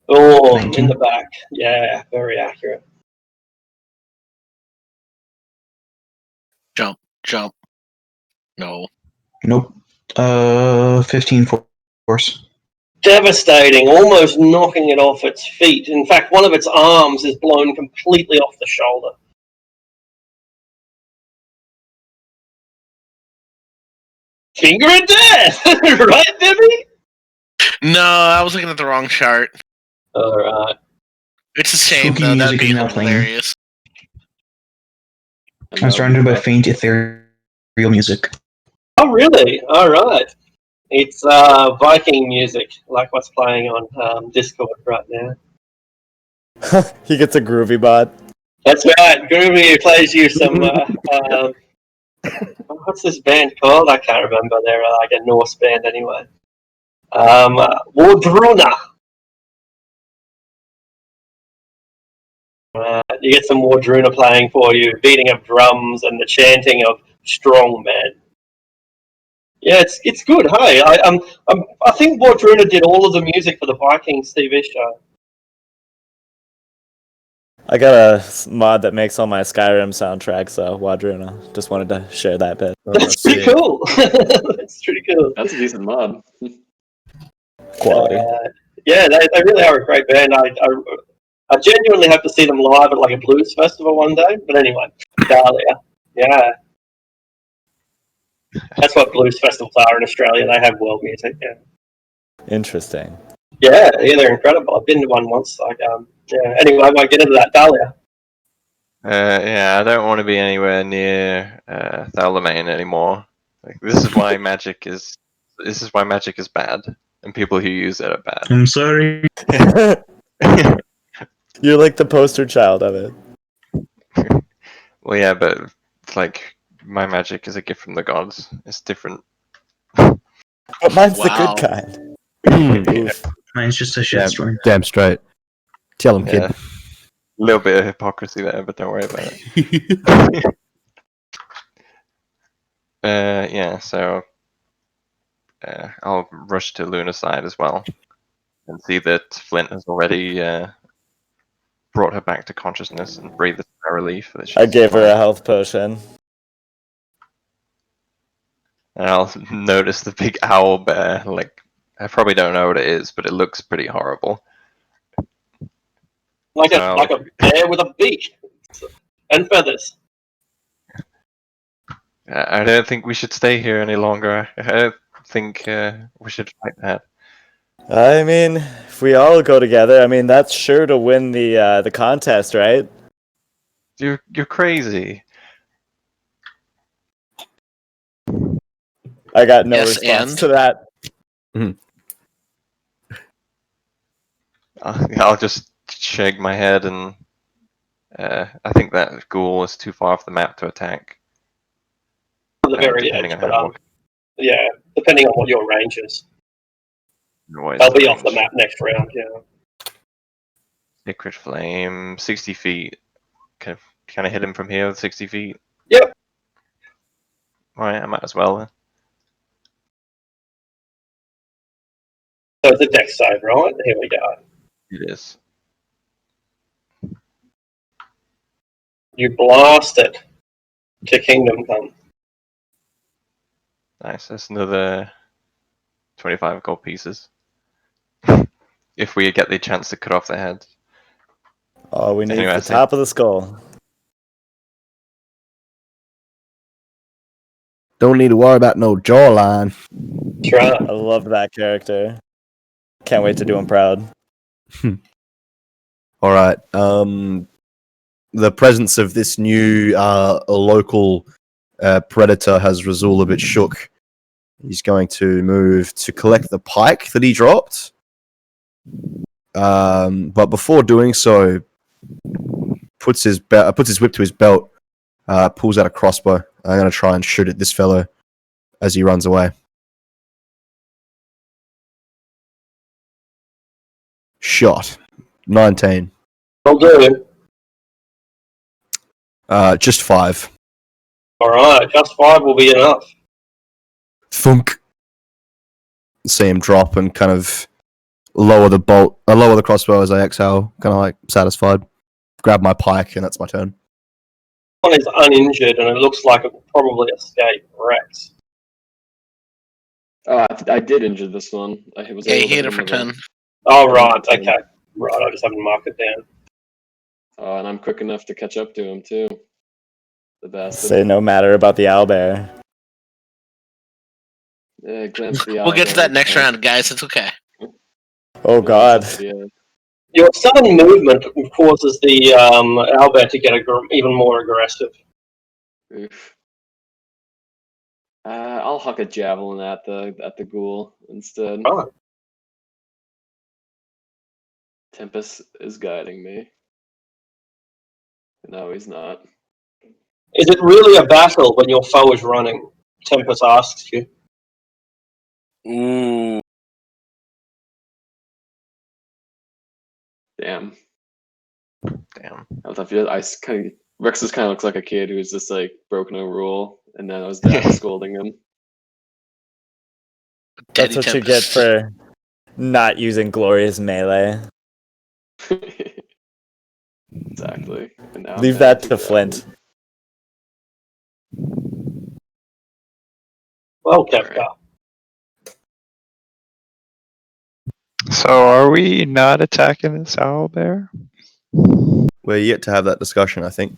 Oh, 19. in the back. Yeah, very accurate. Jump. No. Nope. 15 force. Devastating, almost knocking it off its feet. In fact, one of its arms is blown completely off the shoulder. Finger of death! Right, Debbie? No, I was looking at the wrong chart. Alright. It's a shame, Spooky though. That'd music be is now playing. hilarious. I'm surrounded by faint ethereal music. Oh, really? Alright. It's Viking music, like what's playing on Discord right now. He gets a groovy bot. That's right. Groovy plays you some What's this band called? I can't remember. They're like a Norse band anyway. Wardruna. You get some Wardruna playing for you, beating of drums and the chanting of strong men. Yeah, it's good. Hey, I think Wardruna did all of the music for the Vikings TV show. I got a mod that makes all my Skyrim soundtracks, so Wadruna. Just wanted to share that bit. That's pretty cool. That's pretty cool. That's a decent mod. Quality. Yeah, they really are a great band. I genuinely hope to see them live at like a blues festival one day. But anyway, Dahlia. Yeah. That's what blues festivals are in Australia. They have world music. Yeah. Interesting. Yeah, they're incredible. I've been to one once. Yeah. Anyway, I won't get into that. Dahlia. Yeah, I don't want to be anywhere near Thalamain anymore. Like, this is why magic is bad, and people who use it are bad. I'm sorry. You're like the poster child of it. Well, yeah, but like my magic is a gift from the gods. It's different. But mine's the Wow. good kind. Oof. Mine's just a shitstorm. Damn straight. Tell him, Yeah, kid. a little bit of hypocrisy there, but don't worry about it. Yeah, so I'll rush to Luna's side as well, and see that Flint has already brought her back to consciousness and breathed a sigh of relief. That she's I gave her a fine. health potion. And I'll notice the big owl bear. Like, I probably don't know what it is, but it looks pretty horrible. Like So a bear with a beak and feathers. I don't think we should stay here any longer. I don't think we should fight that. I mean, if we all go together, I mean that's sure to win the contest, right? You're crazy. I got no Yes, response and? to that. I'll just shake my head, and I think that ghoul is too far off the map to attack. On the very Depending edge, on but how yeah, depending on what your range is. what is They'll the be off the range. map next round, yeah. Sacred Flame, 60 feet. Can I hit him from here with 60 feet? Yep. Alright, I might as well then. So it's a dex save, right? Here we go. It is. You blast it to Kingdom Come. Nice, that's another 25 gold pieces. If we get the chance to cut off their head. All we need Anyway, I is the think- top of the skull. Don't need to worry about no jawline. That's right. I love that character. Can't wait to do him proud. All right. The presence of this new local predator has Razul a bit shook. He's going to move to collect the pike that he dropped. But before doing so, puts his whip to his belt, pulls out a crossbow. I'm going to try and shoot at this fellow as he runs away. Shot. 19. Will do. Just 5. Alright, just 5 will be enough. Thunk. See him drop and kind of lower the crossbow as I exhale, kind of like satisfied. Grab my pike, and that's my turn. One is uninjured and it looks like it will probably escape Rex. Oh, I did injure this one. I was Yeah, able he to hit hit it him for with 10. Oh, right, okay. Right, I just haven't marked it down. And I'm quick enough to catch up to him too. The bastard. Say no matter about the owlbear. Yeah, glance at the We'll get to owlbear. that next round, guys. It's okay. Oh god. Yeah. Your sudden movement causes the owlbear to get even more aggressive. Oof. I'll huck a javelin at the ghoul instead. Oh. Tempest is guiding me. No, he's not. Is it really a battle when your foe is running? Tempest asks you. Ooh. Damn. Damn. Rex just kind of looks like a kid who's just like broken a rule, and then his dad is scolding him. That's what you get for not using Glorious Melee. Exactly. And now Leave that to Flint. Well kept up. So are we not attacking this owl bear? We're yet to have that discussion, I think.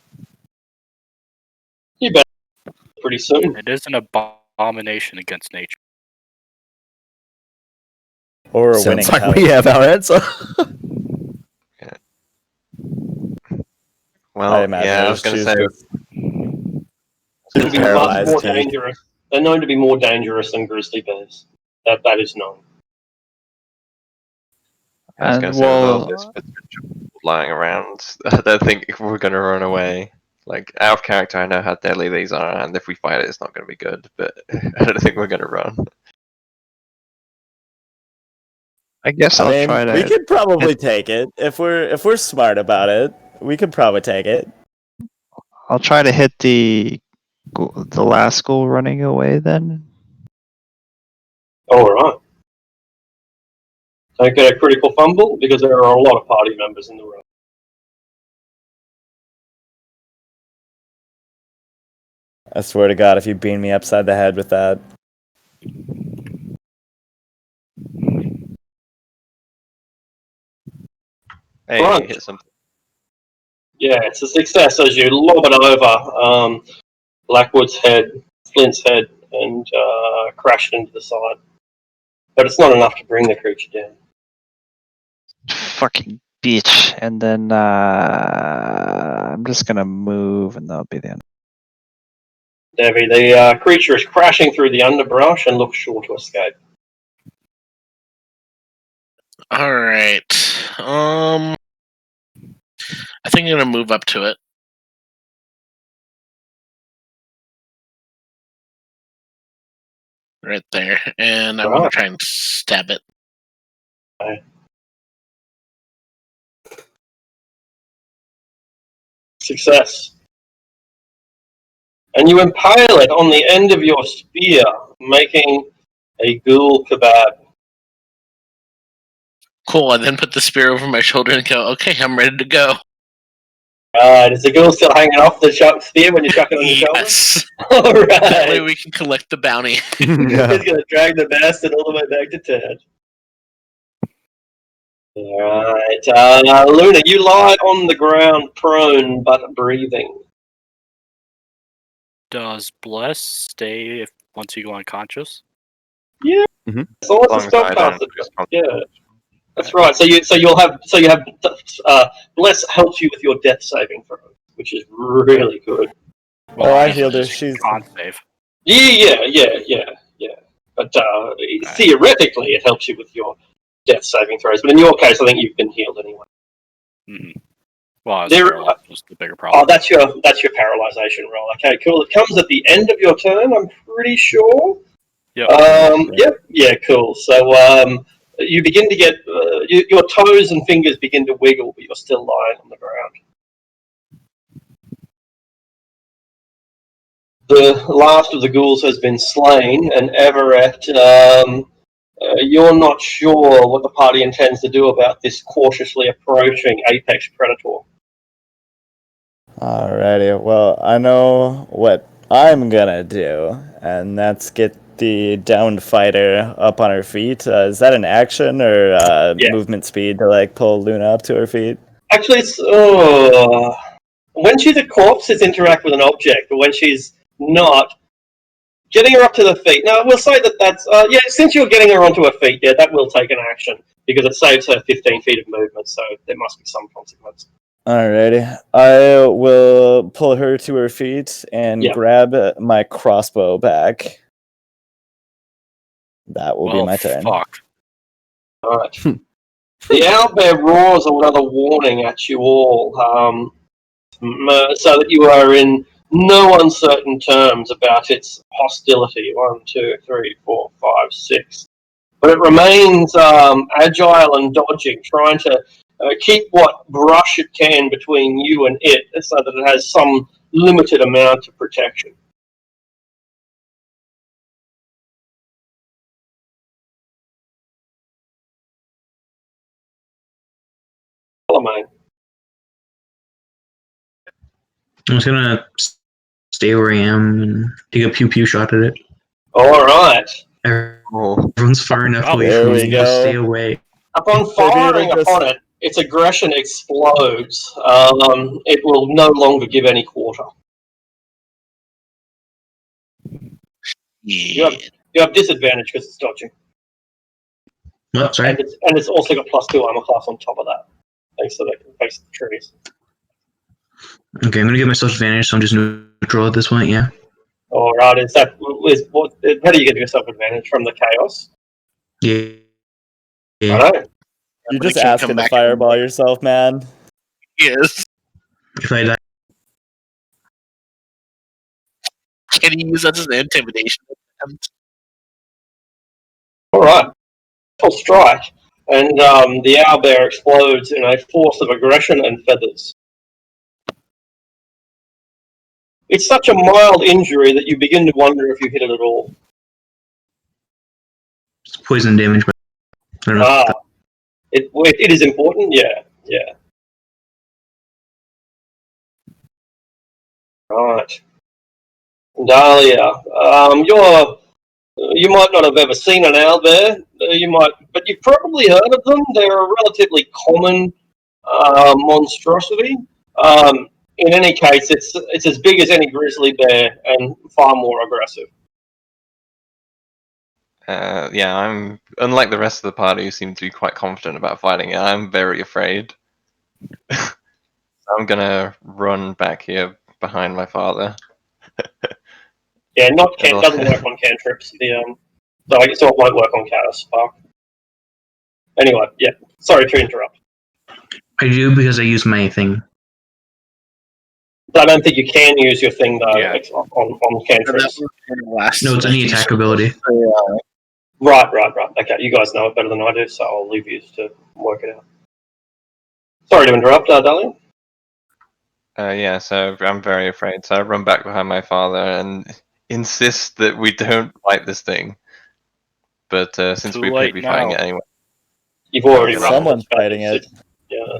You bet. Pretty soon. It is an abomination against nature. Or a Sounds winning like health. we have our answer. Oh, I imagine I was going to say. They're much paralyzed more tank. dangerous. They're known to be more dangerous than grizzly bears. That is known. I was And going to say, with all well, this lying around, I don't think we're going to run away. Like, out of character, I know how deadly these are, and if we fight it, it's not going to be good, but I don't think we're going to run. I guess I I'll mean, try to. we could probably take it if we're smart about it. We could probably take it. I'll try to hit the last goal running away then. Alright. Don't get a critical fumble because there are a lot of party members in the room. I swear to God, if you beam me upside the head with that. Hey, Right. hit something. Yeah, it's a success as you lob it over Blackwood's head, Flint's head, and crash it into the side. But it's not enough to bring the creature down. Fucking bitch. And then I'm just gonna move, and that'll be the end. Devi, the creature is crashing through the underbrush and looks sure to escape. Alright. I think I'm gonna move up to it. Right there. And I want to try and stab it. Okay. Success. And you impale it on the end of your spear, making a ghoul kebab. Cool, I then put the spear over my shoulder and go, okay, I'm ready to go. Is the ghoul still hanging off the spear when you chuck it on your shoulder? Yes. Alright. That way we can collect the bounty. He's going to drag the bastard all the way back to town. Alright. Luna, you lie on the ground, prone, but breathing. Does Bless stay once you go unconscious? Yeah. Mhm. As long as the As long as I spellcaster don't does. Yeah. That's right. So you have Bless helps you with your death saving throw, which is really good. Oh, I healed her. She's con save. Yeah. But theoretically, it helps you with your death saving throws. But in your case, I think you've been healed anyway. Mm-hmm. Well, There- was the bigger problem. Oh, that's your paralyzation roll. Okay, cool. It comes at the end of your turn. I'm pretty sure. Yep. Yeah, cool. So you begin to get your toes and fingers begin to wiggle, but you're still lying on the ground. The last of the ghouls has been slain, and Everett, you're not sure what the party intends to do about this cautiously approaching apex predator. Alrighty, well, I know what I'm gonna do, and that's get the downed fighter up on her feet. Is that an action or movement speed to like pull Luna up to her feet? Actually, it's when she's a corpse, it's interact with an object, but when she's not, getting her up to the feet. Now, we'll say that's since you're getting her onto her feet, yeah, that will take an action because it saves her 15 feet of movement, so there must be some consequence. Alrighty, I will pull her to her feet and grab my crossbow back. That will be my turn. Fuck. All right. The owlbear roars another warning at you all, so that you are in no uncertain terms about its hostility. 1, 2, 3, 4, 5, 6. But it remains agile and dodging, trying to keep what brush it can between you and it, so that it has some limited amount of protection. Mate. I'm just gonna stay where I am and take a pew pew shot at it. All right. Oh, Everyone's far enough away There from we me. Just stay go. away. Upon firing upon it, its aggression explodes. It will no longer give any quarter. Yeah. You have disadvantage because it's dodging. What? Sorry. And it's also got +2 armor class on top of that, thanks to the face of the trees. Okay, I'm gonna give myself advantage, so I'm just neutral at this point. Yeah. All right, how do you give yourself advantage from the chaos? Yeah. I Yeah. know. You're But I just can't asking come to back fireball anymore. yourself, man. Yes. If I die, Can you use that as an intimidation attempt? All right, full strike, and the owlbear explodes in a force of aggression and feathers. It's such a mild injury that you begin to wonder if you hit it at all. it's poison damage, but I don't know. Ah, it is important. Yeah. Right, Dahlia. You might not have ever seen an owlbear. But you've probably heard of them. They're a relatively common monstrosity. In any case, it's as big as any grizzly bear and far more aggressive. yeah, I'm unlike the rest of the party who seem to be quite confident about fighting it. I'm very afraid. I'm gonna run back here behind my father. Yeah, It'll- doesn't work on cantrips. So it won't work on Chaos Spark. Anyway, yeah. Sorry to interrupt. I do because I use my thing. I don't think you can use your thing though Yeah. on And that cantrips. was kind of last No, it's any week. attack ability. Right. Okay, you guys know it better than I do, so I'll leave you to work it out. Sorry to interrupt, darling. yeah, so I'm very afraid. So I run back behind my father and insist that we don't fight this thing. But since Too we appear to late be fighting now. it anyway, You've already Oh, run someone's its fighting it. Yeah.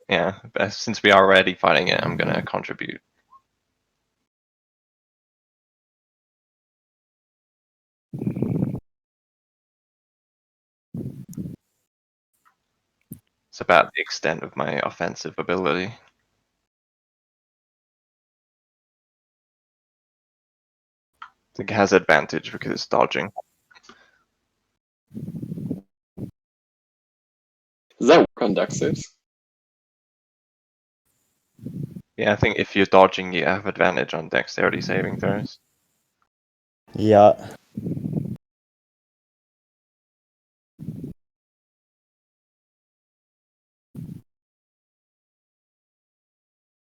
yeah, but since we are already fighting it, I'm gonna contribute. It's about the extent of my offensive ability. I think it has advantage because it's dodging. Does that work on dex saves? Yeah, I think if you're dodging, you have advantage on dexterity saving throws. Yeah.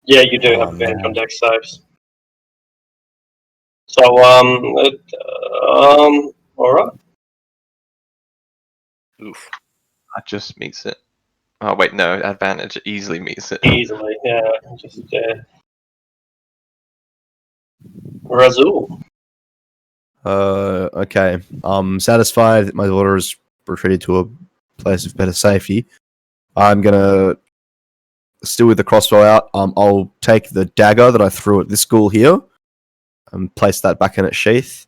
Yeah, you do have Oh, advantage on man. dex saves. So, all right. Oof. That just meets it. Oh wait, no, advantage easily meets it. Easily, yeah. Just Razul. Okay. I'm satisfied that my daughter has retreated to a place of better safety. I'm gonna still with the crossbow out. I'll take the dagger that I threw at this school here and place that back in its sheath.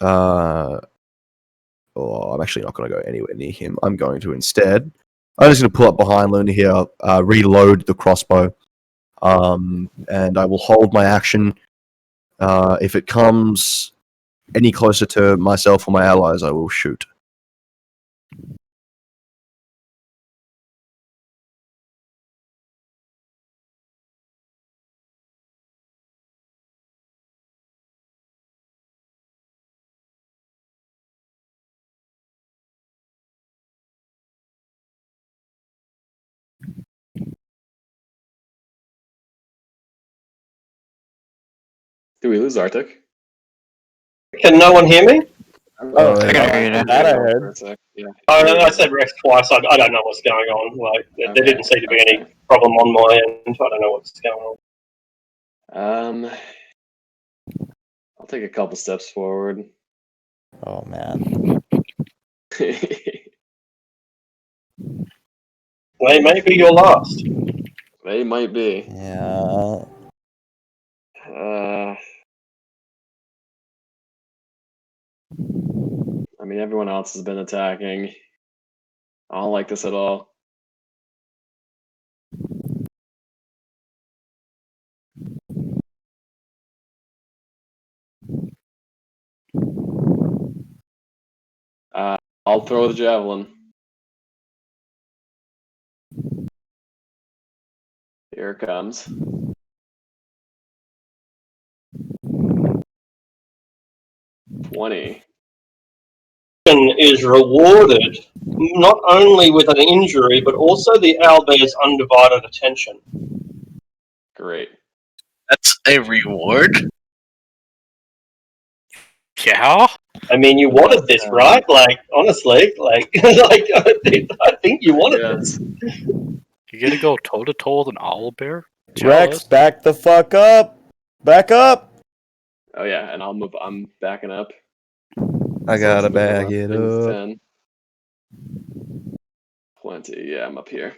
I'm actually not going to go anywhere near him. I'm going to instead. I'm just going to pull up behind Luna here, reload the crossbow, and I will hold my action. If it comes any closer to myself or my allies, I will shoot. Do we lose Arctic? Can no one hear me? Oh, I can hear you now. that I heard. Yeah. I said Rex twice. I don't know what's going on. Like there didn't seem to be any problem on my end. I don't know what's going on. I'll take a couple steps forward. Oh man. Maybe you're lost. They might be. Yeah. I mean, everyone else has been attacking. I don't like this at all. I'll throw the javelin. Here it comes. $20. Is rewarded not only with an injury but also the owlbear's undivided attention. Great. That's a reward. Yeah. I mean, you wanted this, right? Like, honestly, like, I think you wanted this. You gotta go toe to toe with an owlbear? Rex, back the fuck up. Back up. Oh yeah, and I'm backing up. I gotta back it Things up. 10. 20. Yeah, I'm up here.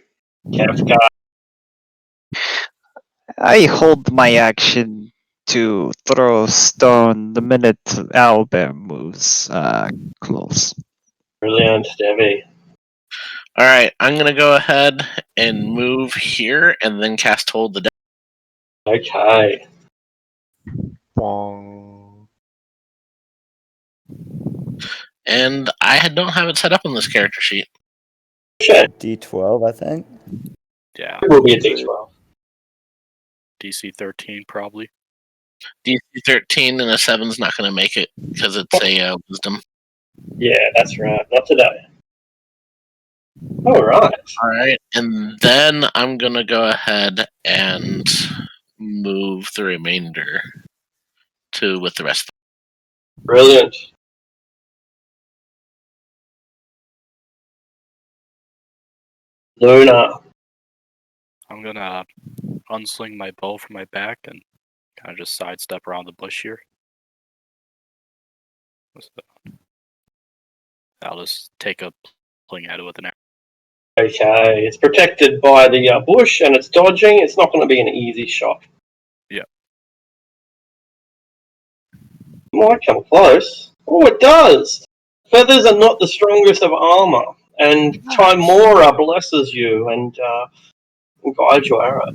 I hold my action to throw stone the minute owlbear moves close. Brilliant, Debbie. All right, I'm gonna go ahead and move here, and then cast Hold the Dead. Okay. Bong. And I don't have it set up on this character sheet. D12, I think. Yeah. It will be a D12. DC 13 probably. DC 13 and a 7's not going to make it because it's a wisdom. Yeah, that's right. Not today. All right. All right, and then I'm going to go ahead and move the remainder with the rest. Brilliant. Luna. I'm gonna unsling my bow from my back and kind of just sidestep around the bush here. I'll just take a pling at it with an arrow. Okay, it's protected by the bush and it's dodging. It's not going to be an easy shot. Yeah. Might come close. Oh, it does. Feathers are not the strongest of armor, and Timora blesses you and guides your arrow.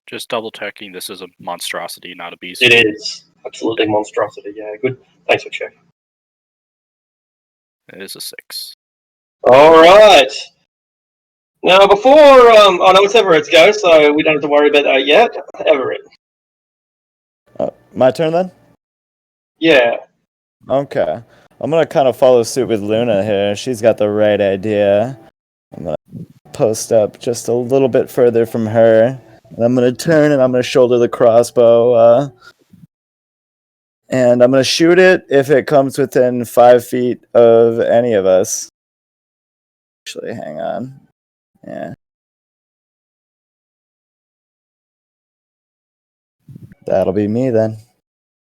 Just double checking this is a monstrosity, not a beast. It is absolutely monstrosity. Yeah, good. Thanks for checking. It is a 6. All right. Now, before I know it's Everett's go, so we don't have to worry about that yet. Everett. My turn then? Yeah. Okay. I'm going to kind of follow suit with Luna here. She's got the right idea. I'm going to post up just a little bit further from her. And I'm going to turn and I'm going to shoulder the crossbow. And I'm going to shoot it if it comes within 5 feet of any of us. Actually, hang on. Yeah. That'll be me then.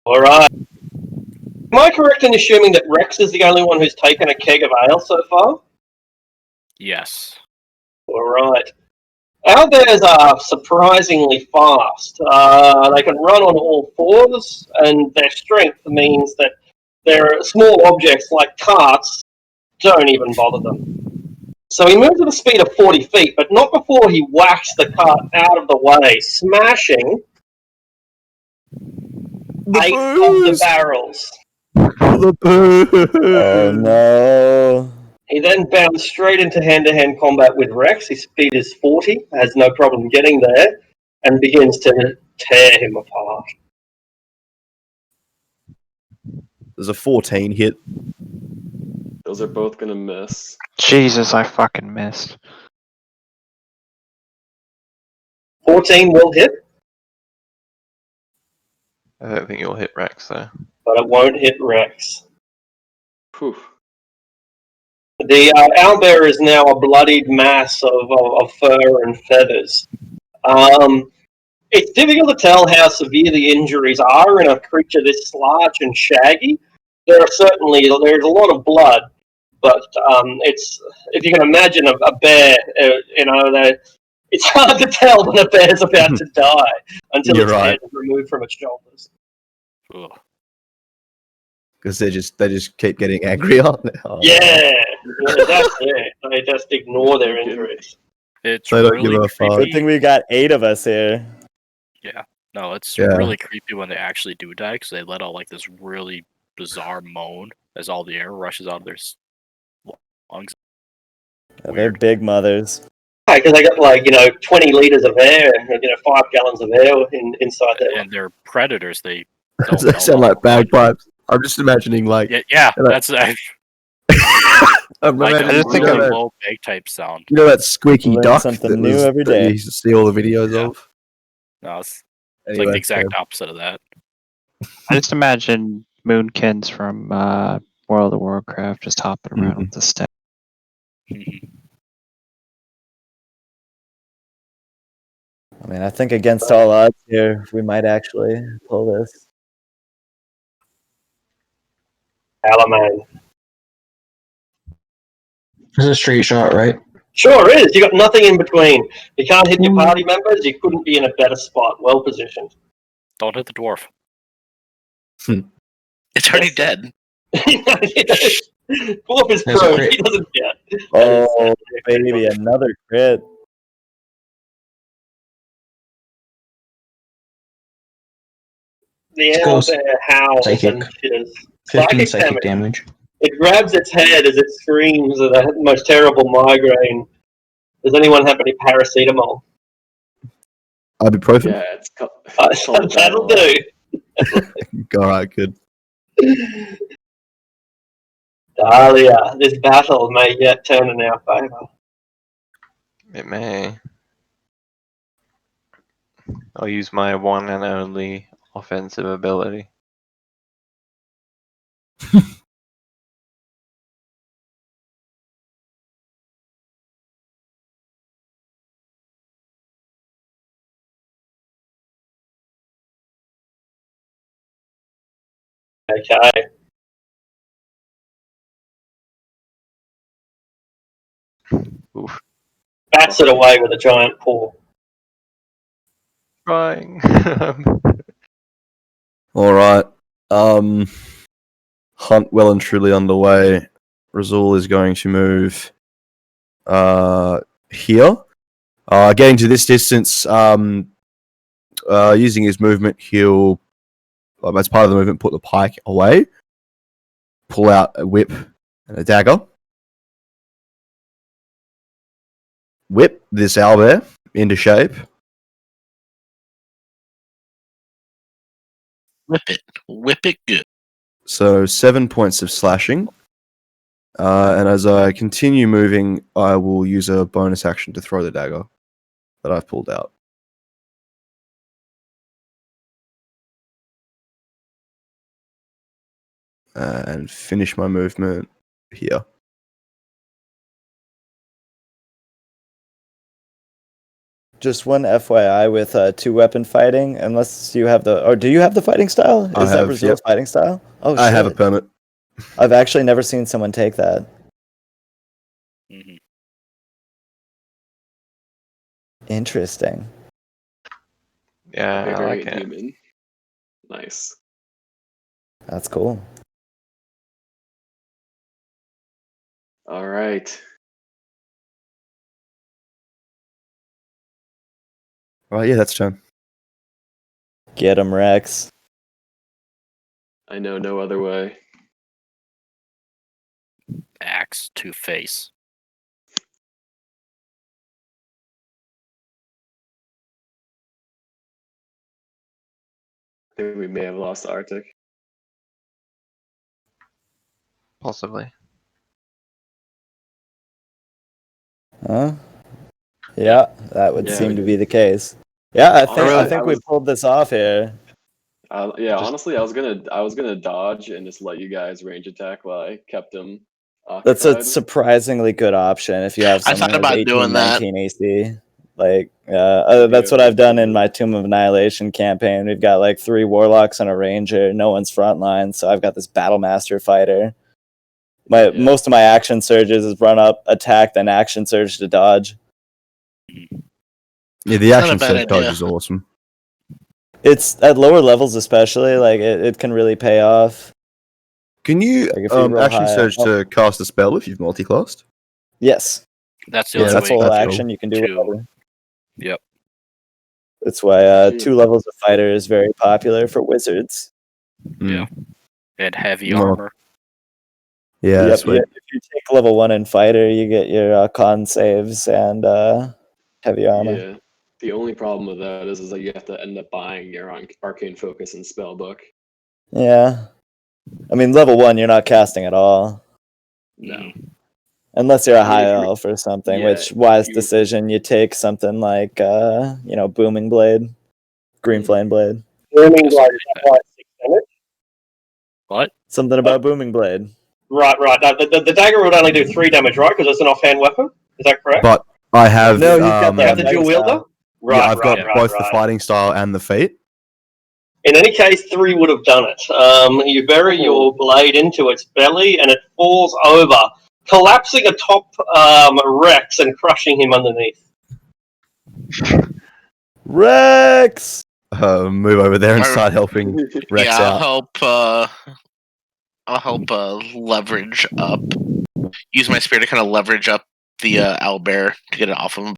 All right. Am I correct in assuming that Rex is the only one who's taken a keg of ale so far? Yes. All right. Owlbears are surprisingly fast. They can run on all fours, and their strength means that their small objects like carts don't even bother them. So he moves at a speed of 40 feet, but not before he whacks the cart out of the way, smashing 8 of the barrels. Oh no. He then bounced straight into hand-to-hand combat with Rex. His speed is 40, has no problem getting there, and begins to tear him apart. There's a 14 hit. Those are both gonna miss. Jesus, I fucking missed. 14 will hit. I don't think you'll hit Rex though. but it won't hit Rex. Whew. The owlbear is now a bloodied mass of fur and feathers. It's difficult to tell how severe the injuries are in a creature this large and shaggy. There's a lot of blood, but it's if you can imagine a bear, it's hard to tell when a bear's about to die until You're its right. head is removed from its shoulders. Ugh. Because they just keep getting angrier. Oh. Yeah, that's it. They just ignore their injuries. It's They don't really give a fuck. Good thing creepy. we got 8 of us here. No, it's Yeah. really creepy when they actually do die because they let out like this really bizarre moan as all the air rushes out of their lungs. They're Weird. big mothers. Because they got 20 liters of air, 5 gallons of air inside there. And they're predators. They don't They know sound how like to run. bagpipes. I'm just imagining like Yeah, like- that's I'm like imagining a just think really of it. low bagpipe sound. you know that squeaky Learn duck something that new was every that day. you used to see all the videos Yeah. of. No, it's Anyway, like the exact opposite of that. I just imagine Moonkins from World of Warcraft just hopping around Mhm. with the staff. I mean, I think against all odds here, we might actually pull this. Alaman. This is a straight shot, right? Sure is. You got nothing in between. You can't hit your party members. You couldn't be in a better spot. Well positioned. Don't hit the dwarf. It's already dead. Dwarf is There's a prone. crit. He doesn't get. Oh, baby, another crit. The Let's owl go bear howls psychic. and shitters. 15 Psychic psychic damage. damage. It grabs its head as it screams at the most terrible migraine. Does anyone have any paracetamol? Ibuprofen. Yeah, it's called That'll Tylenol. do. All right, good. Dahlia, this battle may yet turn in our favour. It may. I'll use my one and only offensive ability. Okay. Oof. Bats it away with a giant paw. Trying. All right. Hunt well and truly underway. Razul is going to move here. Getting to this distance, using his movement, he'll, as part of the movement, put the pike away, pull out a whip and a dagger, whip this owlbear into shape. Whip it. Whip it good. So 7 points of slashing. And as I continue moving, I will use a bonus action to throw the dagger that I've pulled out. And finish my movement here. Just one FYI with 2-weapon fighting, unless you have the... Or do you have the fighting style? Is I that have, Razul's yep. fighting style? Oh, I have a shit. permit. I've actually never seen someone take that. Mhm. Interesting. Yeah, I like Variant it. human. Nice. That's cool. All right. Right, yeah, that's turn. Get him, Rex. I know no other way. Axe to face. I think we may have lost Arctic. Possibly. Huh? Yeah, that would Yeah, seem we to did. be the case. Yeah, I Honestly, think we pulled this off here. Yeah, Just- honestly, I was gonna dodge and just let you guys range attack while I kept him That's a occupied. surprisingly good option if you have I someone thought who has about 18, doing that. 19 AC. Like, That'd be that's what a- I've done in my Tomb of Annihilation campaign. We've got like 3 warlocks and a ranger. No one's frontline, so I've got this battlemaster fighter. Yeah. Most of my action surges is run up, attack, then action surge to dodge. Yeah, the Not a action bad surge dodge idea. is awesome. It's at lower levels, especially like it can really pay off. Can you Like if you roll action high, surge to cast a spell if you've multi-classed? yes, That's the Yeah, only that's way. full that's action. cool. You can do Two. whatever. Yep. That's why 2 levels of fighter is very popular for wizards. Yeah. And heavy Well, armor. Yeah, Yep. sweet. Yeah. If you take level 1 in fighter, you get your con saves and heavy armor. Yeah. The only problem with that is that you have to end up buying your arcane focus and spell book. Yeah. I mean, level 1, you're not casting at all. No. Unless you're a I mean, high if you- elf or something, yeah, which, wise you- decision, you take something like, Booming Blade, Green Mhm. Flame Blade. Booming Yes, Blade, is that why it's 6 damage? What? Something about Booming Blade. Right. No, the dagger would only do 3 damage, right? Because it's an offhand weapon. Is that correct? But I have No, you've got You have the Fighting dual wielder? style. Right, yeah, I've got right. both the fighting style and the fate. In any case, 3 would have done it. You bury your blade into its belly, and it falls over, collapsing atop Rex and crushing him underneath. Rex! Move over there and Alright. start helping Rex Yeah, out. I'll help leverage up. Use my spear to kind of leverage up the owlbear to get it off him.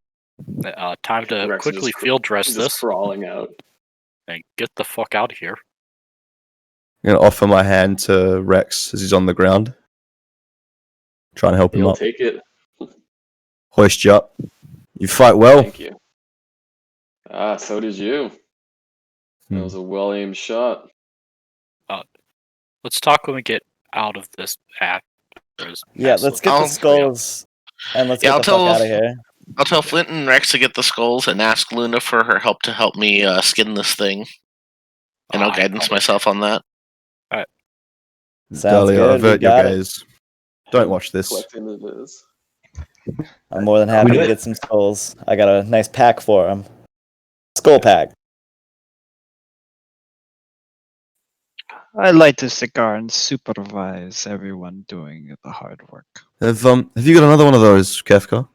Time to Rex is quickly just field dress just this crawling out. and get the fuck out of here. I'm gonna offer my hand to Rex as he's on the ground. Try and help him He'll up. take it. Hoist you up. You fight well. Thank you. So did you. That Hmm. was a well aimed shot. Let's talk when we get out of this app. Yeah, let's get I'll- the skulls and let's Yeah, get I'll the fuck tell- out of here. I'll tell Flint and Rex to get the skulls and ask Luna for her help to help me skin this thing. And I'll guidance myself on that. Sounds Dahlia, good. We avert your got it. gaze. Don't watch this. Collecting it is. I'm more than happy We to did. get some skulls. I got a nice pack for them. Skull pack. I light a cigar and supervise everyone doing the hard work. Have you got another one of those, Kefka?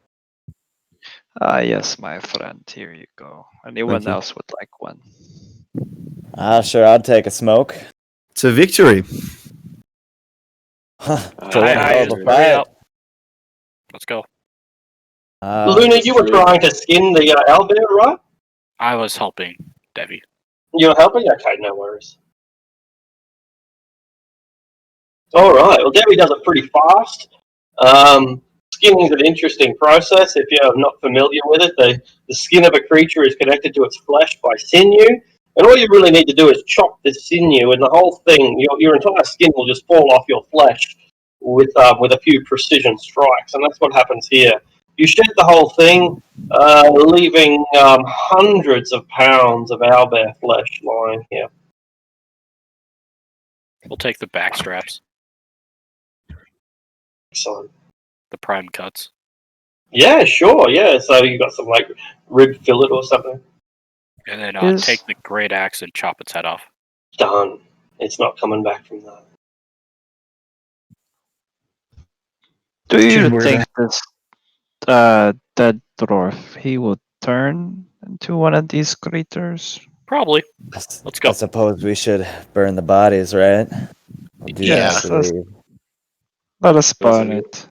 Yes, my friend. Here you go. Anyone you. else would like one? Sure, I'd take a smoke. It's a victory. For Aye, one aye, hell of a hurry fight. up. Let's go. Luna, you were true. trying to skin the owlbear, right? I was helping Debbie. You're helping? Okay, no worries. Alright, well, Debbie does it pretty fast. Skinning is an interesting process if you're not familiar with it. The skin of a creature is connected to its flesh by sinew, and all you really need to do is chop this sinew, and the whole thing, your entire skin will just fall off your flesh with a few precision strikes, and that's what happens here. You shed the whole thing, leaving hundreds of pounds of owlbear flesh lying here. We'll take the back straps, Excellent. the prime cuts. Yeah, sure, yeah. So you got some like rib fillet or something. And then Is- take the great axe and chop its head off. Done. It's not coming back from that. Do you Shouldn't worry think this dead dwarf he will turn into one of these creatures? Probably. Let's go. I suppose we should burn the bodies, right? We'll do Yeah. that to leave. Let us burn Listen, it.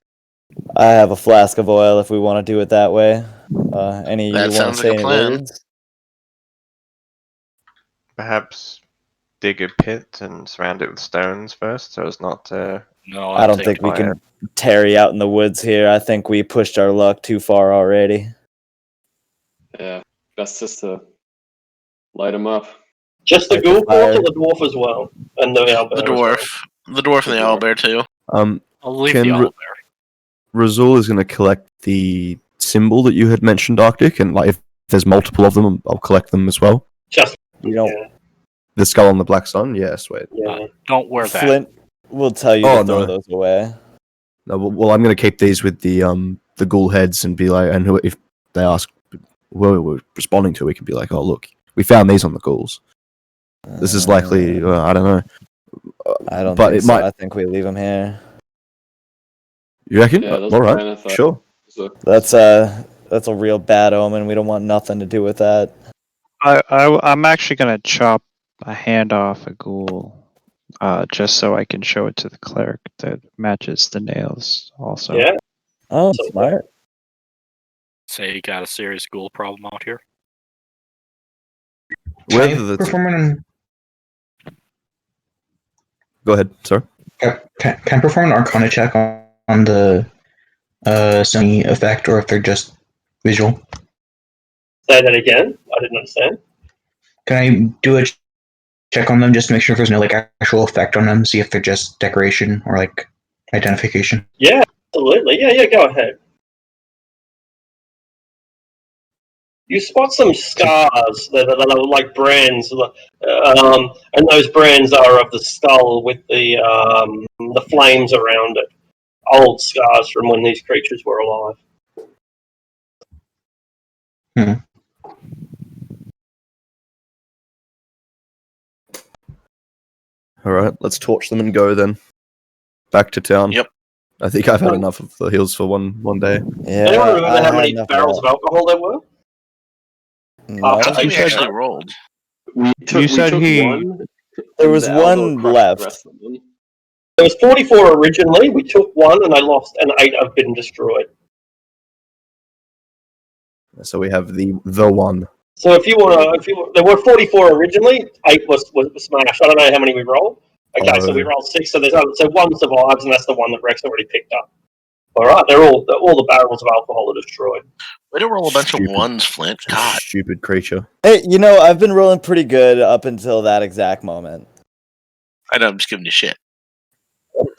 I have a flask of oil if we want to do it that way. Any of That you want sounds to say like a any plan. words? Perhaps dig a pit and surround it with stones first, so as not to. No, I don't think we can tarry out in the woods here. I think we pushed our luck too far already. Yeah, best just to light him up. Just the Like the ghoul corpse fire. or the dwarf as well? And the owlbear The as well? dwarf. The dwarf and the owlbear, too. I'll leave Can the Ru- owl there. Razul is going to collect the symbol that you had mentioned, Arctic, and like if there's multiple of them, I'll collect them as well. Just We don't. yeah. The skull on the black sun. Yeah, sweet. Yeah. Don't wear that. Flint will tell you Oh, to throw no. those away. No, well, I'm gonna keep these with the ghoul heads and be like, and if they ask who we're responding to, we can be like, oh look, we found these on the ghouls. This is likely, I don't know. I don't but think it so. might. I think we leave them here. You reckon? Yeah, those All are right, kind of thought. sure. So, That's a real bad omen. We don't want nothing to do with that. I'm actually gonna chop a hand off a ghoul, just so I can show it to the cleric that matches the nails. Also, Yeah. Oh, So- smart. Say you got a serious ghoul problem out here. Can Whether I the perform an go ahead, sorry. can I perform an Arcana check on the Sony effect, or if they're just visual? Say that again. I didn't understand. Can I do a check on them just to make sure there's no like actual effect on them? See if they're just decoration or like identification. Yeah, absolutely. Yeah, go ahead. You spot some scars that are like brands, and those brands are of the skull with the flames around it. Old scars from when these creatures were alive. All right, let's torch them and go then. Back to town. Yep. I think I've had enough of the hills for one day. Yeah. Anyone remember I how had many enough of barrels of that. alcohol there were? No. I don't think we said- actually rolled. we said took he- one. There and was the Aldo one crushed left. The rest of them. There was 44 originally. We took one, and I lost, and 8 have been destroyed. So we have the one. So if you want to, there were 44 originally. 8 was smashed. I don't know how many we rolled. Okay, so we rolled 6. So so one survives, and that's the one that Rex already picked up. All right, all the barrels of alcohol are destroyed. Way to roll a bunch Stupid. of ones, Flint. God. Stupid creature. Hey, I've been rolling pretty good up until that exact moment. I know, I'm just giving you shit.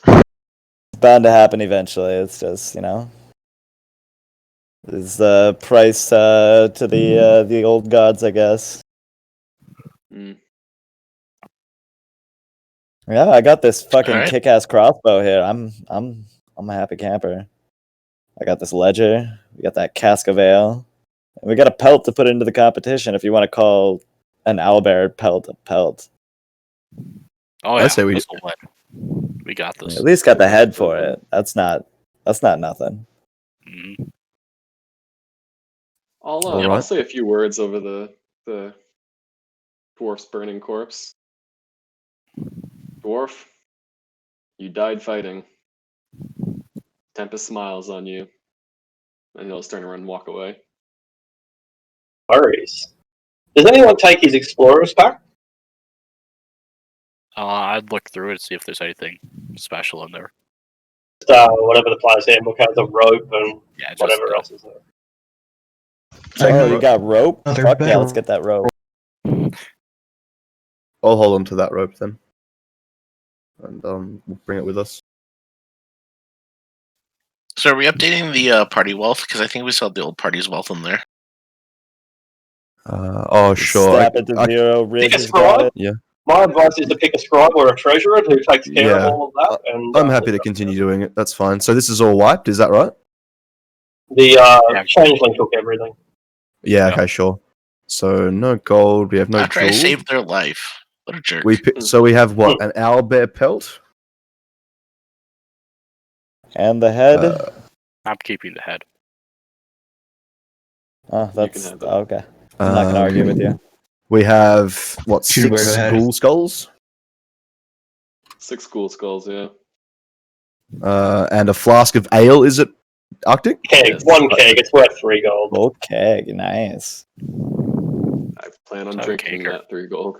It's bound to happen eventually. It's just, is the price to the old gods, I guess. Mm. Yeah, I got this fucking Alright. kick-ass crossbow here. I'm a happy camper. I got this ledger. We got that cask of ale. And we got a pelt to put into the competition if you want to call an owlbear pelt a pelt. Oh I yeah, say we- this'll win. We got this. At least got the head for it. That's not nothing. Mhm. I'll Alright. say a few words over the dwarf's burning corpse. Dwarf, you died fighting. Tempest smiles on you, and he'll just turn around and walk away. Worries. Does anyone take his explorer's pack? I'd look through it to see if there's anything special in there. Whatever the player's handbook has, a rope and Yeah, just whatever else is there. Oh, you got rope? Another Fuck yeah, better- let's get that rope. I'll hold on to that rope then, and we'll bring it with us. So are we updating the party wealth? Because I think we saw the old party's wealth in there. Oh sure. Snap it to zero. Riz Pick a has got scribe. it. My advice is to pick a scribe or a treasurer who takes care of Yeah. all of that. And I'm happy to continue doing it. That's fine. So this is all wiped. Is that right? The Yeah. changeling took everything. Yeah. Yeah. Okay. Sure. So no gold. We have no After I jewels. saved their life. What a jerk. So we have what? An owlbear pelt. And the head. I'm keeping the head. Oh, that's have that. okay. I'm not gonna argue with you. We have what? Should wear 6 the head. ghoul skulls. 6 cool skulls, yeah. And a flask of ale. Is it Arctic? Keg, Yes. one keg. It's worth 3 gold. Okay, nice. I plan on So drinking Caker. that 3 gold.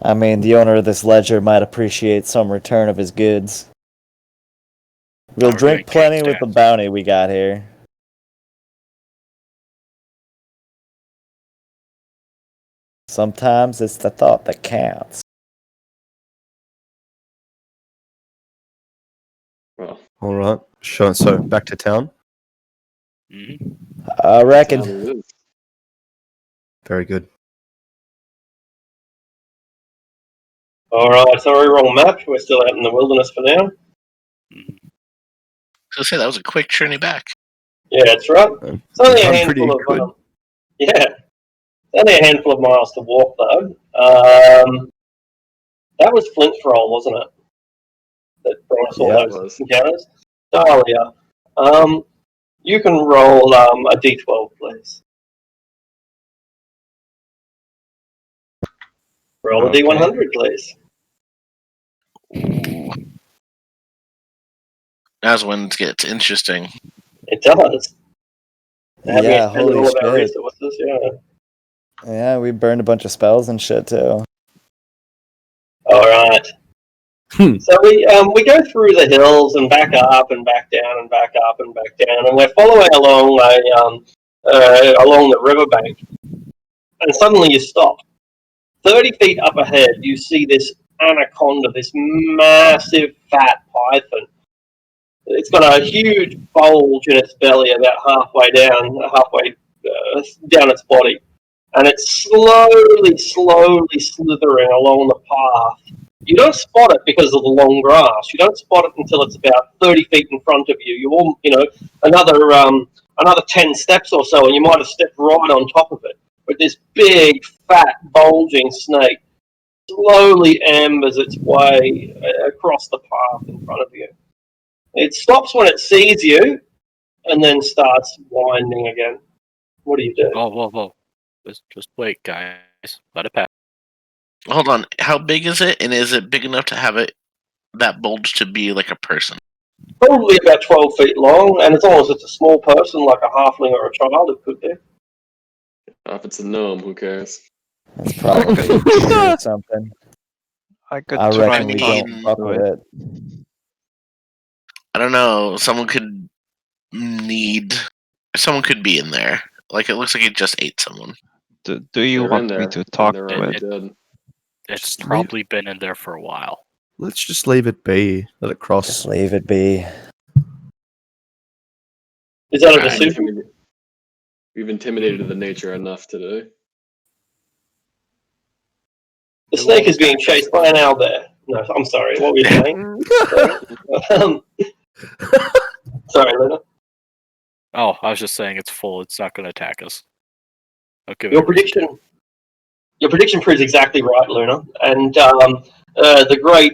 I mean, the owner of this ledger might appreciate some return of his goods. We'll We're drink doing cake plenty with the stands. bounty we got here. Sometimes it's the thought that counts. Well, All right. Sure. So back to town. hmm I reckon. now it is. Very good. Alright, sorry, wrong map. We're still out in the wilderness for now. So say that was a quick journey back. Yeah, that's right. It's only a Done pretty handful of good. it's only a handful of miles to walk though. That was Flint's roll, wasn't it? That brought us all Yeah, those encounters. Dahlia, you can roll a d12, please. Roll a Okay. d100, please. Ooh. That's when it gets interesting. It does. Having Yeah, expended holy all of our shit. resources, yeah. Yeah, we burned a bunch of spells and shit too. Alright. Hmm. So we go through the hills and back up and back down and back up and back down, and we're following along along the riverbank, and suddenly you stop. 30 feet up ahead, you see this anaconda, this massive fat python. It's got a huge bulge in its belly, about halfway down its body, and it's slowly slithering along the path. You don't spot it because of the long grass. You don't spot it until it's about 30 feet in front of you. Another 10 steps or so, and you might have stepped right on top of it. But this big, fat, bulging snake slowly ambers its way across the path in front of you. It stops when it sees you, and then starts winding again. What do you do? Oh, whoa. Just wait, guys. Let it pass. Hold on. How big is it? And is it big enough to have it that bulge to be like a person? Probably about 12 feet long, and as long as it's a small person, like a halfling or a child, it could be. If it's a gnome, who cares? It's probably or something. I could I try reckon we talk don't fuck to with it. it. I don't know. Someone could be in there. Like it looks like it just ate someone. Do you They're in want there. me to and talk they're to already it? dead. It's Just leave- probably been in there for a while. Let's just leave it be. Let it Just cross. leave it be. Is that a Right. decision? We've intimidated the nature enough today. The snake is being chased by an owlbear. No, I'm sorry. What were you saying? Sorry, Luna. Oh, I was just saying it's full. It's not going to attack us. I'll give it Your a reason to. prediction proves exactly right, Luna. And the great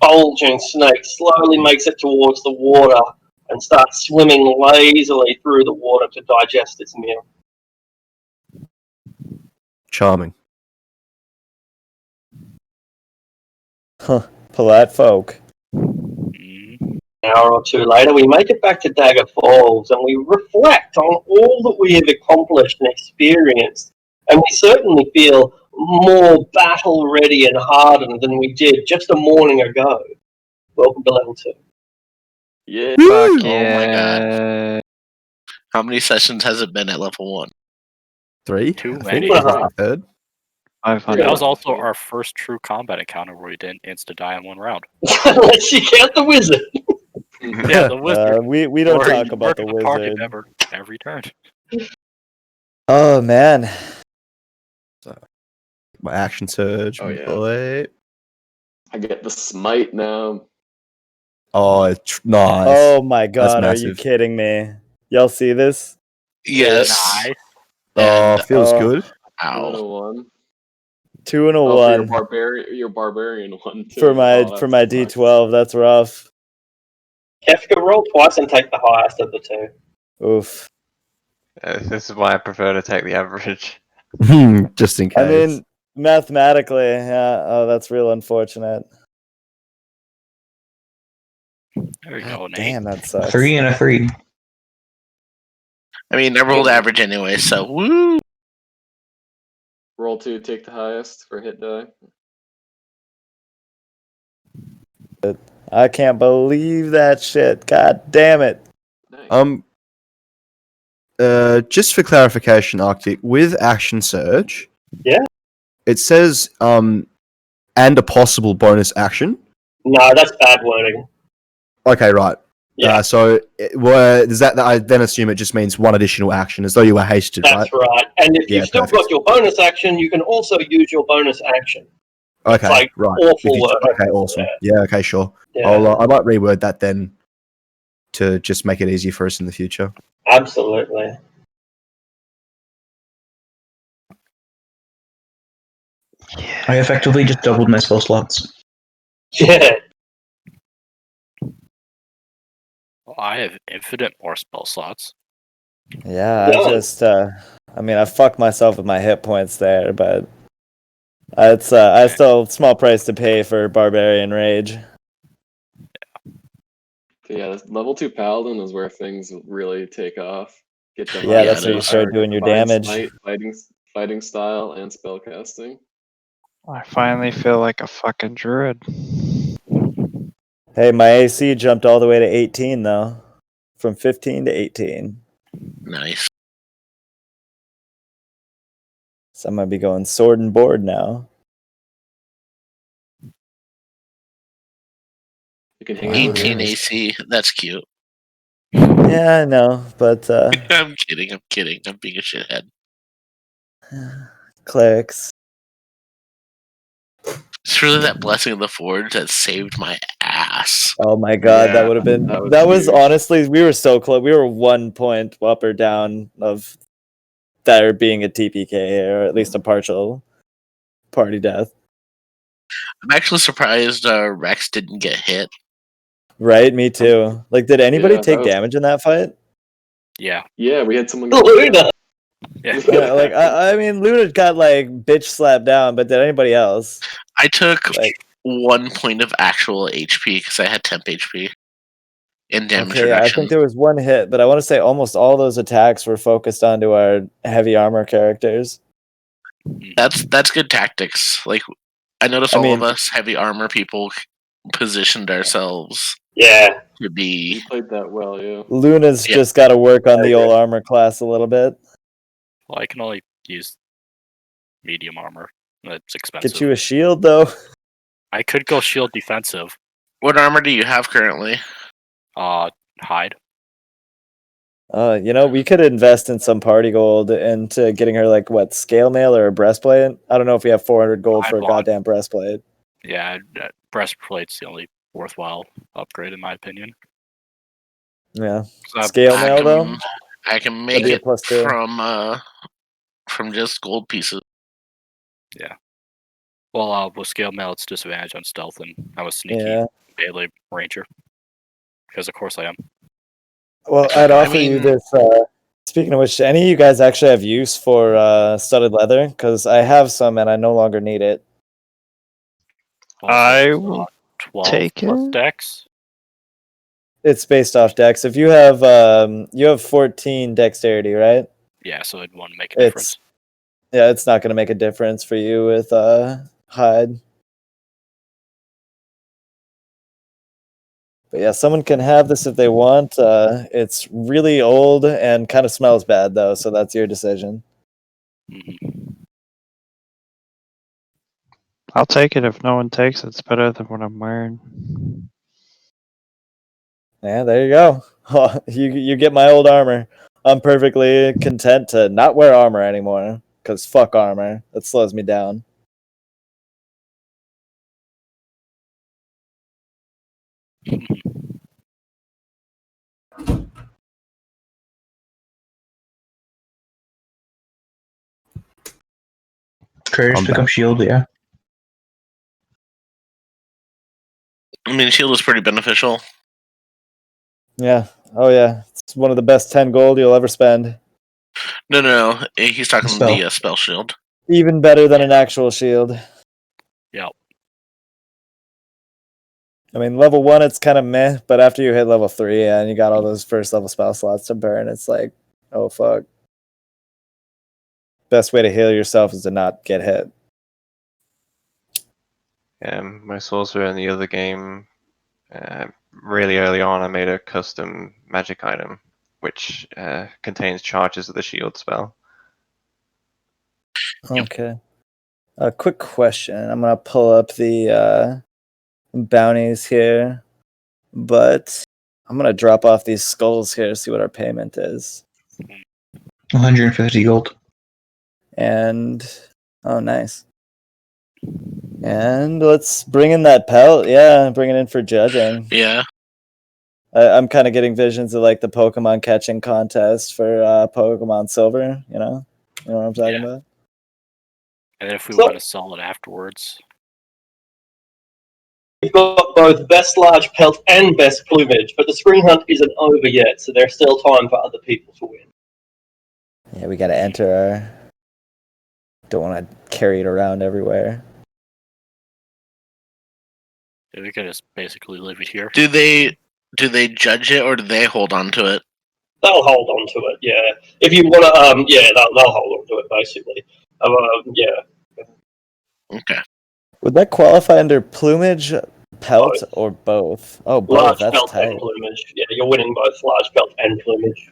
bulging snake slowly makes it towards the water and starts swimming lazily through the water to digest its meal. Charming. Huh. Polite folk. Mhm. An hour or two later, we make it back to Dagger Falls and we reflect on all that we have accomplished and experienced. And we certainly feel more battle ready and hardened than we did just a morning ago. Welcome to level 2. Yeah. Fuck Oh my yeah. How many sessions has it been at level 1? 3? Too I think many. I heard. 500. That was Yeah. also our first true combat encounter where we didn't insta die in one round. Unless you count the wizard. Yeah, the wizard. We don't Working- talk about the working the party wizard. member every turn. Oh man. My action surge. Oh, yeah. Boy. I get the smite now. Oh, it's nice. Oh my god, are you massive. kidding me? Y'all see this? Yes. Nice. Oh, And feels Oh. good. ow. 2-1. 2 and a Oh, for 1 your barbarian one too. for my Oh, for my that's D12. That's rough. Kefka, roll twice and take the highest of the two. Oof. This is why I prefer to take the average. Just in case. I mean, mathematically, yeah. Oh, that's real unfortunate. There you go, God Nate. damn, that sucks. 3 and a 3. I mean, I rolled average anyway, so woo. Roll 2, take the highest for hit die. I can't believe that shit. God damn it. Nice. Just for clarification, Arctic, with action surge, Yeah? it says and a possible bonus action. No, that's bad wording. Okay, right. Yeah. Does that I then assume it just means one additional action, as though you were hasted, That's right? right. And if Yeah, you've still perfect. got your bonus action, you can also use your bonus action. It's Okay, like right. awful work. Okay, awesome. Yeah, okay, sure. Yeah, I might reword that then to just make it easier for us in the future. absolutely. I effectively just doubled my spell slots. Yeah. Well, I have infinite more spell slots. Yeah, I No. just, I mean, I fucked myself with my hit points there, but it's, I still small price to pay for Barbarian Rage. Yeah, this level 2 paladin is where things really take off. Get divine, Yeah, that's where you start or doing your divine damage. smite, fighting style, and spell casting. I finally feel like a fucking druid. Hey, my AC jumped all the way to 18 though, from 15 to 18. Nice. So I'm gonna be going sword and board now. You can hang out with 18 me. AC. That's cute. Yeah, I know, but I'm kidding. I'm kidding. I'm being a shithead. clerics. It's really that blessing of the forge that saved my ass. Oh my god, that Yeah, would have been. that was That was huge. honestly, we were so close. We were 1 point up or down of there being a TPK or at least a partial party death. I'm actually surprised Rex didn't get hit. Right, me too. Like, did anybody Yeah, that take was. damage in that fight? Yeah. Yeah, we had someone get Luna. Yeah. Yeah, like I mean, Luna got like bitch slapped down, but did anybody else? I took Like, 1 point of actual HP because I had temp HP and damage okay, yeah, I reduction. think there was one hit, but I want to say almost all those attacks were focused onto our heavy armor characters. That's good tactics. Like I noticed I all mean- of us heavy armor people positioned ourselves Yeah. to be. You played that well, yeah. Luna's Yeah. just got to work on the old armor class a little bit. Well, I can only use medium armor. That's expensive. Get you a shield though. I could go shield defensive. What armor do you have currently? Hide. You know, we could invest in some party gold into getting her like what scale mail or a breastplate. I don't know if we have 400 gold I'd for a want- goddamn breastplate. Yeah, breastplate's the only worthwhile upgrade in my opinion. Yeah, 'Cause scale mail though. I can make That'd be a it +2. from just gold pieces. Well, with scale mail, it's disadvantage on stealth, and I'm a sneaky Yeah. melee ranger. Because of course I am. Well, I'd offer you this. Speaking of which, any of you guys actually have use for studded leather? Because I have some and I no longer need it. I Also, will 12 take plus it. dex. It's based off dex. If you have 14 dexterity, right? Yeah, so I'd want to make a difference. Yeah, it's not going to make a difference for you with hide. But yeah, someone can have this if they want. It's really old and kind of smells bad though, so that's your decision. I'll take it if no one takes it. It's better than what I'm wearing. Yeah, there you go. You get my old armor. I'm perfectly content to not wear armor anymore because fuck armor. That slows me down. Courage I'm pick up back. shield, yeah. I mean, shield is pretty beneficial. Yeah. Oh yeah. It's one of the best 10 gold you'll ever spend. No. He's talking Spell. the spell shield. Even better than an actual shield. Yep. I mean, level 1 it's kind of meh, but after you hit level 3 and you got all those first level spell slots to burn, it's like, oh fuck. Best way to heal yourself is to not get hit. My sorcerer in the other game, really early on, I made a custom magic item which contains charges of the shield spell. Okay. A quick question. I'm gonna pull up the bounties here, but I'm gonna drop off these skulls here, see what our payment is. 150 gold. And oh, nice. And let's bring in that pelt. Yeah, bring it in for judging. Yeah. I'm kind of getting visions of like the Pokemon catching contest for Pokemon Silver. You know what I'm talking about. And if we So- want to sell it afterwards, We've got both best large pelt and best plumage, but the spring hunt isn't over yet, so there's still time for other people to win. Yeah, we got to enter our. Don't want to carry it around everywhere. we can just basically leave it here. Do they judge it or do they hold on to it? They'll hold on to it, yeah. If you want to, yeah, they'll hold on to it, basically. Yeah. Okay. Would that qualify under plumage, pelt, Both. or both? Oh, both. Large That's pelt tight. and plumage. Yeah, you're winning both large pelt and plumage.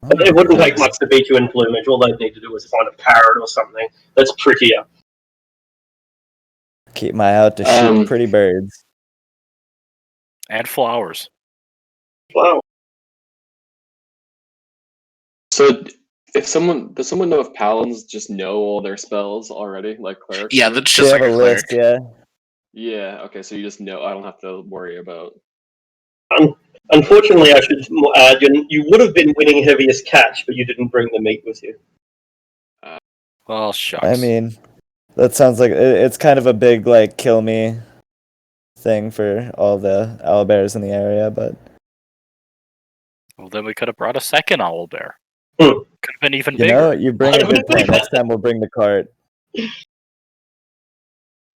Oh, But it wouldn't take nice. much to beat you in plumage. All they'd need to do is find a parrot or something that's prettier. Keep my eye out to shoot pretty birds. And flowers. Wow. So, if someone does someone know if paladins just know all their spells already, like clerics? Yeah, do? that's They just have like a a list, cleric. yeah. Yeah. Okay, so you just know. I don't have to worry about. Unfortunately, I should add, you would have been winning heaviest catch, but you didn't bring the meat with you. Well, shucks. I mean, that sounds like it's kind of a big like kill me thing for all the owlbears in the area, but Well, then we could have brought a second owlbear. Hmm. Could have been even you bigger. know, you bring a good point. Next time we'll bring the cart. Next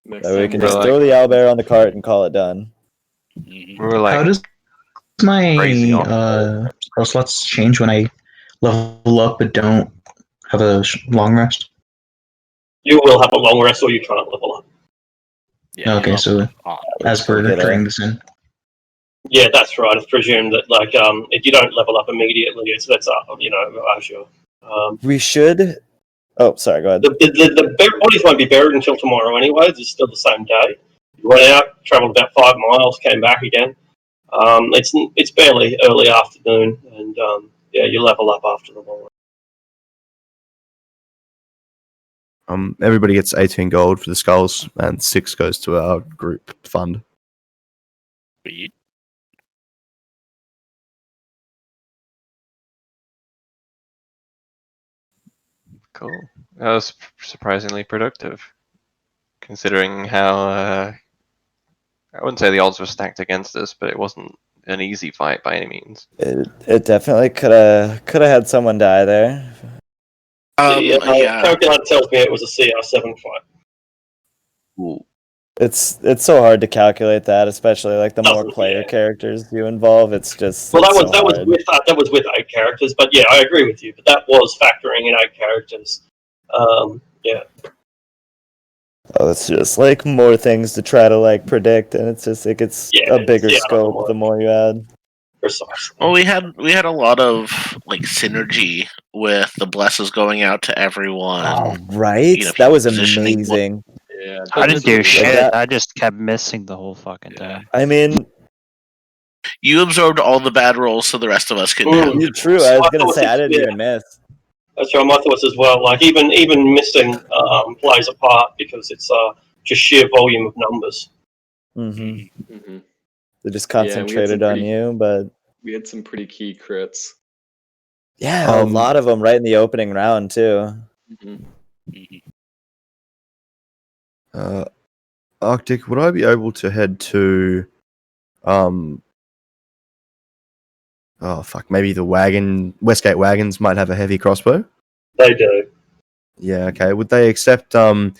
That way we time can we'll- just throw the owlbear on the cart and call it done. Mhm. We were How like, does my crazy on spell slots change when I level up but don't have a long rest? You will have a long rest, or you can't level up. Yeah, you Okay, level so up on. as per get a- turning this in. Yeah, that's right. It's presumed that if you don't level up immediately, that's as your We should. Oh, sorry. Go ahead. the bodies won't be buried until tomorrow anyway. It's still the same day. You went out, travelled about 5 miles, came back again. It's barely early afternoon, and yeah, you level up after the long. Everybody gets 18 gold for the skulls, and 6 goes to our group fund. Sweet. cool. That was surprisingly productive, considering how I wouldn't say the odds were stacked against us, but it wasn't an easy fight by any means. It definitely could have had someone die there. Yeah. Calculator tells me it was a CR7 fight. Ooh. It's so hard to calculate that, especially like the more Doesn't- player yeah. characters you involve. It's just Well, it's that so was hard. with 8 characters, but yeah, I agree with you. But that was factoring in 8 characters. Yeah. Oh, it's just like more things to try to like predict, and it's just like it's Yeah, a bigger yeah, scope the more you add. Precisely. Well, we had a lot of like synergy with the blesses going out to everyone. Oh, right, you know, that was positioning- amazing. Yeah. I didn't do Like shit. that- I just kept missing the whole fucking Yeah. time. I mean, You absorbed all the bad rolls, so the rest of us could Mm. have good true. rolls. I was I gonna thought say I it- didn't yeah. even miss. That's right. My thoughts as well. Like even missing plays a part because it's just sheer volume of numbers. Mm-hmm. Mhm. They just Yeah, we had concentrated some on pretty- you, but We had some pretty key crits. yeah, a lot of them right in the opening round too. Mhm. Arctic, would I be able to head to oh fuck, maybe the Westgate Wagons might have a heavy crossbow? They do. Yeah, okay. Would they accept a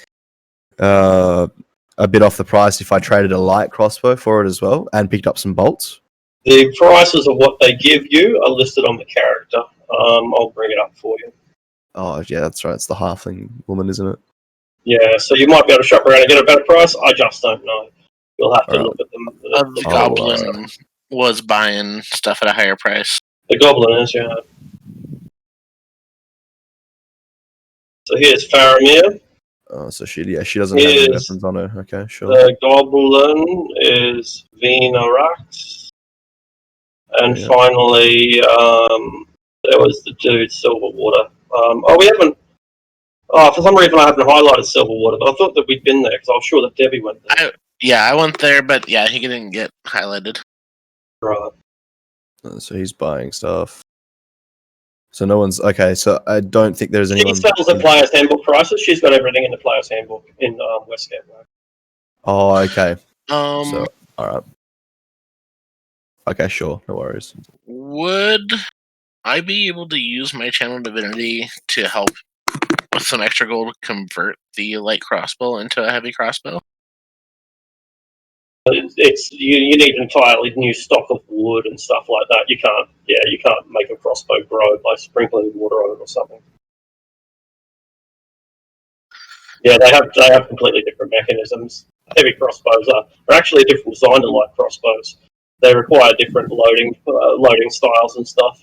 bit off the price if I traded a light crossbow for it as well and picked up some bolts? The prices of what they give you are listed on the character. I'll bring it up for you. Oh yeah, that's right. It's the halfling woman, isn't it? Yeah, so you might be able to shop around and get a better price. I just don't know. You'll have to Alright. look at them. The goblin was buying stuff at a higher price. The goblin is, yeah. So here's Faramir. Oh, so she doesn't have any Is- weapons on her. Okay, sure. The goblin is Venarax. And Yeah. finally, there was the dude Silverwater. We haven't. Oh, for some reason I haven't highlighted Silverwater, but I thought that we'd been there because I was sure that Debbie went there. I went there, but yeah, he didn't get highlighted. Right. So he's buying stuff. So no one's okay. So I don't think there's anyone. She sells the player's handbook prices. She's got everything in the player's handbook in Westgate. Oh, okay. Um, So all right. Okay, sure. No worries. would I be able to use my channel divinity to help with some extra gold to convert the light crossbow into a heavy crossbow? It's you need entirely new stock of wood and stuff like that. You can't make a crossbow grow by sprinkling water on it or something. Yeah, they have completely different mechanisms. Heavy crossbows are actually a different design to light crossbows. They require different loading styles and stuff.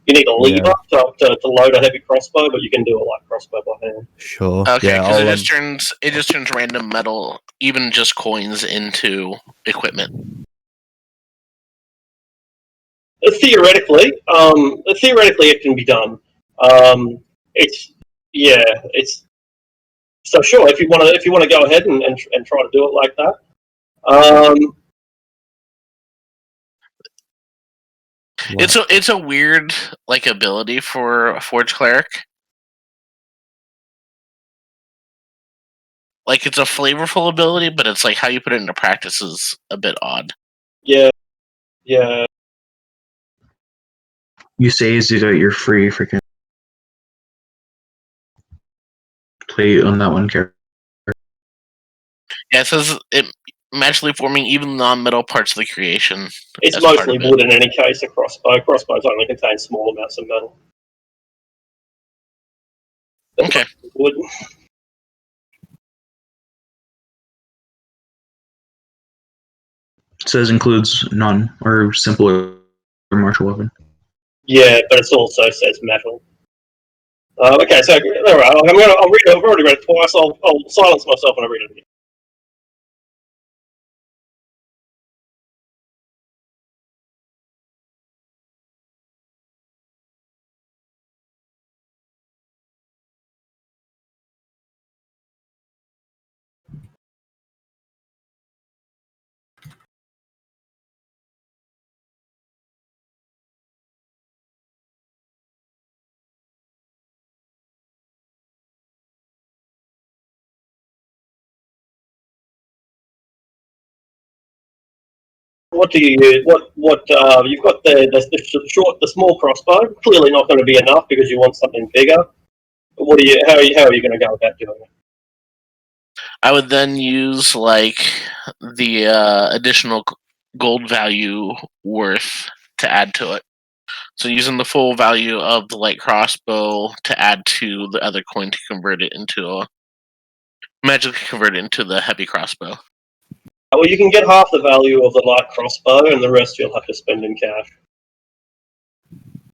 You need a lever to load a heavy crossbow, but you can do a light crossbow by hand. Sure. Okay, Yeah, because it just turns random metal, even just coins, into equipment. Theoretically, it can be done. It's so sure if you want to go ahead and try to do it like that. It's a weird like ability for a forge cleric. Like it's a flavorful ability, but it's like how you put it into practice is a bit odd. Yeah. You say is that you're free freaking play on that one character. Yeah, it says it magically forming even non-metal parts of the creation. It's mostly wood in any case. A crossbow. Crossbows only contain small amounts of metal. Okay. Wood. It says includes non or simple or martial weapon. Yeah, but it also says metal. Okay, so all right, I'll read it. I've already read it twice. I'll silence myself and I'll read it again. What do you use? What you've got the small crossbow. Clearly not going to be enough because you want something bigger. But what do you? How are you going to go about doing it? I would then use like the additional gold value worth to add to it. So using the full value of the light crossbow to add to the other coin to convert it into magically convert it into the heavy crossbow. Well, you can get half the value of the light crossbow, and the rest you'll have to spend in cash.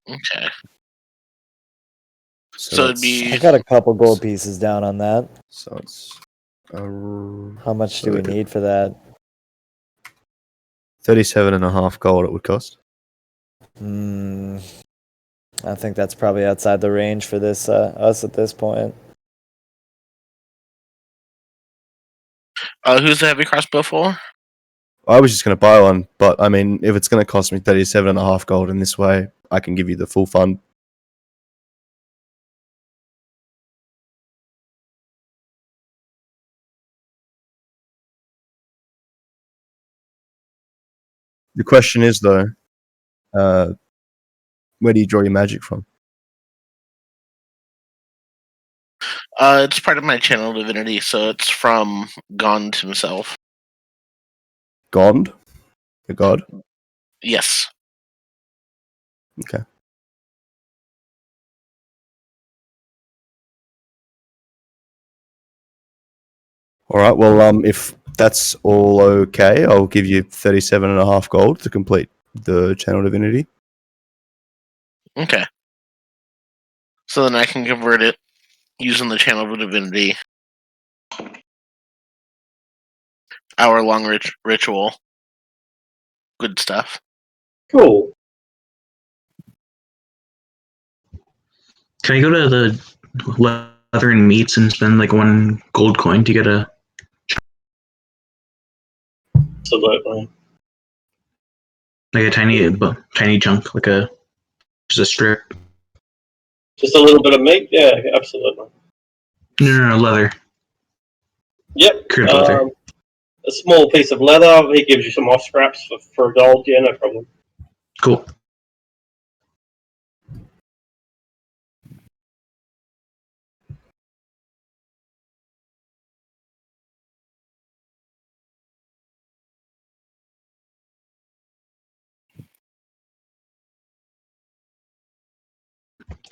Okay. So it'd be. I got a couple gold pieces down on that. So it's. How much do we need for that? 37.5 gold it would cost. I think that's probably outside the range for this us at this point. Who's the heavy crossbow for? I was just going to buy one, but I mean, if it's going to cost me 37.5 gold in this way, I can give you the full fund. The question is, though, where do you draw your magic from? It's part of my channel divinity, so it's from Gond himself. Gond? The god? Yes. Okay. All right. Well, if that's all okay, I'll give you 37.5 gold to complete the channel divinity. Okay. So then I can convert it using the channel of divinity. Hour-long ritual. Good stuff. Cool. Can I go to the leather and meats and spend like 1 gold coin to get a Absolutely. like a tiny chunk, like just a strip. Just a little bit of meat? Yeah, absolutely. No, leather. Yep. Cured leather. A small piece of leather. He gives you some off scraps for gold. Yeah, no problem. Cool.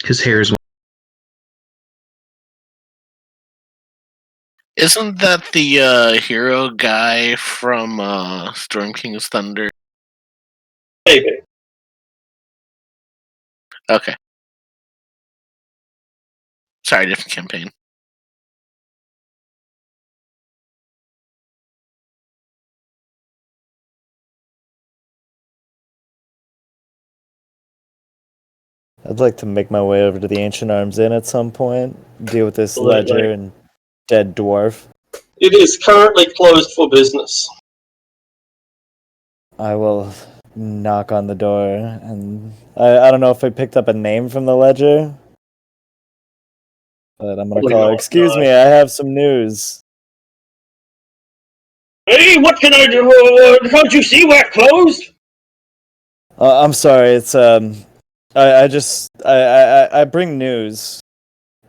His hair is Isn't that the hero guy from Storm King's Thunder? Maybe. Okay. Sorry, different campaign. I'd like to make my way over to the Ancient Arms Inn at some point, deal with this Absolutely. ledger and dead dwarf. It is currently closed for business. I will knock on the door, and I don't know if I picked up a name from the ledger, but I'm gonna Probably call her. not, Excuse no. me, I have some news. Hey, what can I do? Can't you see we're closed? I'm sorry. It's I bring news.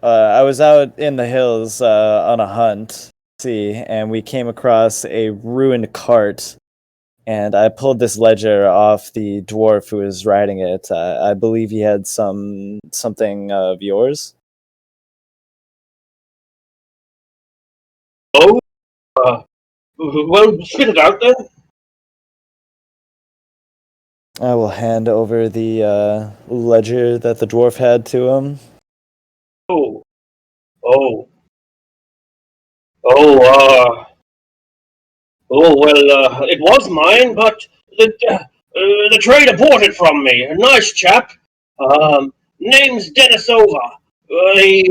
I was out in the hills on a hunt, and we came across a ruined cart, and I pulled this ledger off the dwarf who was riding it. I believe he had something of yours. Oh, well, spit it out then. I will hand over the ledger that the dwarf had to him. Oh, oh, oh, well, it was mine, but the trader bought it from me. A nice chap. Name's Denisova. He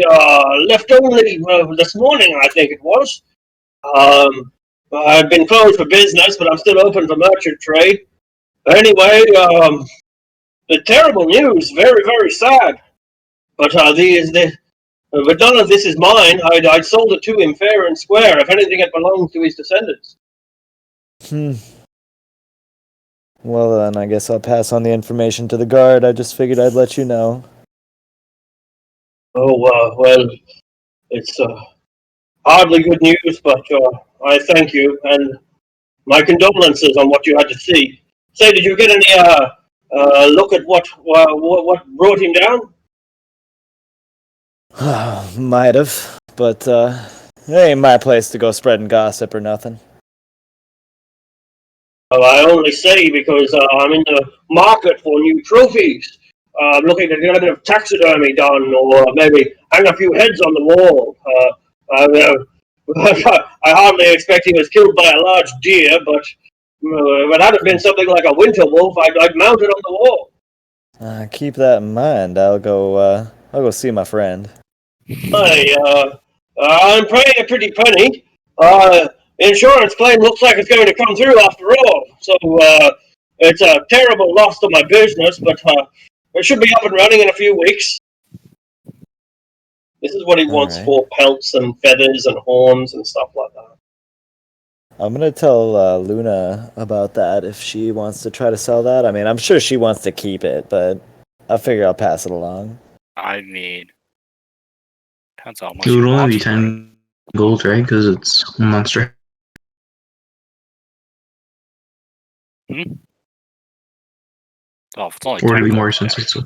left only this morning, I think it was. I've been closed for business, but I'm still open for merchant trade. Anyway, the terrible news. Very, very sad. But but none of this is mine. I'd sold it to him fair and square. If anything, it belongs to his descendants. Well, then, I guess I'll pass on the information to the guard. I just figured I'd let you know. Oh, well, it's hardly good news, but I thank you and my condolences on what you had to see. Say, did you get any look at what brought him down? Might have, but it ain't my place to go spreading gossip or nothing. Well, I only say because I'm in the market for new trophies. I'm looking to get a bit of taxidermy done, or maybe hang a few heads on the wall. I hardly expect he was killed by a large deer, but if it had been something like a winter wolf, I'd mount it on the wall. Keep that in mind. I'll go see my friend. I'm paying a pretty penny. Insurance claim looks like it's going to come through after all. So it's a terrible loss to my business, but it should be up and running in a few weeks. This is what he wants Alright. for pelts and feathers and horns and stuff like that. I'm gonna tell Luna about that if she wants to try to sell that. I mean, I'm sure she wants to keep it, but I figure I'll pass it along. I mean, depends how much It you would only want be for it. 10 gold, right? Because it's a monster. Oh, if it's only Or 10 it'd be gold, more yeah, since it's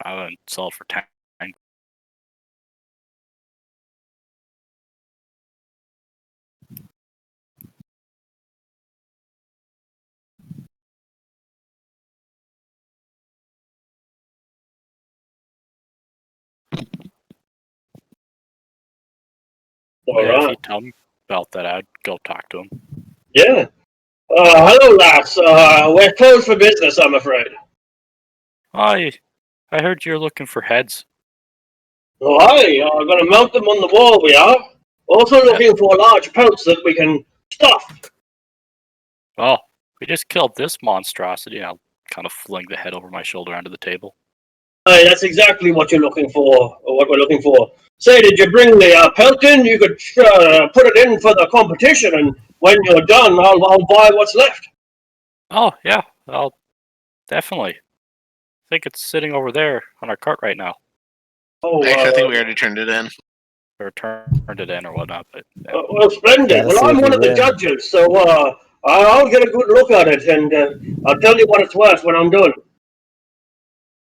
I wouldn't sell it for 10. All Yeah, if you right. tell me about that, I'd go talk to him. Yeah. Hello, lass. We're closed for business, I'm afraid. I heard you're looking for heads. Aye, I'm going to mount them on the wall, we are. Also looking for large pelts that we can stuff. Oh, we just killed this monstrosity. I'll kind of fling the head over my shoulder onto the table. Aye, that's exactly what you're looking for, or what we're looking for. Say, did you bring the pelt in? You could put it in for the competition, and when you're done, I'll buy what's left. Oh, yeah, I'll definitely. I think it's sitting over there on our cart right now. Oh, Actually, I think we already turned it in. Or turned it in or whatnot, but yeah. well, splendid. Gotta Well, see I'm if one you of the win. judges, so I'll get a good look at it, and I'll tell you what it's worth when I'm done.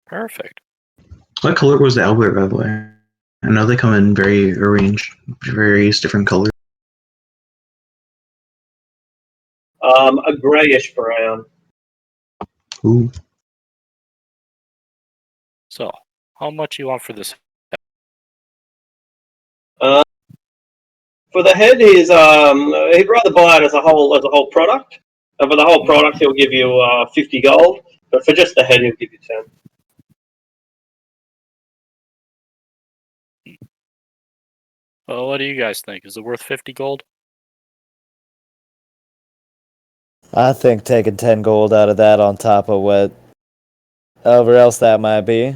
Perfect. What color was the Albert, by the way? I know they come in very arranged, various different colors. A greyish brown. Ooh. So, how much you want for this? For the head, he'd rather buy it as a whole product. And for the whole product, he'll give you 50 gold. But for just the head, he'll give you 10. Well, what do you guys think? Is it worth 50 gold? I think taking 10 gold out of that on top of whatever else that might be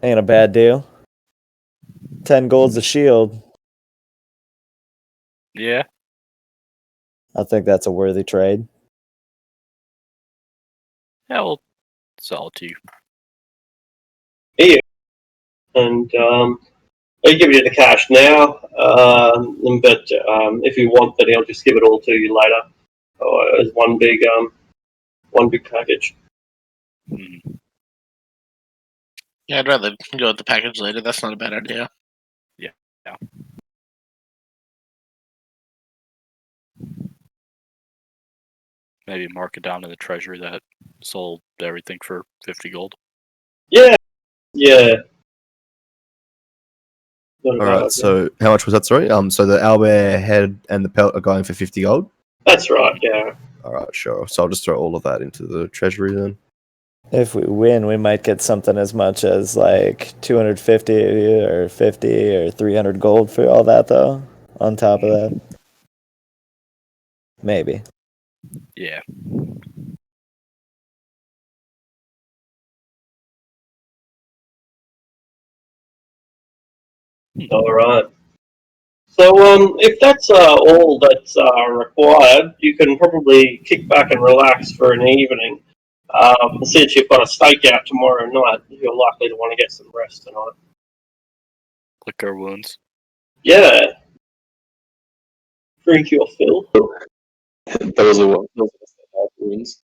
ain't a bad deal. 10 gold's a shield. Yeah. I think that's a worthy trade. Yeah, we'll sell it to you. Here. And he'll give you the cash now. But if you want, then he'll just give it all to you later. As one big package. Hmm. Yeah, I'd rather go with the package later. That's not a bad idea. Yeah. Maybe mark it down in the treasury that sold everything for 50 gold. Yeah. All right. So how much was that? Sorry. So the owlbear head and the pelt are going for 50 gold. That's right. Yeah. All right. Sure. So I'll just throw all of that into the treasury then. If we win, we might get something as much as like 250 or 50 or 300 gold for all that, though, on top of that. Maybe. Yeah. All right. So, if that's all that's required, you can probably kick back and relax for an evening. Since you've got a stakeout tomorrow night, you're likely to want to get some rest tonight. Lick our wounds. Yeah. Drink your fill. Those are the wounds.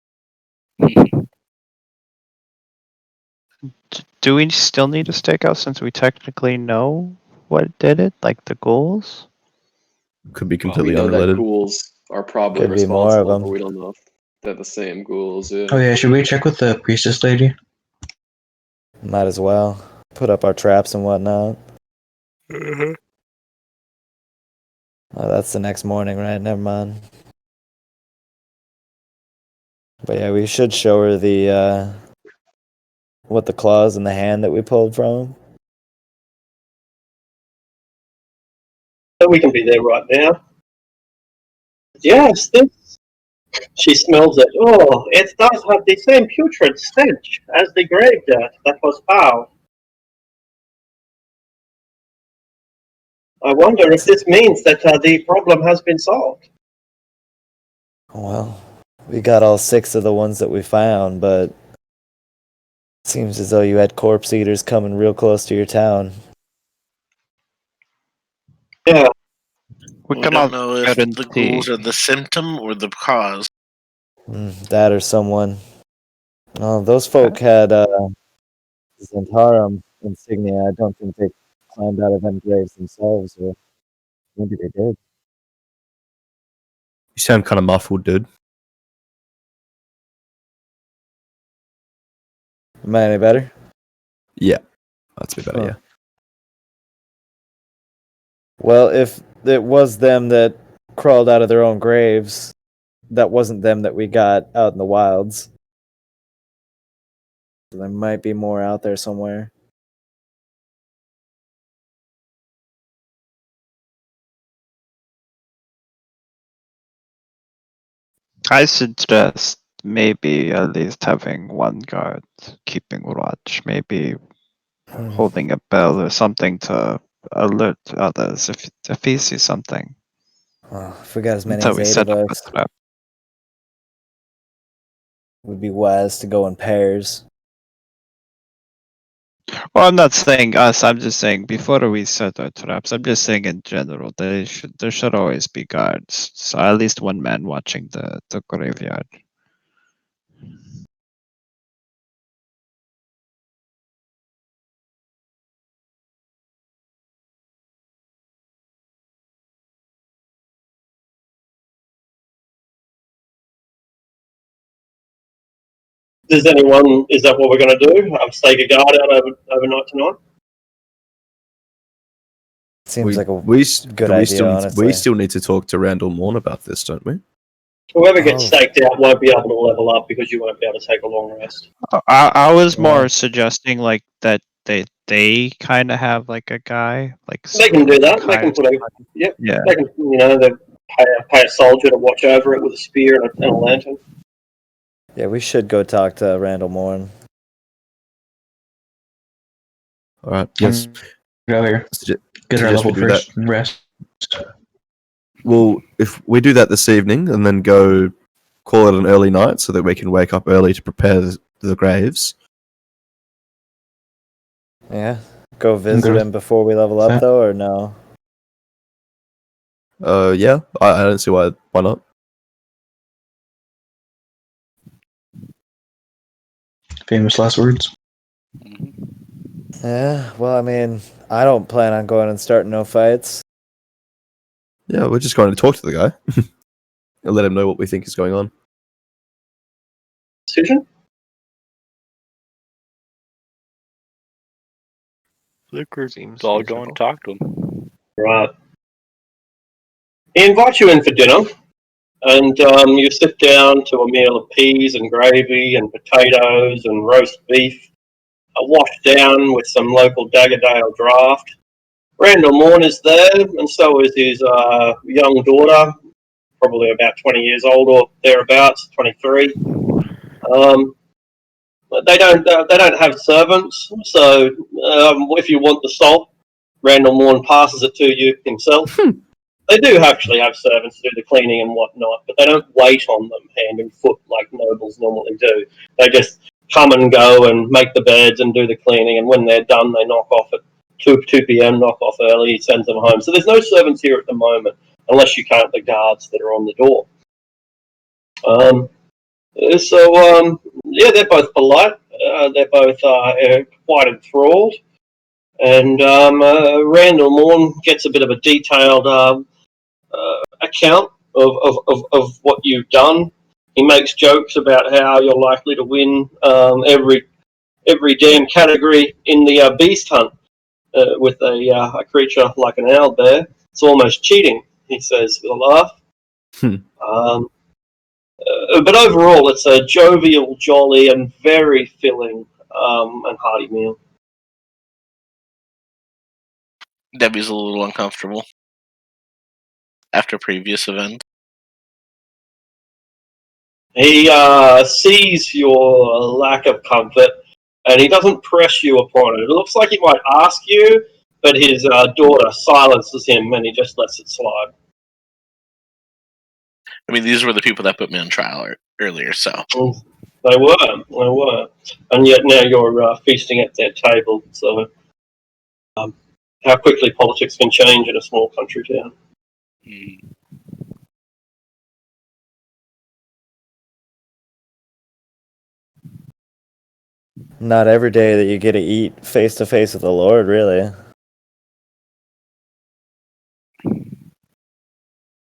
Do we still need a stakeout since we technically know what did it? Like the goals? Could be Well, we completely know that unrelated. ghouls are probably Could be more of responsible, but them. we don't know if they're the same ghouls. Yeah. Oh yeah, should we check with the priestess lady? Might as well put up our traps and whatnot. Mhm. Oh, that's the next morning, right? Never mind. But yeah, we should show her the what the claws in the hand that we pulled from him. So we can be there right now. Yes, this. She smells it. Oh, it does have the same putrid stench as the grave dirt that was found. I wonder if this means that the problem has been solved. Well, we got all 6 of the ones that we found, but it seems as though you had corpse eaters coming real close to your town. Yeah. We We come don't out know if the ghouls are the symptom or the cause. That or someone. Oh, those folk had Zentarum insignia. I don't think they climbed out of them graves themselves, or maybe they did. You sound kind of muffled, dude. Am I any better? Yeah, that's a bit better. Huh. Yeah. Well, if it was them that crawled out of their own graves, that wasn't them that we got out in the wilds. So there might be more out there somewhere. I suggest maybe at least having one guard keeping watch, maybe holding a bell or something to alert others if he sees something. Oh, if we got as many Until as we 8 set of up a us, trap. it would be wise to go in pairs. Well, I'm not saying us. I'm just saying before we set our traps. I'm just saying in general, there should always be guards. So at least one man watching the graveyard. Is that what we're going to do? Stake a guard out overnight tonight? Seems like a we good idea, honestly. we still need to talk to Randall Morn about this, don't we? Whoever gets staked out won't be able to level up because you won't be able to take a long rest. I was more Yeah. suggesting like that they kind of have like a guy like They can do that. They hire can put a somebody. yep. Yeah. They can they pay a soldier to watch over it with a spear and a lantern. Yeah, we should go talk to Randall Morn. All right. Yes. Get out here. Suggest Get our we level do that. first and rest. Well, if we do that this evening and then go call it an early night so that we can wake up early to prepare the graves. Yeah. Go visit him before we level up, though, or no? Yeah. I don't see why not. Famous last words. Yeah, well, I mean, I don't plan on going and starting no fights. Yeah, we're just going to talk to the guy and let him know what we think is going on. Decision? Seems all go and talk to him. Right. He invites you in for dinner, and you sit down to a meal of peas and gravy and potatoes and roast beef, washed down with some local Daggerdale draft. Randall Morn is there, and so is his young daughter, probably about 20 years old or thereabouts, 23. They don't have servants, so if you want the salt, Randall Morn passes it to you himself. They do actually have servants to do the cleaning and whatnot, but they don't wait on them hand and foot like nobles normally do. They just come and go and make the beds and do the cleaning, and when they're done, they knock off at 2 p.m., knock off early, sends them home. So there's no servants here at the moment, unless you count the guards that are on the door. Yeah, they're both polite. They're both quite enthralled. And Randall Morn gets a bit of a detailed account of what you've done. He makes jokes about how you're likely to win every damn category in the beast hunt with a creature like an owl bear. It's almost cheating, he says with a laugh. But overall, it's a jovial, jolly, and very filling and hearty meal. Debbie's a little uncomfortable after previous events. He sees your lack of comfort, and he doesn't press you upon it. It looks like he might ask you, but his daughter silences him, and he just lets it slide. I mean, these were the people that put me on trial earlier, so. They were. And yet now you're feasting at their table, so how quickly politics can change in a small country town. Not every day that you get to eat face to face with the Lord, really. I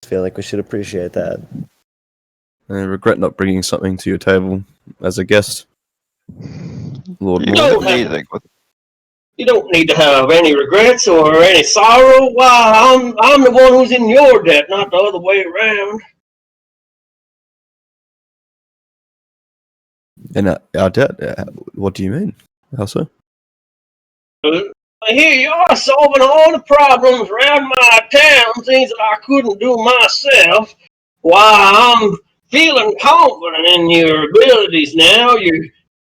feel like we should appreciate that. I regret not bringing something to your table as a guest, Lord You Morn. don't need to have any regrets or any sorrow. Why, I'm the one who's in your debt, not the other way around. And our debt? What do you mean? How so? Here you are solving all the problems around my town, things that I couldn't do myself. Why, I'm feeling confident in your abilities now. You're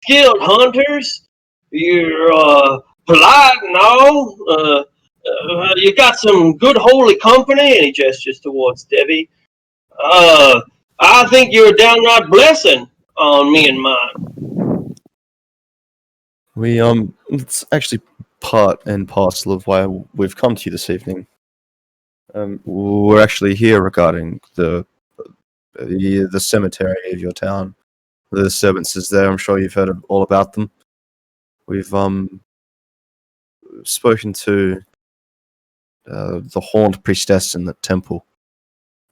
skilled hunters. You're polite and all. You got some good holy company, and he gestures towards Debbie. I think you're a downright blessing on me and mine. It's actually part and parcel of why we've come to you this evening. We're actually here regarding the cemetery of your town. The disturbances there. I'm sure you've heard all about them. We've spoken to the horned priestess in the temple,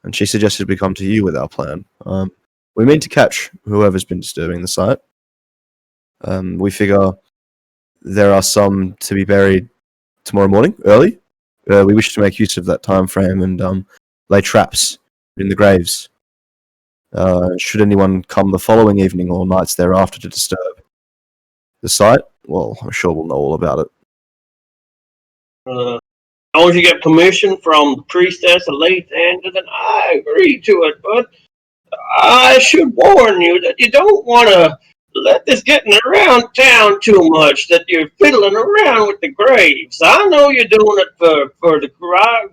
and she suggested we come to you with our plan. We mean to catch whoever's been disturbing the site. We figure there are some to be buried tomorrow morning, early. We wish to make use of that time frame and lay traps in the graves. Should anyone come the following evening or nights thereafter to disturb the site, well, I'm sure we'll know all about it. As long as you get permission from the priestess of Late Hampton, then I agree to it. But I should warn you that you don't want to let this getting around town too much, that you're fiddling around with the graves. I know you're doing it for the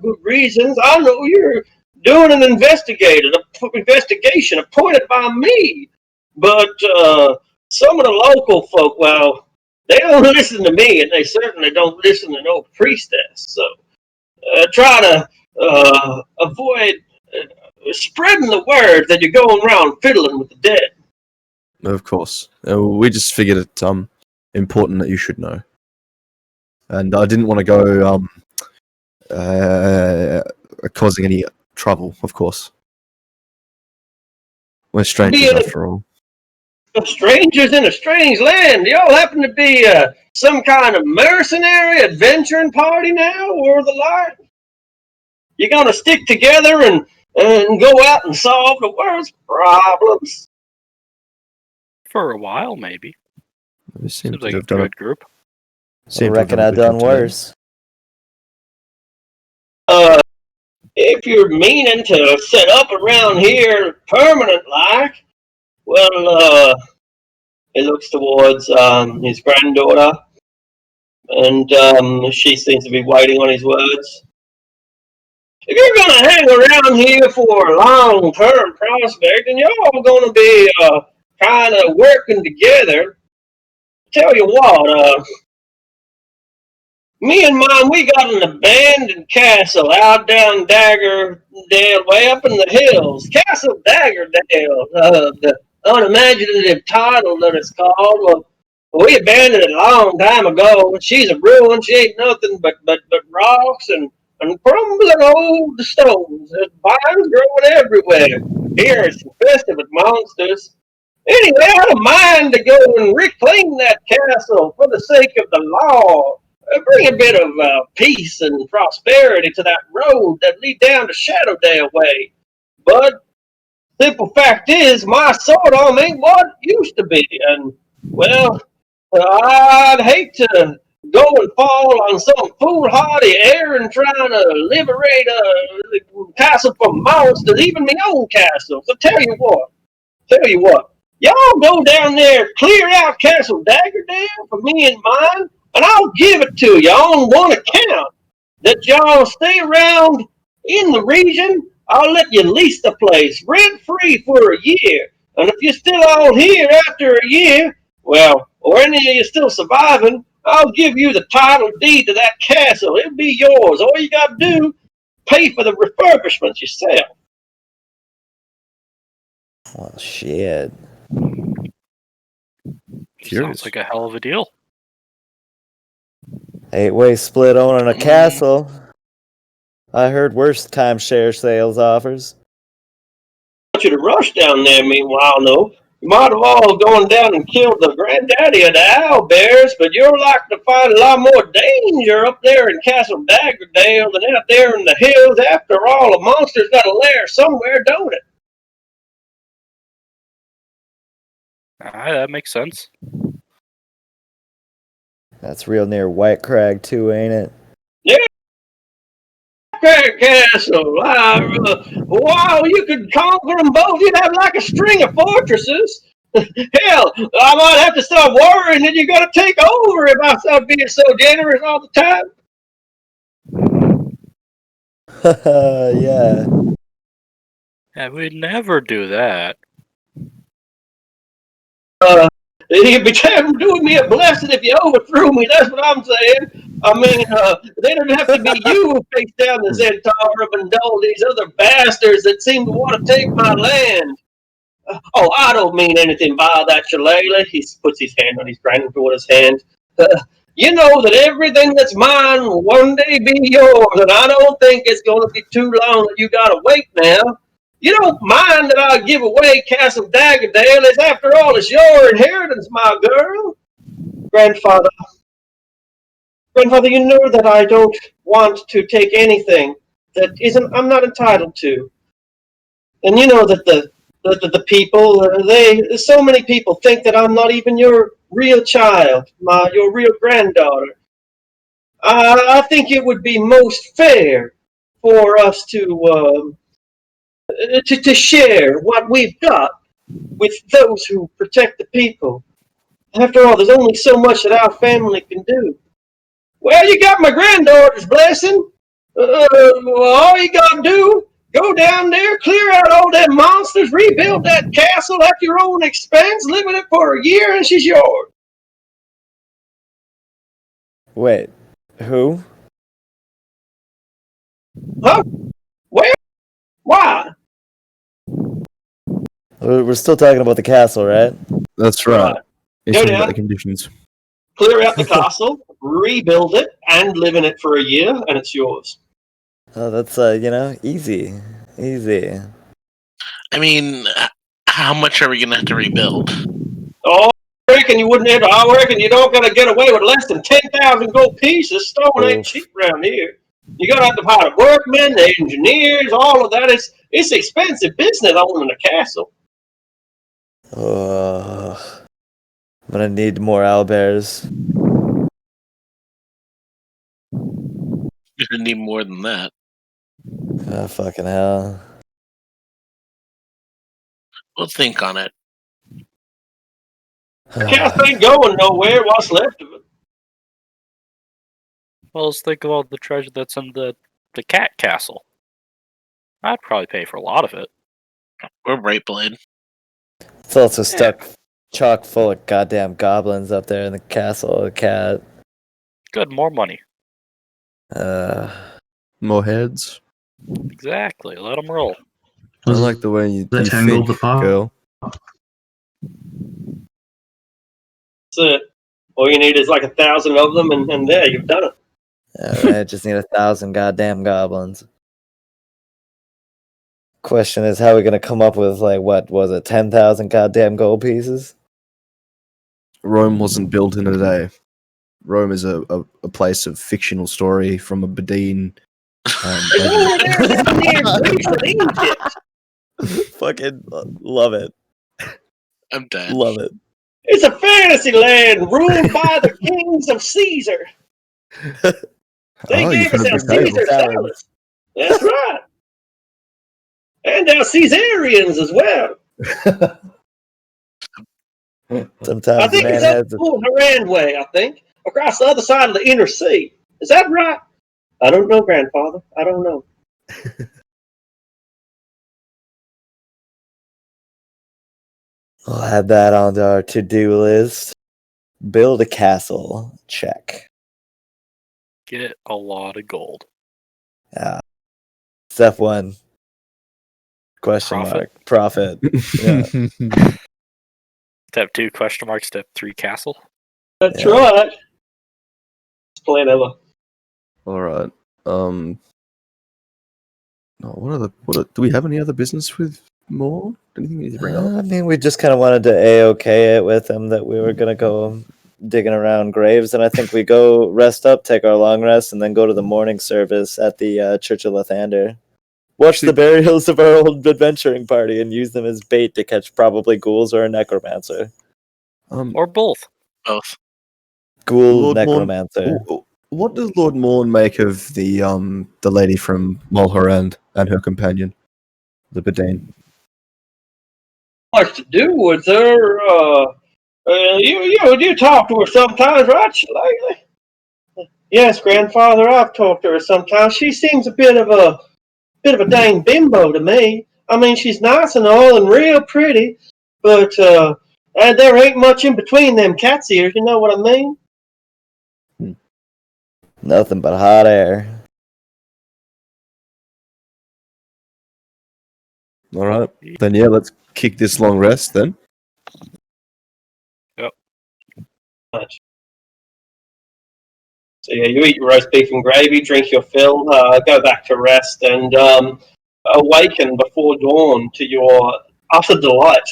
good reasons. I know you're doing an investigation appointed by me. But some of the local folk, well, they don't listen to me, and they certainly don't listen to no priestess. So try to avoid spreading the word that you're going around fiddling with the dead. Of course. We just figured it important that you should know. And I didn't want to go causing any trouble, of course. We're strangers after all. Strangers in a strange land. Y'all happen to be some kind of mercenary adventuring party now, or the like? You gonna stick together and go out and solve the world's problems? For a while, maybe. We Seems like a good group. I reckon I've done worse. If you're meaning to set up around here permanent like, well, he looks towards his granddaughter, and she seems to be waiting on his words. If you're gonna hang around here for long-term prospect, then you're all gonna be kind of working together. Tell you what, me and mine, we got an abandoned castle out down Daggerdale, way up in the hills. Castle Daggerdale, the unimaginative title that it's called. Well, we abandoned it a long time ago. She's a ruin. She ain't nothing but rocks and crumbling old stones. There's vines growing everywhere. Here it's infested with monsters. Anyway, I had a mind to go and reclaim that castle for the sake of the law. Bring a bit of peace and prosperity to that road that lead down to Shadowdale way. But simple fact is, my sword arm ain't what it used to be, and well, I'd hate to go and fall on some foolhardy errand trying to liberate the castle from monsters, even my own castle. So tell you what, y'all go down there, clear out Castle Daggerdale for me and mine, and I'll give it to you on one account. That y'all stay around in the region, I'll let you lease the place rent free for a year. And if you're still all here after a year, well, or any of you still surviving, I'll give you the title deed to that castle. It'll be yours. All you got to do, pay for the refurbishments yourself. Well, shit. Sounds like a hell of a deal. 8-way split owning a castle. I heard worse timeshare sales offers. I want you to rush down there, meanwhile, no. You might have all gone down and killed the granddaddy of the owl bears, but you're likely to find a lot more danger up there in Castle Daggerdale than out there in the hills. After all, a monster's got a lair somewhere, don't it? That makes sense. That's real near White Crag too, ain't it? Yeah, castle. Wow, you could conquer them both. You'd have like a string of fortresses. Hell, I might have to start worrying that you're going to take over if I start being so generous all the time. Yeah. Yeah, we'd never do that. You'd be doing me a blessing if you overthrew me. That's what I'm saying. I mean, they don't have to be you who face down the Zentarum and all these other bastards that seem to want to take my land. Oh, I don't mean anything by that, Shillelagh. He puts his hand on his grandfather's hand. You know that everything that's mine will one day be yours, and I don't think it's going to be too long that you got to wait now. You don't mind that I give away Castle Daggerdale, as after all, it's your inheritance, my girl. Grandfather, you know that I don't want to take anything that I'm not entitled to. And you know that the people, so many people think that I'm not even your real child, your real granddaughter. I think it would be most fair for us to share what we've got with those who protect the people. After all, there's only so much that our family can do. Well, you got my granddaughter's blessing. All you gotta do, go down there, clear out all them monsters, rebuild that castle at your own expense, live in it for a year, and she's yours. Wait, who? Huh? Well, why? We're still talking about the castle, right? That's right. It's Go talking about down, the conditions. clear out the castle, rebuild it, and live in it for a year, and it's yours. Oh, that's easy, easy. I mean, how much are we gonna have to rebuild? Oh, I reckon you wouldn't have. I reckon you don't gonna get away with less than 10,000 gold pieces. Stone ain't Oof. cheap around here. You gotta have to hire the workmen, the engineers, all of that. It's expensive business owning a castle. Oh, I'm gonna need more owlbears. You're gonna need more than that. Oh, fucking hell. We'll think on it. The castle ain't going nowhere. What's left of it? Well, let's think of all the treasure that's in the cat castle. I'd probably pay for a lot of it. We're right, Blade. It's also stuck chock full of goddamn goblins up there in the castle. The cat. Good, more money. More heads. Exactly. Let them roll. I like the way you The think, tangle the pop. girl. That's it. All you need is like 1,000 of them, and there, you've done it. Alright, just need 1,000 goddamn goblins. Question is, how are we gonna come up with, like, what was it, 10,000 goddamn gold pieces? Rome wasn't built in a day. Rome is a place of fictional story from a Bedine. It's only there down near Greece and Egypt. Fucking love it. I'm dead. Love it. It's a fantasy land ruled by the kings of Caesar. They gave us our Caesar salads. That's right. And our Caesarians as well. Sometimes I think the man it's has up the Haran way, I think, across the other side of the inner sea. Is that right? I don't know, grandfather. I don't know. We'll add that onto our to-do list. Build a castle. Check. Get a lot of gold. Yeah. Step 1. Question mark. Profit. Yeah. Step 2, question mark. Step 3, castle. That's right. It's plan ever. All right. Do we have any other business with more? Anything we need to bring up? I mean, we just kind of wanted to A-okay it with him that we were going to go digging around graves, and I think we go rest up, take our long rest, and then go to the morning service at the Church of Lathander. Watch the burials of our old adventuring party and use them as bait to catch probably ghouls or a necromancer. Or both. Both. Ghoul necromancer. What does Lord Morn make of the lady from Mulhorand and her companion, the Bedane? Much to do with her. You talk to her sometimes, right, lately? Yes, grandfather, I've talked to her sometimes. She seems a bit of a dang bimbo to me. I mean, she's nice and all and real pretty, but there ain't much in between them cat's ears. You know what I mean? Nothing but hot air. All right, then yeah, let's kick this long rest then. Much. So yeah, you eat your roast beef and gravy, drink your fill, go back to rest, and awaken before dawn to your utter delight.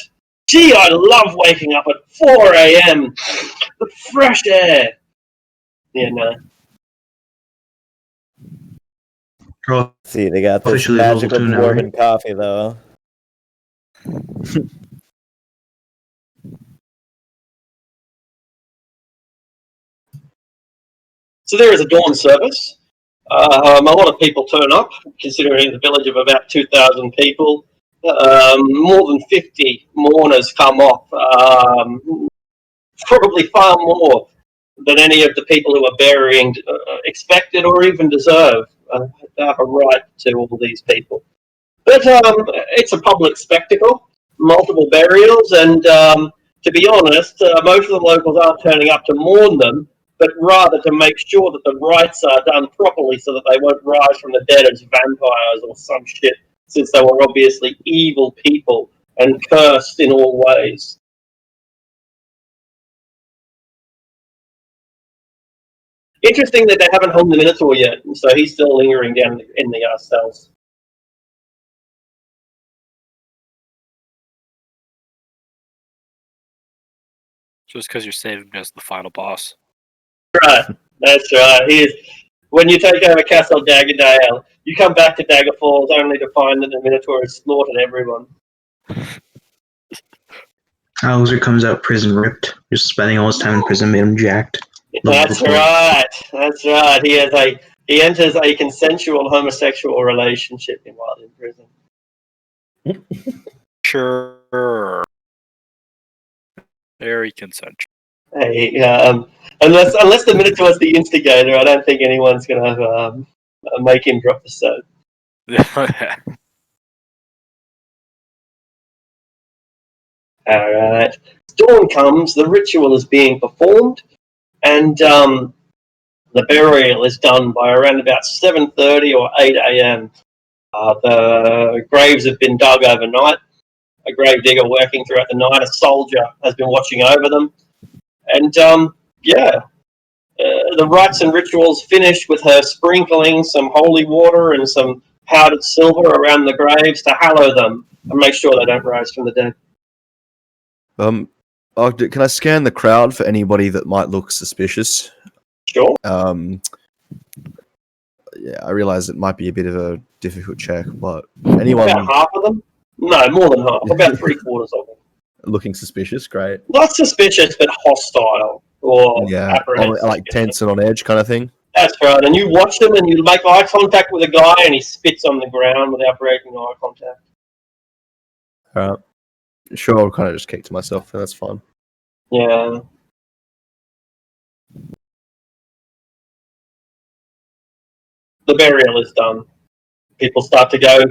Gee, I love waking up at 4 a.m. The fresh air. You know. See, they got this Officially level magical 2 now, dwarven right? coffee, though. So there is a dawn service. A lot of people turn up, considering it's a village of about 2,000 people. More than 50 mourners come off, probably far more than any of the people who are burying expected or even deserve. They have a right to all these people. But it's a public spectacle, multiple burials, and to be honest, most of the locals aren't turning up to mourn them, but rather to make sure that the rites are done properly so that they won't rise from the dead as vampires or some shit, since they were obviously evil people and cursed in all ways. Interesting that they haven't hung the Minotaur yet, so he's still lingering down in the cells. Just because you're saving me as the final boss. Right, that's right. He is. When you take over Castle Daggerdale, you come back to Dagger Falls only to find that the Minotaur has slaughtered everyone. Hauser comes out prison ripped. Just spending all his time in prison made him jacked. That's right. That's right. He enters a consensual homosexual relationship while in prison. Sure. Very consensual. Hey, unless the Minotaur's the instigator, I don't think anyone's going to make him drop the soap. All right. Dawn comes. The ritual is being performed, and the burial is done by around about 7:30 or 8 a.m. The graves have been dug overnight. A grave digger working throughout the night. A soldier has been watching over them, and the rites and rituals finished with her sprinkling some holy water and some powdered silver around the graves to hallow them and make sure they don't rise from the dead. Can I scan the crowd for anybody that might look suspicious? Sure. Yeah, I realize it might be a bit of a difficult check, but anyone About half of them? No, more than half. About 3/4 of them. looking suspicious, great. Not suspicious, but hostile or Yeah, apprehensive. like tense and on edge kind of thing. That's right. And you watch them and you make eye contact with a guy and he spits on the ground without breaking eye contact. All right. Sure, I'll kind of just kick to myself, and that's fine. Yeah. The burial is done. People start to go,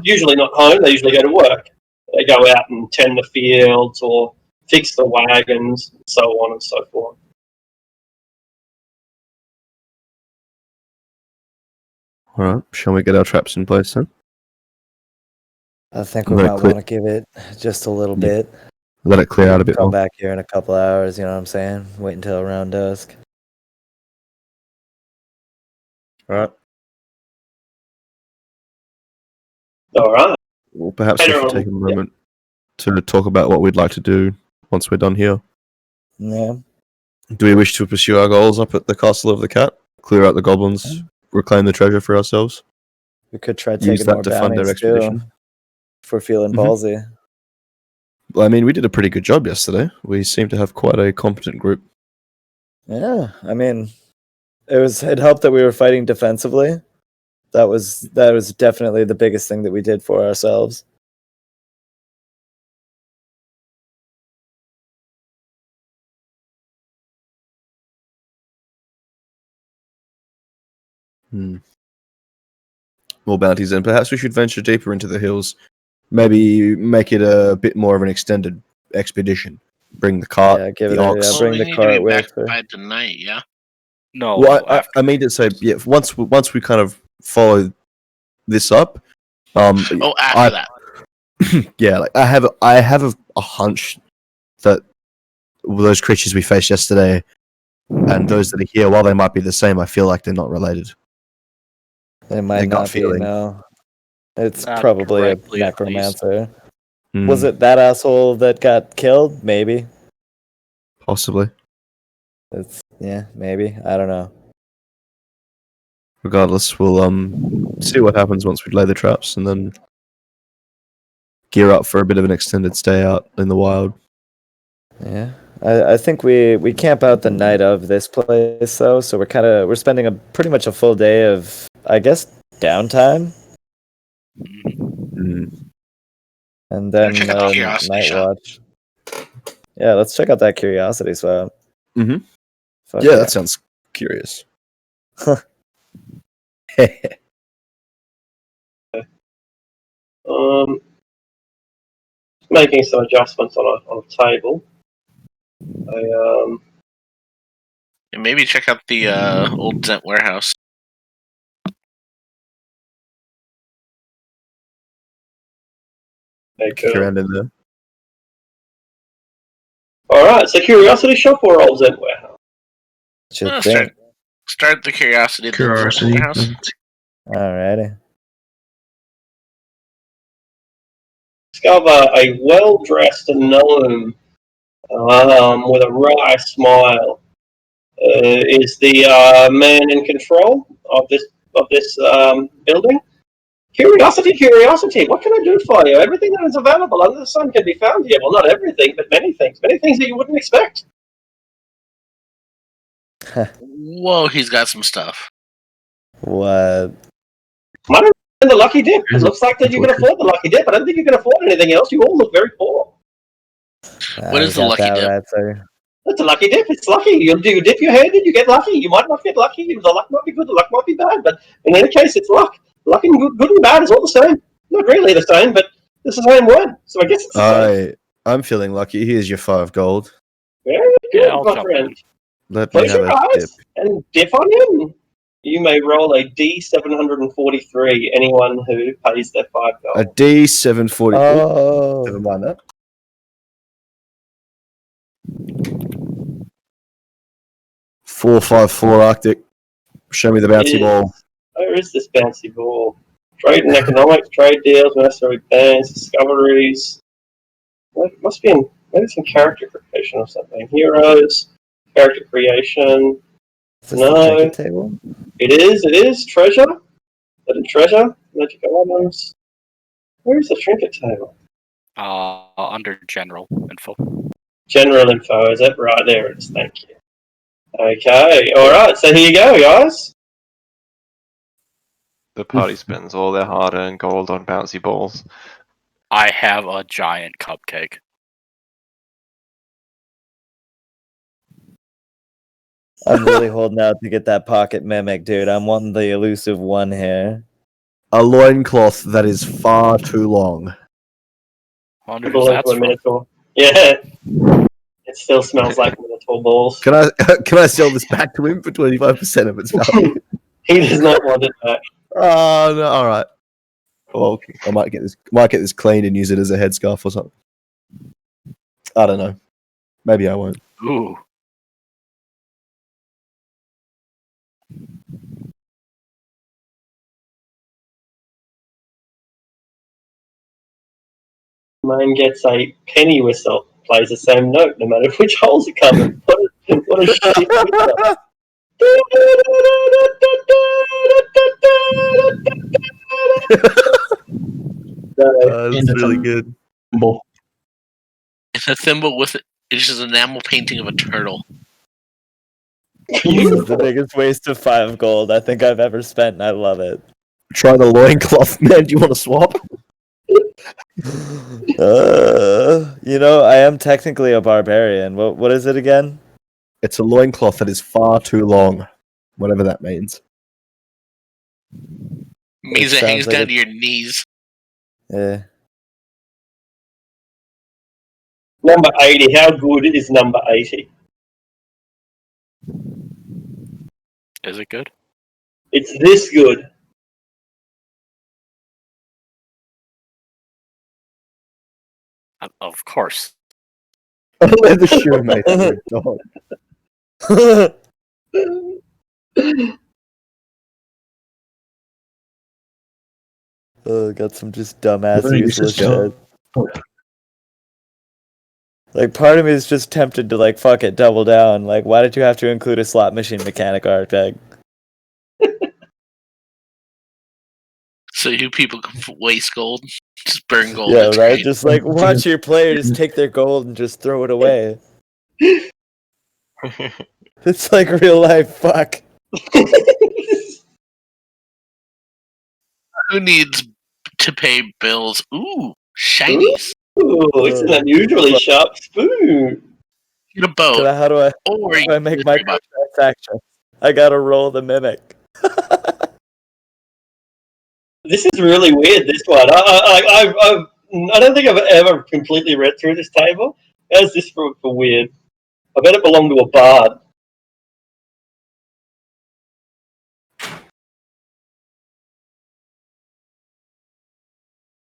usually not home, they usually go to work. They go out and tend the fields or fix the wagons, and so on and so forth. All right, shall we get our traps in place then? I think we Let it might clear- want to give it just a little Yeah. bit. Let it clear out a bit Come more. back here in a couple hours, you know what I'm saying? Wait until around dusk. All right. All right. Well, perhaps we Later should on, take a moment to talk about what we'd like to do once we're done here. Yeah. Do we wish to pursue our goals up at the Castle of the Cat? Clear out the goblins, reclaim the treasure for ourselves? We could try Use taking that more to fund our bounties too. expedition? If we're feeling Mhm. ballsy. Well, I mean, we did a pretty good job yesterday. We seem to have quite a competent group. Yeah, I mean, It helped that we were fighting defensively. That was definitely the biggest thing that we did for ourselves. More bounties, and perhaps we should venture deeper into the hills. Maybe make it a bit more of an extended expedition. Bring the cart, give the it ox. Well, bring we the need to cart be back with. by tonight, yeah? No, Well, after. I mean to say, yeah. Once we kind of follow this up, Oh, after that. yeah, like I have a hunch that those creatures we faced yesterday and those that are here, while they might be the same, I feel like they're not related. It might Their gut not be. feeling. No, it's Not probably a directly, at least. necromancer. Hmm, Was it that asshole that got killed? Maybe. possibly? Maybe. I don't know. Regardless, we'll see what happens once we lay the traps and then gear up for a bit of an extended stay out in the wild. Yeah, I think we camp out the night of this place though, so we're spending pretty much a full day of, I guess, downtime, Hmm. and then check out the curiosity night shop. watch. Yeah, let's check out that curiosity swap. Mhm. Fuck Yeah, that sounds curious. Making some adjustments on a table. And maybe check out the old Zent warehouse. Kick around in there. Alright, so curiosity shop or old Zent warehouse? Should think. Start the curiosity at the Zent Curiosity. warehouse. Alrighty. Discover a well-dressed gnome with a wry smile. Is the man in control of this building? Curiosity, what can I do for you? Everything that is available under the sun can be found here. Well, not everything, but many things that you wouldn't expect. Whoa, he's got some stuff. What? Might have been the lucky dip. It looks like that you can afford the lucky dip. I don't think you can afford anything else. You all look very poor. What is the lucky dip? Right, sir. It's a lucky dip. It's lucky. You dip your hand and you get lucky. You might not get lucky. The luck might be good. The luck might be bad. But in any case, it's luck. Luck and good and bad is all the same. Not really the same, but it's the same word. So I guess it's the same. I'm feeling lucky. Here's your 5 gold. Very good, I'll my jump friend. Let me Close have your a eyes dip. and dip on him. You may roll a D743. Anyone who pays their $5. A D740. Oh. Never mind that. 454 Arctic. Show me the bouncy ball. Where is this bouncy ball? Trade and economics, trade deals, necessary bands, discoveries. It must be in maybe some character creation or something. Heroes, character creation. Is this No. the trinket table? It is. Treasure. Little treasure. Magic items. Where's the trinket table? Under general info. General info, is that right? There it is, thank you. Okay, alright, so here you go, guys. The party spends all their hard-earned gold on bouncy balls. I have a giant cupcake. I'm really holding out to get that pocket mimic, dude. I'm wanting the elusive one here. A loincloth that is far too long. I wonder who that's A from. Minotaur. Yeah. It still smells like Minotaur balls. Can I sell this back to him for 25% of its value? He does not want it back. Oh no! All right. Well, I might get this cleaned and use it as a headscarf or something. I don't know. Maybe I won't. Ooh. Man gets a penny whistle, plays the same note no matter which holes it comes in. What a shitty whistle. That's really good. It's a thimble with it. It's just an enamel painting of a turtle. This is the biggest waste of 5 gold I think I've ever spent, and I love it. Try the loincloth, man. Do you want to swap? I am technically a barbarian. What is it again? It's a loincloth that is far too long, whatever that means. Means it hangs down to your knees. Yeah. Number 80. How good is number 80? Is it good? It's this good. Of course. Leather shoe, mate. You're a dog. Got some just dumbass Really, this useless is dope. shit. Like, part of me is just tempted to, like, fuck it, double down. Like, why did you have to include a slot machine mechanic architect? So you people can waste gold, just burn gold. Yeah, It's right? great. Just, like, watch your players take their gold and just throw it away. It's like real life, fuck. Who needs to pay bills? Ooh, shinies. Ooh, it's an unusually sharp spoon. Get a boat. How do I Or you make my transaction? I gotta roll the mimic. This is really weird, this one. I don't think I've ever completely read through this table. How's this for weird? I bet it belonged to a bard.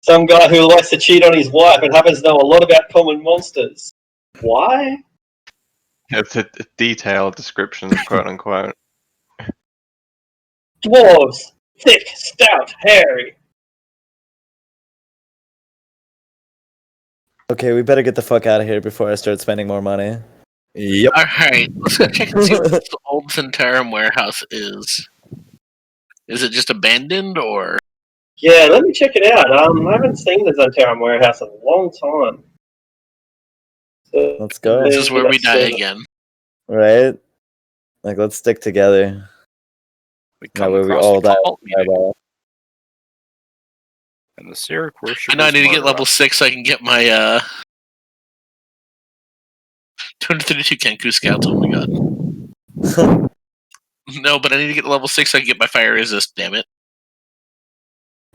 Some guy who likes to cheat on his wife and happens to know a lot about common monsters. Why? It's a detailed description, quote unquote. Dwarves. Thick, stout, hairy. Okay, we better get the fuck out of here before I start spending more money. Yep. Alright, let's go check and see what this old Centaurum warehouse is. Is it just abandoned or? Yeah, let me check it out. I haven't seen the Zontarum warehouse in a long time. So, Let's go. This is where we die again. Right? Like, let's stick together. We That come way we across all the die. cult meeting, and the Syriac worship. I know I need to get level 6 so I can get my 232 Kenku scouts. Oh my god. No, but I need to get level 6 so I can get my fire resist, damn it.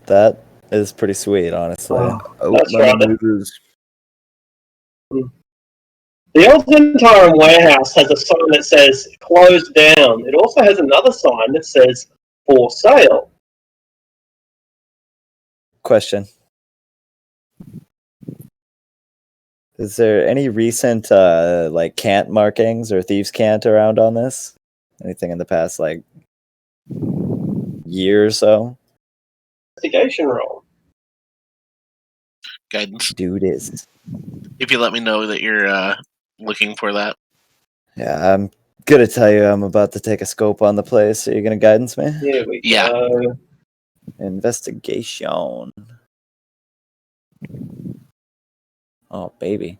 That is pretty sweet, honestly. That's right. Maneuvers. The old Zontarum warehouse has a sign that says closed down. It also has another sign that says for sale. Question. Is there any recent like cant markings or thieves cant around on this? Anything in the past like year or so? Investigation roll. Guidance. Dude is. If you let me know that you're looking for that. Yeah, I'm gonna tell you I'm about to take a scope on the place. Are you gonna guidance me? Here we Yeah. go. Investigation. Oh baby.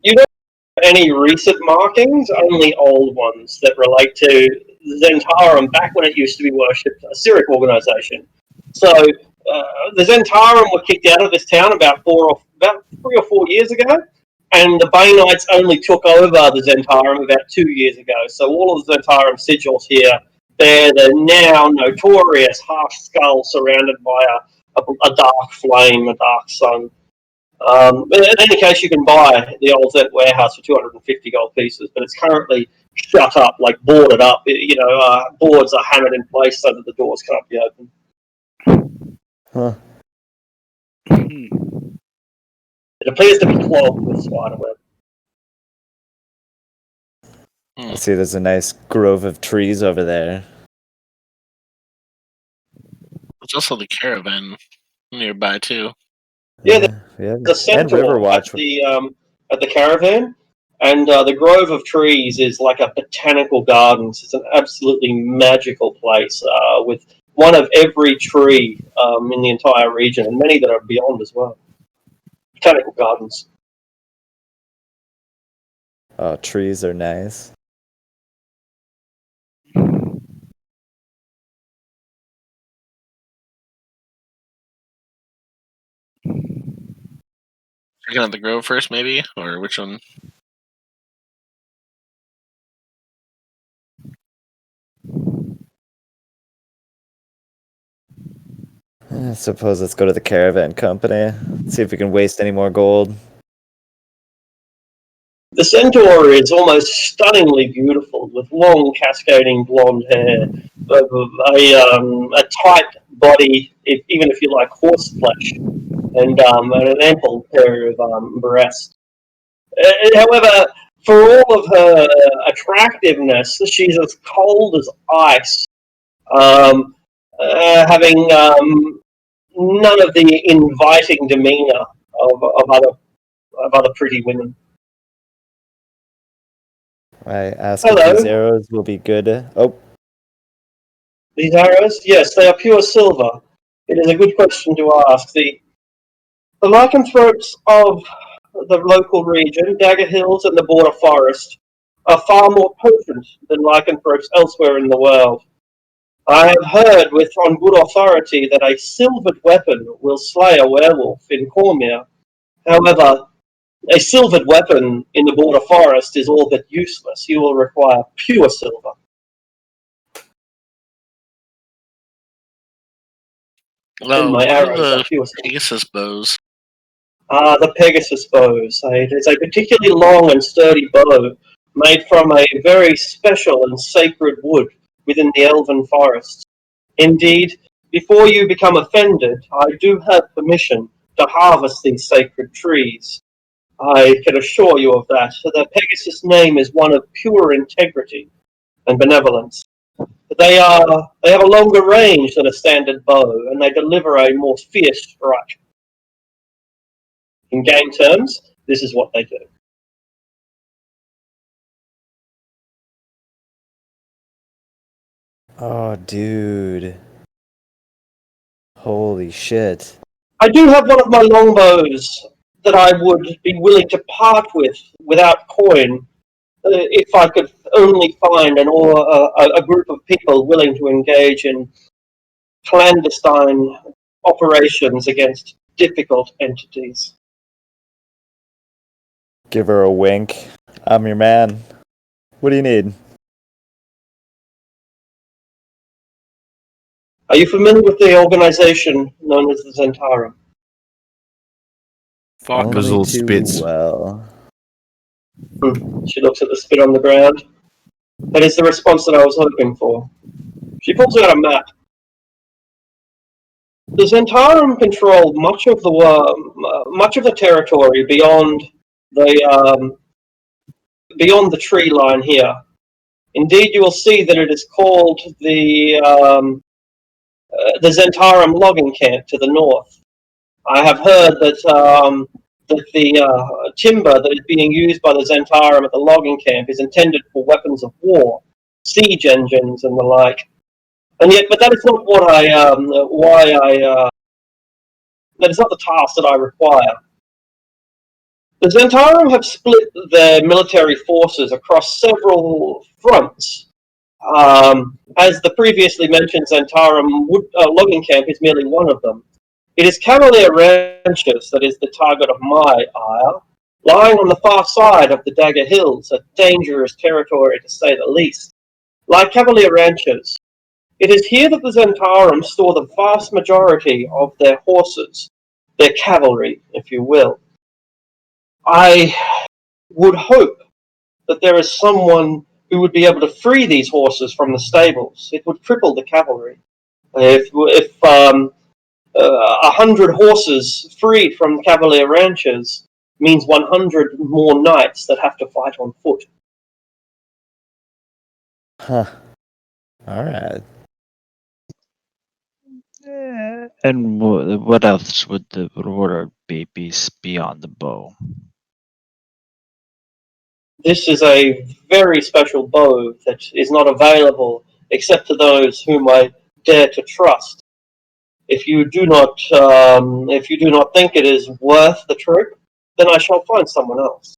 You don't have any recent markings, only old ones that relate to Zentarum back when it used to be worshipped, a Syriac organization. So the Zentarum were kicked out of this town about 3 or 4 years ago, and the Baneites only took over the Zentarum about 2 years ago. So all of the Zentarum sigils here bear the now notorious half skull surrounded by a dark flame, a dark sun. In any case, you can buy the old Zent warehouse for 250 gold pieces, but it's currently shut up, like boarded up. Boards are hammered in place so that the doors can't be opened. Huh. It appears to be clogged with spiderweb. I see there's a nice grove of trees over there. There's also the caravan nearby too. Yeah, yeah. The centaur at the caravan, and the grove of trees is like a botanical gardens. It's an absolutely magical place with one of every tree in the entire region, and many that are beyond as well. Botanical gardens. Oh, trees are nice. Checking out the grove first, maybe, or which one? I suppose let's go to the caravan company. See if we can waste any more gold. The centaur is almost stunningly beautiful, with long, cascading blonde hair, a tight body, even if you like horse flesh, and an ample pair of breasts. However, for all of her attractiveness, she's as cold as ice, having none of the inviting demeanor of other pretty women. I ask if Hello. these arrows will be good. Oh, These arrows? Yes, they are pure silver. It is a good question to ask. The lycanthropes of the local region, Dagger Hills and the border forest, are far more potent than lycanthropes elsewhere in the world. I have heard on good authority that a silvered weapon will slay a werewolf in Cormier. However, a silvered weapon in the border forest is all but useless. You will require pure silver. And my What are arrows are the pure silver. Pegasus bows? The Pegasus bows. It is a particularly long and sturdy bow made from a very special and sacred wood within the elven forests. Indeed, before you become offended, I do have permission to harvest these sacred trees. I can assure you of that. The Pegasus name is one of pure integrity and benevolence. They have a longer range than a standard bow, and they deliver a more fierce strike. In game terms, this is what they do. oh, dude. Holy shit. I do have one of my longbows that I would be willing to part with without coin if I could only find a group of people willing to engage in clandestine operations against difficult entities. Give her a wink. I'm your man. What do you need? Are you familiar with the organization known as the Zentarum? Fuck. Only Grizzled too spits. well. She looks at the spit on the ground. That is the response that I was hoping for. She pulls out a map. The Zentarum control much of the territory beyond the tree line here. Indeed, you will see that it is called the Zentarum logging camp to the north. I have heard that the timber that is being used by the Zentarum at the logging camp is intended for weapons of war, siege engines, and the like. And yet, but that is not that is not the task that I require. The Zentarum have split their military forces across several fronts. As the previously mentioned Zentarum logging camp is merely one of them. It is Cavalier Ranches that is the target of my ire, lying on the far side of the Dagger Hills, a dangerous territory to say the least. Like Cavalier Ranches, it is here that the Zentarum store the vast majority of their horses, their cavalry, if you will. I would hope that there is someone who would be able to free these horses from the stables. It would cripple the cavalry. If 100 horses freed from Cavalier Ranches means 100 more knights that have to fight on foot. Huh. Alright. And what else would the order be beyond the bow? This is a very special bow that is not available except to those whom I dare to trust. If you do not think it is worth the trip, then I shall find someone else.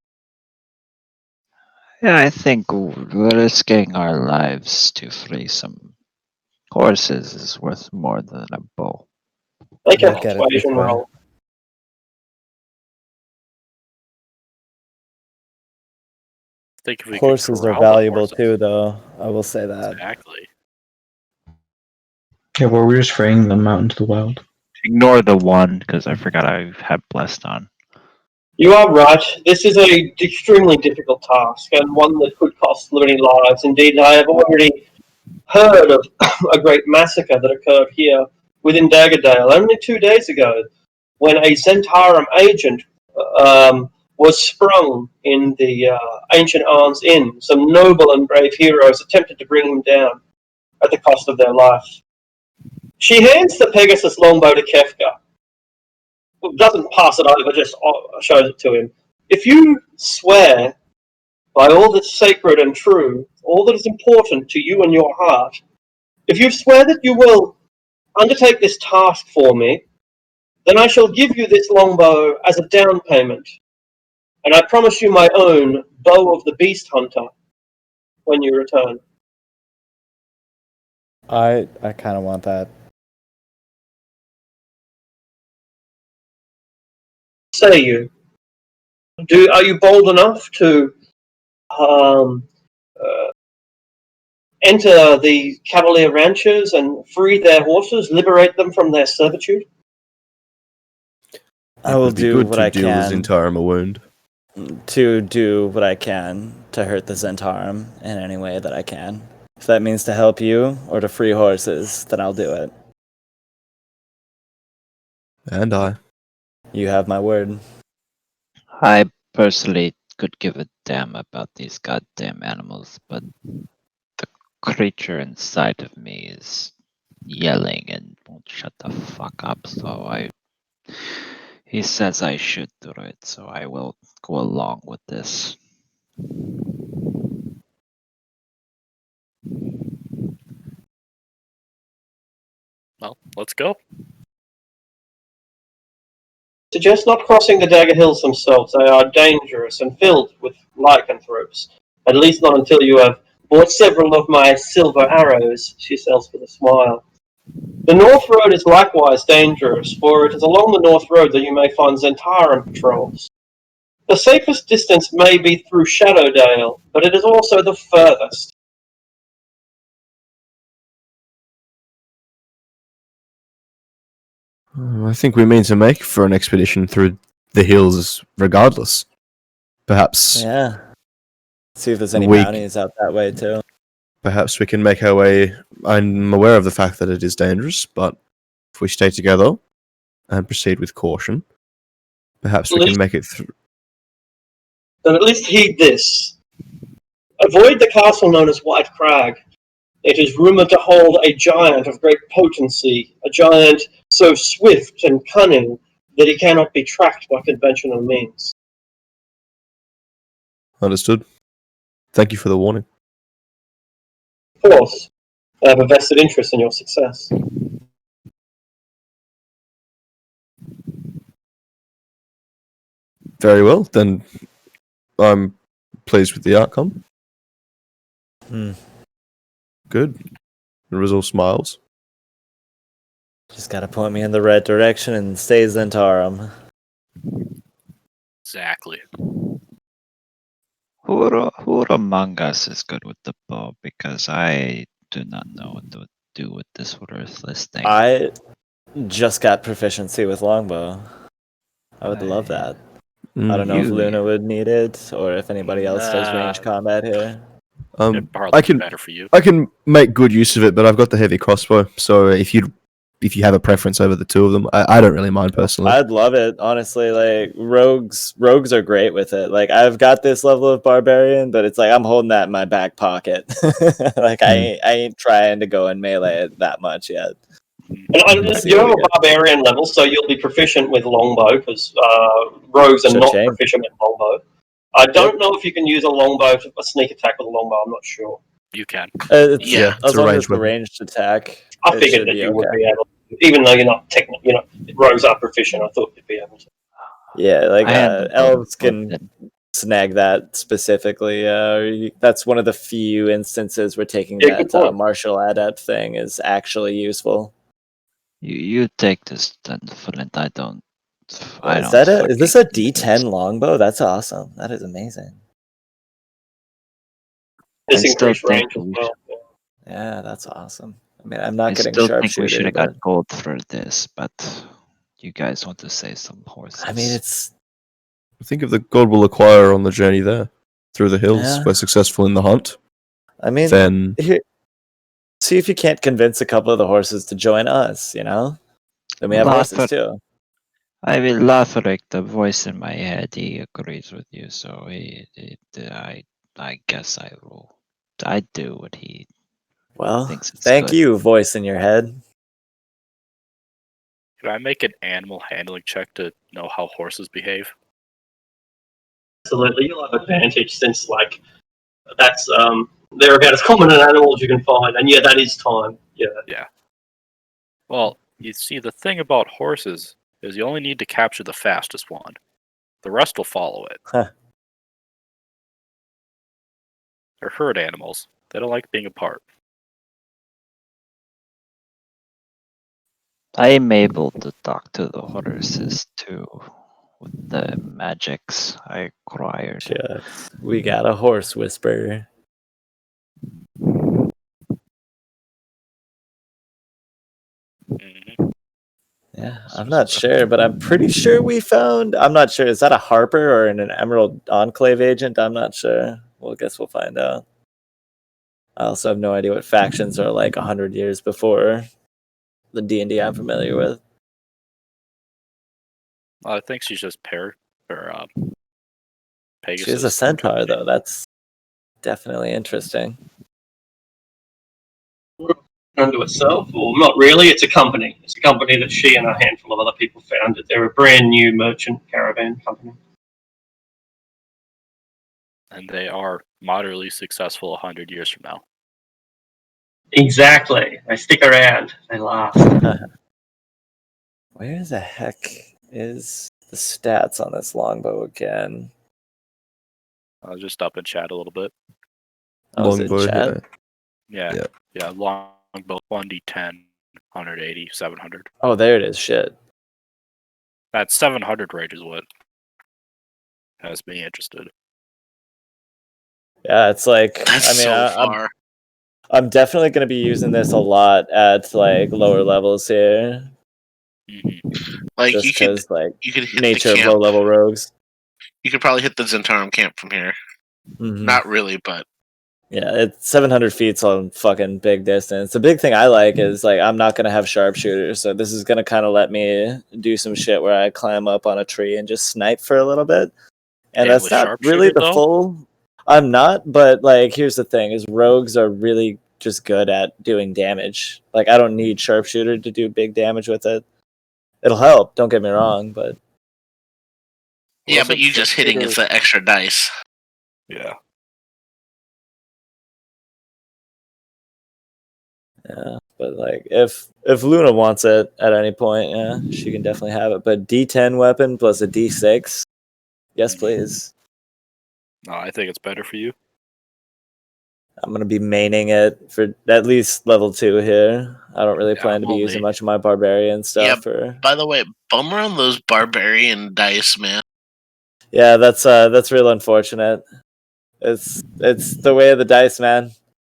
Yeah, I think risking our lives to free some horses is worth more than a bow. Make a Look at it this persuasion way. roll. I think if we Horses could are corral the valuable horses. too, though. I will say that. Exactly. Yeah, well, we're just freeing them out into the wild. Ignore the one because I forgot I had blessed on. You are right. This is a extremely difficult task, and one that could cost many lives. Indeed, I have already heard of a great massacre that occurred here within Daggerdale only 2 days ago, when a Zentarum agent was sprung in the Ancient Arms Inn. Some noble and brave heroes attempted to bring him down at the cost of their life. She hands the Pegasus longbow to Kefka. Doesn't pass it over, just shows it to him. If you swear by all that's sacred and true, all that is important to you and your heart, if you swear that you will undertake this task for me, then I shall give you this longbow as a down payment, and I promise you my own bow of the beast hunter when you return. I kind of want that. Say you, are you bold enough to um, uh, enter the Cavalier ranches and free their horses, liberate them from their servitude? I It will would be do good what to I deal the can Zentarum a wound. to do what I can to hurt the Zentarum in any way that I can. If that means to help you or to free horses, then I'll do it. And I. You have my word. I personally could give a damn about these goddamn animals, but the creature inside of me is yelling and won't shut the fuck up, so he says I should do it, so I will go along with this. Well, let's go. Suggest not crossing the Dagger Hills themselves. They are dangerous and filled with lycanthropes. At least not until you have bought several of my silver arrows, she says with a smile. The North Road is likewise dangerous, for it is along the North Road that you may find Zentarum patrols. The safest distance may be through Shadowdale, but it is also the furthest. I think we mean to make for an expedition through the hills regardless. Perhaps Yeah. See if there's any We- bounties out that way too. perhaps we can make our way. I'm aware of the fact that it is dangerous, but if we stay together and proceed with caution, perhaps we can make it through. Then at least heed this. Avoid the castle known as White Crag. It is rumored to hold a giant of great potency, a giant so swift and cunning that he cannot be tracked by conventional means. Understood. Thank you for the warning. Of course, I have a vested interest in your success. Very well, then I'm pleased with the outcome. Hmm. Good. Rizal smiles. Just gotta point me in the right direction and stay Zentarum. Exactly. Who among us is good with the bow? Because I do not know what to do with this worthless thing. I just got proficiency with longbow. I would love that. I don't know if You- Luna would need it or if anybody else does range Nah. combat here. It'd probably I be can better for you. I can make good use of it, but I've got the heavy crossbow. So if you have a preference over the two of them, I don't really mind personally. I'd love it, honestly. Like rogues are great with it. Like I've got this level of barbarian, but it's like I'm holding that in my back pocket. Like I ain't trying to go and melee it that much yet. And We'll see you're what we a get. barbarian level, so you'll be proficient with longbow, because rogues are not Cha-ching. proficient with longbow. I don't know if you can use a longbow, a sneak attack with a longbow, I'm not sure. You can. It's, Yeah, it's as a long as ranged it's a weapon. ranged attack, I it figured should that be you would okay. be able to, even though you're not technically, rogues are proficient, I thought you'd be able to. Yeah, like I handle both elves with can it. snag that specifically. That's one of the few instances where taking Yeah, good that point. martial adept thing is actually useful. You take this then, Flint. I don't. I Is don't. that is this fucking a do D10 longbow? That's awesome. That is amazing. This I still increased think range as we well. Yeah, that's awesome. I mean, I'm not I getting still think we should sharpshooter, have got but gold for this, but you guys want to say some horses. I mean, it's Think of the gold we'll acquire on the journey there through the hills. Yeah. We're successful in the hunt. I mean, Then here, see if you can't convince a couple of the horses to join us. Then we have horses too. I will laugh like the voice in my head. He agrees with you, so I guess I will. I do what he Well, thinks it's thank good. you, voice in your head. Can I make an animal handling check to know how horses behave? Absolutely, you'll have advantage since that's they're about as common an animal as you can find, and yeah, that is time. Yeah. Yeah. Well, you see, the thing about horses is you only need to capture the fastest one. The rest will follow it. Huh. They're herd animals. They don't like being apart. I am able to talk to the horses too with the magics I acquired. Shucks. We got a horse whisperer. Mm-hmm. Yeah, I'm not sure, but I'm pretty sure we found. I'm not sure. Is that a Harper or an Emerald Enclave agent? I'm not sure. Well, I guess we'll find out. I also have no idea what factions are like 100 years before the D&D I'm familiar with. I think she's just Pegasus. She's a centaur, company. though. That's definitely interesting. Unto itself, or not really. It's a company. It's a company that she and a handful of other people founded. They're a brand new merchant caravan company. And they are moderately successful 100 years from now. Exactly. They stick around. They last. Where the heck is the stats on this longbow again? I'll just up and chat a little bit. Oh, is it in longbow. chat? Yeah. Yeah. Yeah, longbow 1d10, 180, 700. Oh, there it is. Shit. That 700 range is what has me interested. Yeah, it's like That's I'm definitely going to be using this a lot at like lower levels here, like just you could because like you could hit nature the of camp. low level rogues. You could probably hit the Zentarum camp from here. Mhm. Not really, but Yeah, it's 700 feet's on fucking big distance. The big thing I like is like I'm not gonna have sharpshooters, so this is gonna kind of let me do some shit where I climb up on a tree and just snipe for a little bit. And Yeah, that's with not really sharpshooter, the though? full. I'm not, but like here's the thing: is rogues are really just good at doing damage. Like I don't need sharpshooter to do big damage with it. It'll help. Don't get me wrong, but yeah, but you just hitting is the extra dice. Yeah. yeah. But like if Luna wants it at any point, yeah, she can definitely have it. But D10 weapon plus a D6, yes please. No, I think it's better for you. I'm gonna be maining it for at least level 2 here. I don't really plan to be using much of my barbarian stuff Yeah. for. By the way, bummer on those barbarian dice, man. Yeah, that's real unfortunate. It's the way of the dice, man.